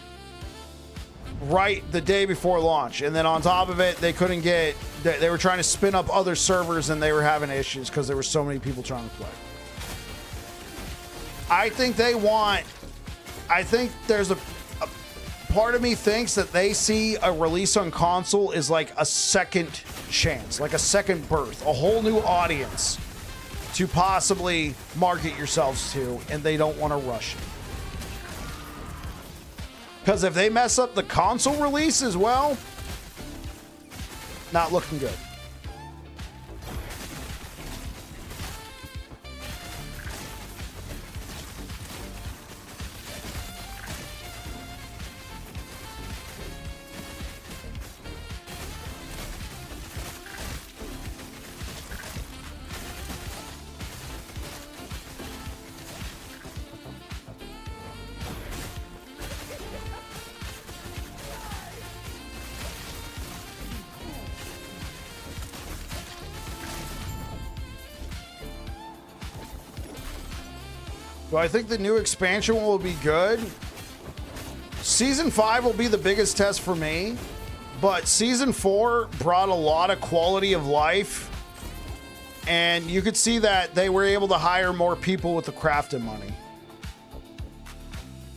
right the day before launch. And then on top of it, they couldn't get, they were trying to spin up other servers and they were having issues because there were so many people trying to play. I think there's a part of me thinks that they see a release on console is like a second chance, like a second birth, a whole new audience to possibly market yourselves to, and they don't want to rush it. Because if they mess up the console release as well, not looking good. Do I think the new expansion will be good? Season 5 will be the biggest test for me, but Season 4 brought a lot of quality of life, and you could see that they were able to hire more people with the crafting money.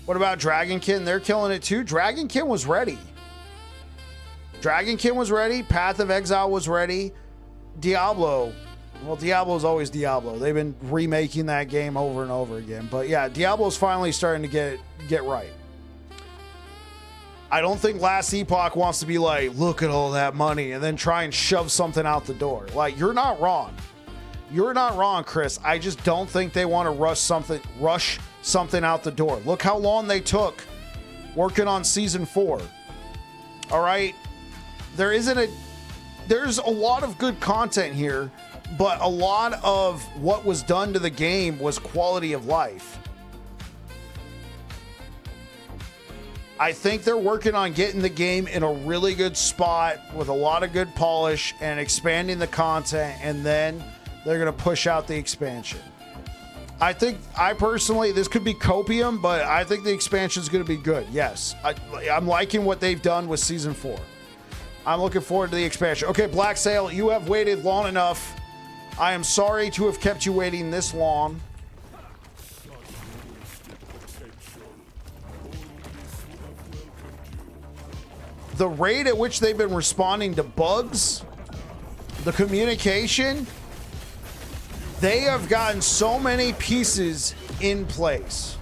What about Dragonkin? They're killing it too. Dragonkin was ready. Dragonkin was ready. Path of Exile was ready. Diablo. Well, Diablo's always Diablo. They've been remaking that game over and over again. But yeah, Diablo's finally starting to get right. I don't think Last Epoch wants to be like, look at all that money, and then try and shove something out the door. Like, you're not wrong. You're not wrong, Chris. I just don't think they want to rush something out the door. Look how long they took working on Season 4. All right? There's a lot of good content here, but a lot of what was done to the game was quality of life. I think they're working on getting the game in a really good spot with a lot of good polish and expanding the content, and then they're going to push out the expansion. I personally, this could be copium, but I think the expansion is going to be good. Yes. I'm liking what they've done with Season 4. I'm looking forward to the expansion. Okay, Black Sail, you have waited long enough. I am sorry to have kept you waiting this long. The rate at which they've been responding to bugs, the communication, they have gotten so many pieces in place.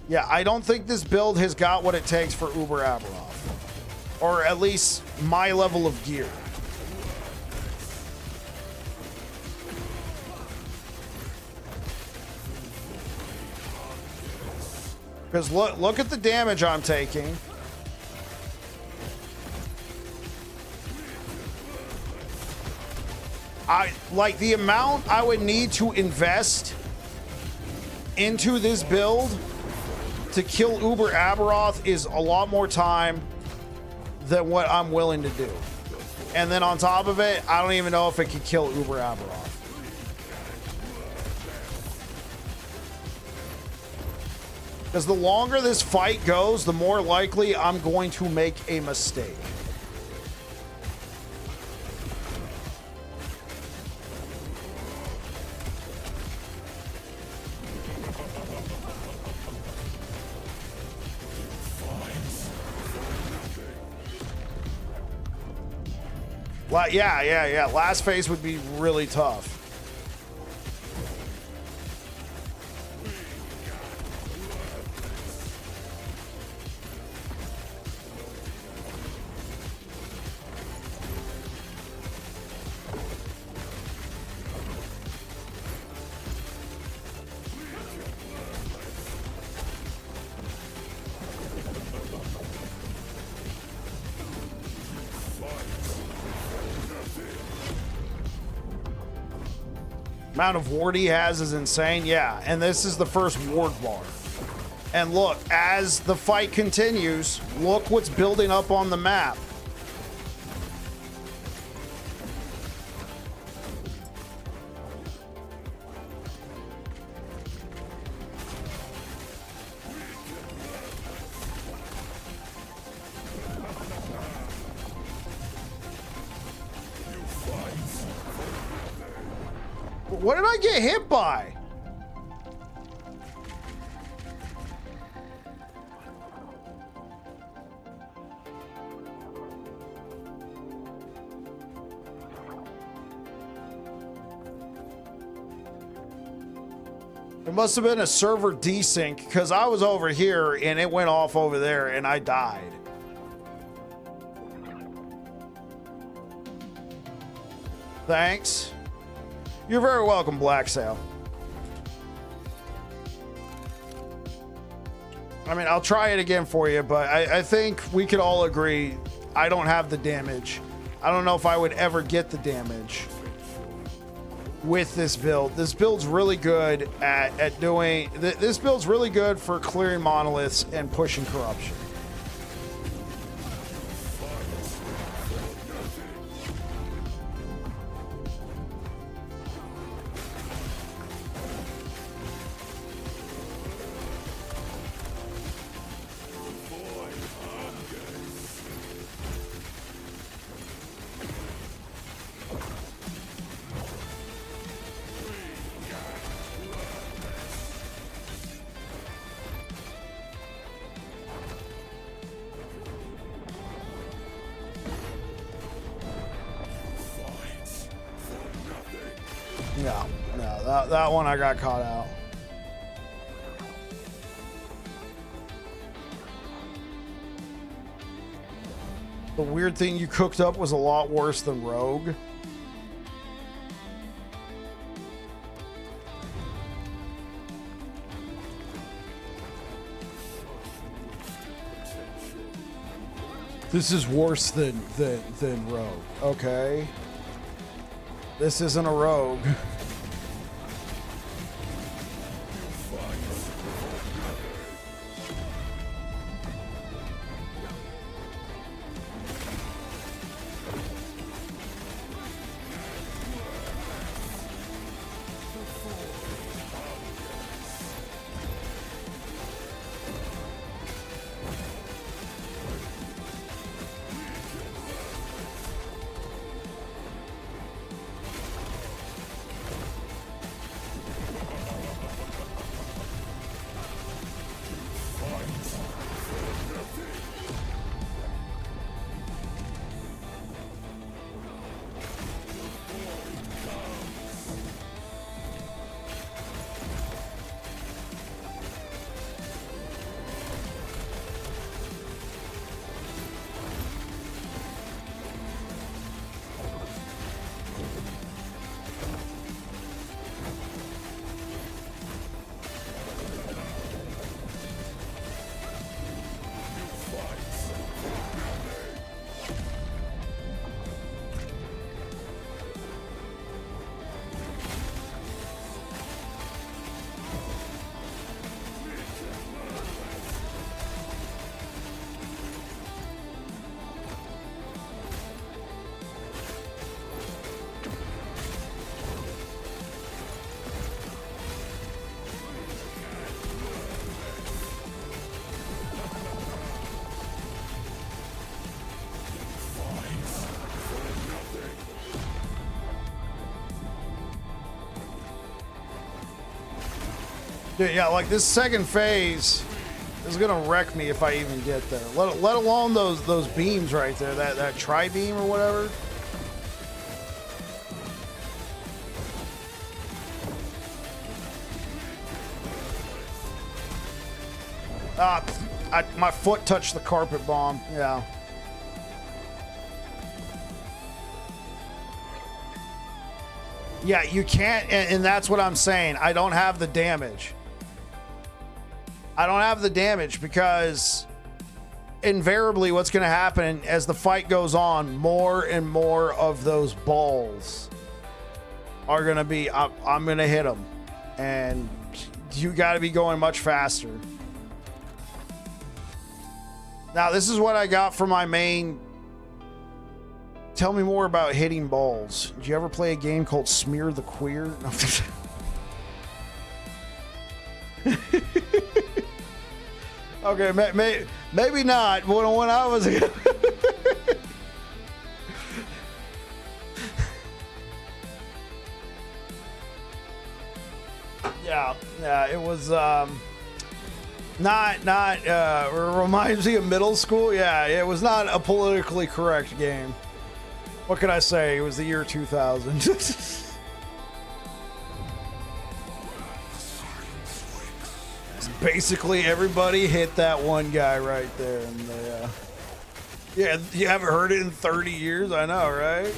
Yeah, I don't think this build has got what it takes for Uber Aberoth, or at least my level of gear. Because look at the damage I'm taking. Like the amount I would need to invest into this build to kill Uber Aberoth is a lot more time than what I'm willing to do. And then on top of it, I don't even know if it could kill Uber Aberoth. Because the longer this fight goes, the more likely I'm going to make a mistake. Yeah. Last phase would be really tough. Amount of ward he has is insane. Yeah, and this is the first ward bar. And look, as the fight continues, look what's building up on the map. What did I get hit by? It must have been a server desync because I was over here and it went off over there and I died. Thanks. You're very welcome, Black Sail. I mean, I'll try it again for you, but I think we could all agree I don't have the damage. I don't know if I would ever get the damage with this build. This build's really good at doing... This build's really good for clearing monoliths and pushing corruption. No, that one I got caught out. The weird thing you cooked up was a lot worse than Rogue. This is worse than Rogue. Okay. This isn't a Rogue. Yeah, like this second phase is gonna wreck me if I even get there. Let alone those beams right there, that tri-beam or whatever. My foot touched the carpet bomb. Yeah. Yeah, you can't, and that's what I'm saying. I don't have the damage. I don't have the damage because invariably what's going to happen as the fight goes on, more and more of those balls are going to be, I'm going to hit them. And you got to be going much faster. Now, this is what I got for my main. Tell me more about hitting balls. Did you ever play a game called Smear the Queer? Okay, maybe not. When I was yeah, it was not reminds me of middle school. Yeah, it was not a politically correct game. What can I say? It was the year 2000. Basically, everybody hit that one guy right there. And yeah, you haven't heard it in 30 years? I know, right?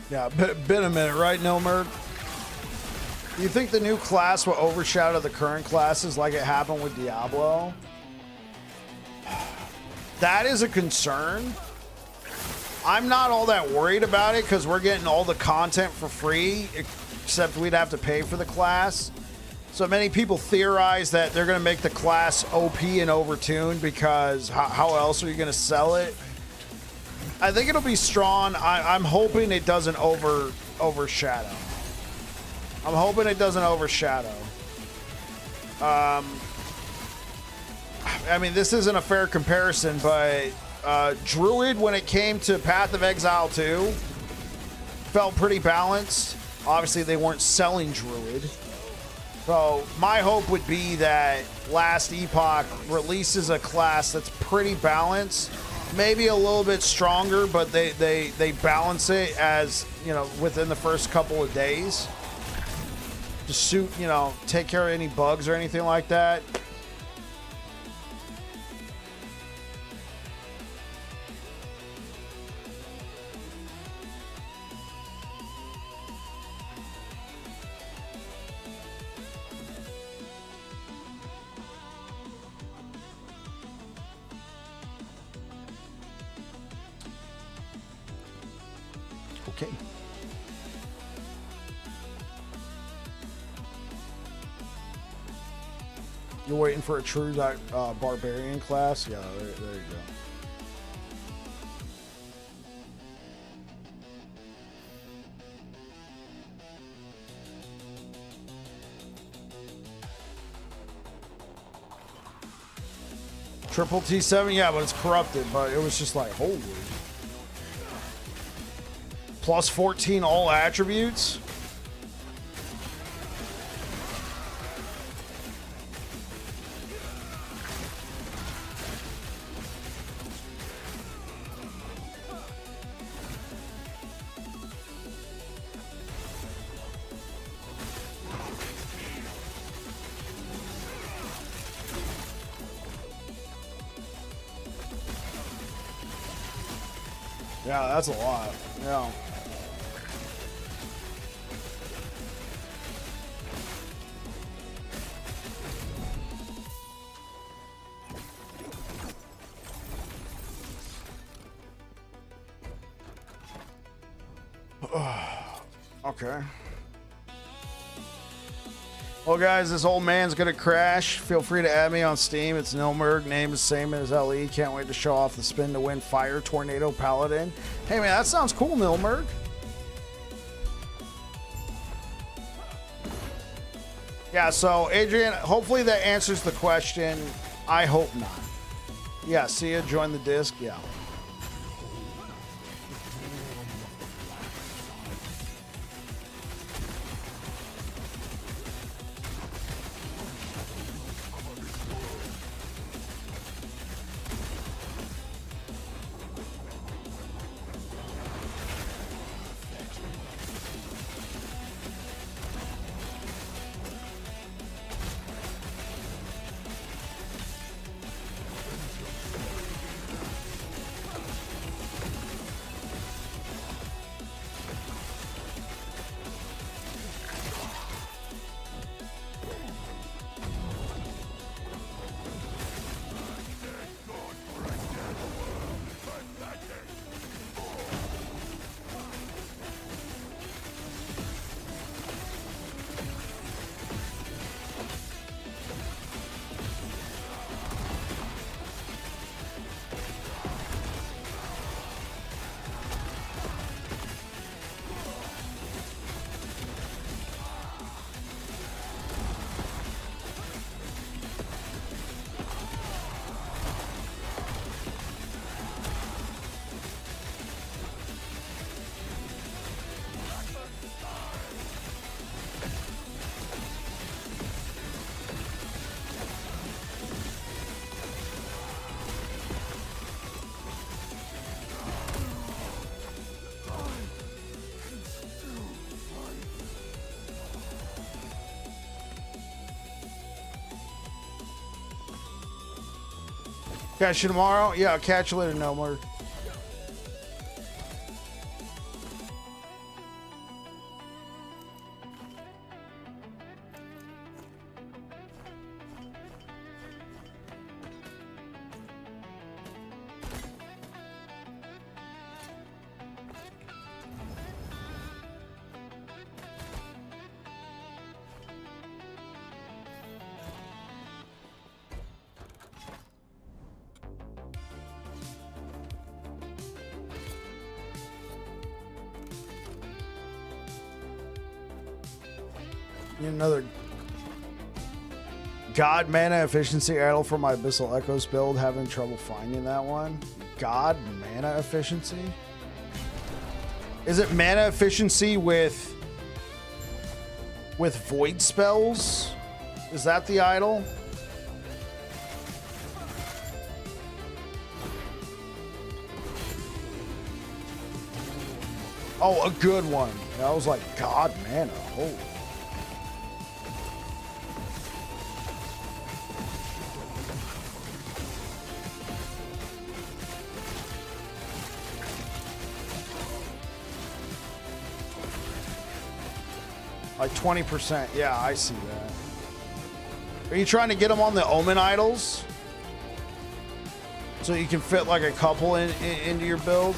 Yeah, been a minute, right, Nilmer? Do you think the new class will overshadow the current classes like it happened with Diablo? That is a concern. I'm not all that worried about it because we're getting all the content for free, except we'd have to pay for the class. So many people theorize that they're going to make the class OP and overtuned because how else are you going to sell it? I think it'll be strong. I'm hoping it doesn't overshadow. I'm hoping it doesn't overshadow. I mean, this isn't a fair comparison, but Druid, when it came to Path of Exile 2, felt pretty balanced. Obviously, they weren't selling Druid. So my hope would be that Last Epoch releases a class that's pretty balanced. Maybe a little bit stronger, but they balance it as, you know, within the first couple of days to suit, you know, take care of any bugs or anything like that. Okay. You're waiting for a true barbarian class? Yeah, there you go. Triple T7, yeah, but it's corrupted, but it was just like, holy. Plus 14 all attributes. Yeah, that's a lot. Yeah. Okay. Well, guys, this old man's gonna crash. Feel free to add me on Steam. It's Nilmerg. Name is same as LE. Can't wait to show off the spin to win Fire Tornado Paladin. Hey, man, that sounds cool, Nilmerg. Yeah, so, Adrian, hopefully that answers the question. I hope not. Yeah, see ya. Join the disc. Yeah. Catch you tomorrow? Yeah, I'll catch you later, no more. Need another God mana efficiency idol for my Abyssal Echoes build. Having trouble finding that one. God mana efficiency? Is it mana efficiency with void spells? Is that the idol? Oh, a good one. I was like, God mana. Holy. Like 20%. Yeah, I see that. Are you trying to get them on the Omen idols? So you can fit like a couple into your build?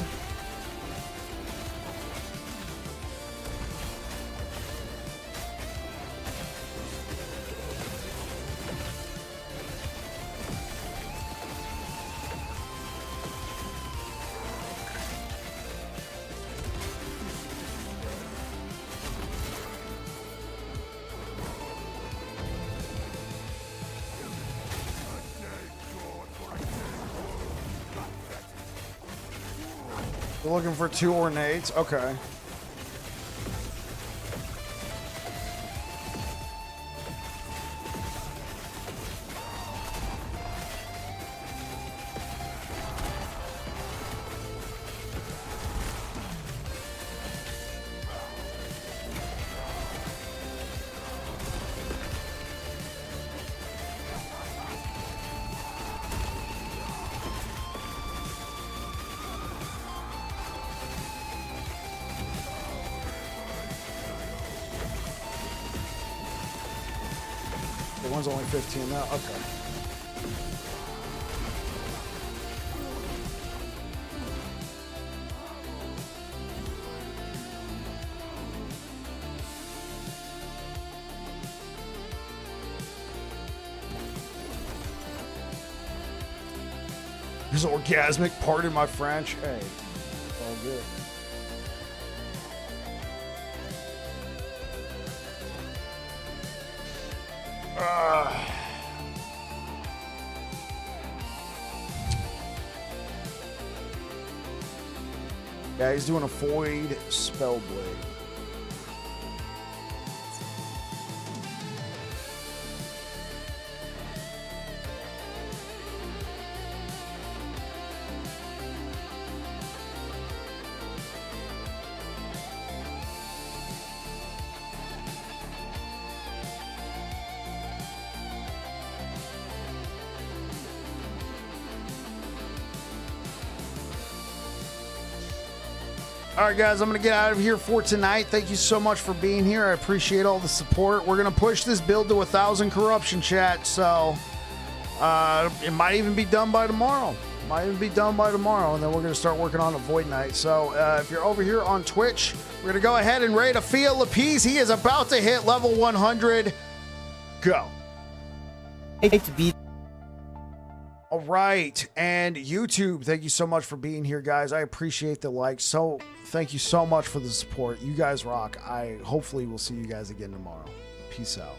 You're looking for 2 ornates? Okay. One's only 15 now. Okay. This orgasmic, pardon my French. Hey, all good. Yeah, he's doing a Void Spellblade. All right, guys, I'm going to get out of here for tonight. Thank you so much for being here. I appreciate all the support. We're going to push this build to 1,000 corruption, chat, so it might even be done by tomorrow. And then we're going to start working on a Void Knight. So if you're over here on Twitch, we're going to go ahead and raid Afia Lapise. He is about to hit level 100. Go. All right, and YouTube, thank you so much for being here, guys. I appreciate the likes. So thank you so much for the support. You guys rock. I hopefully will see you guys again tomorrow. Peace out.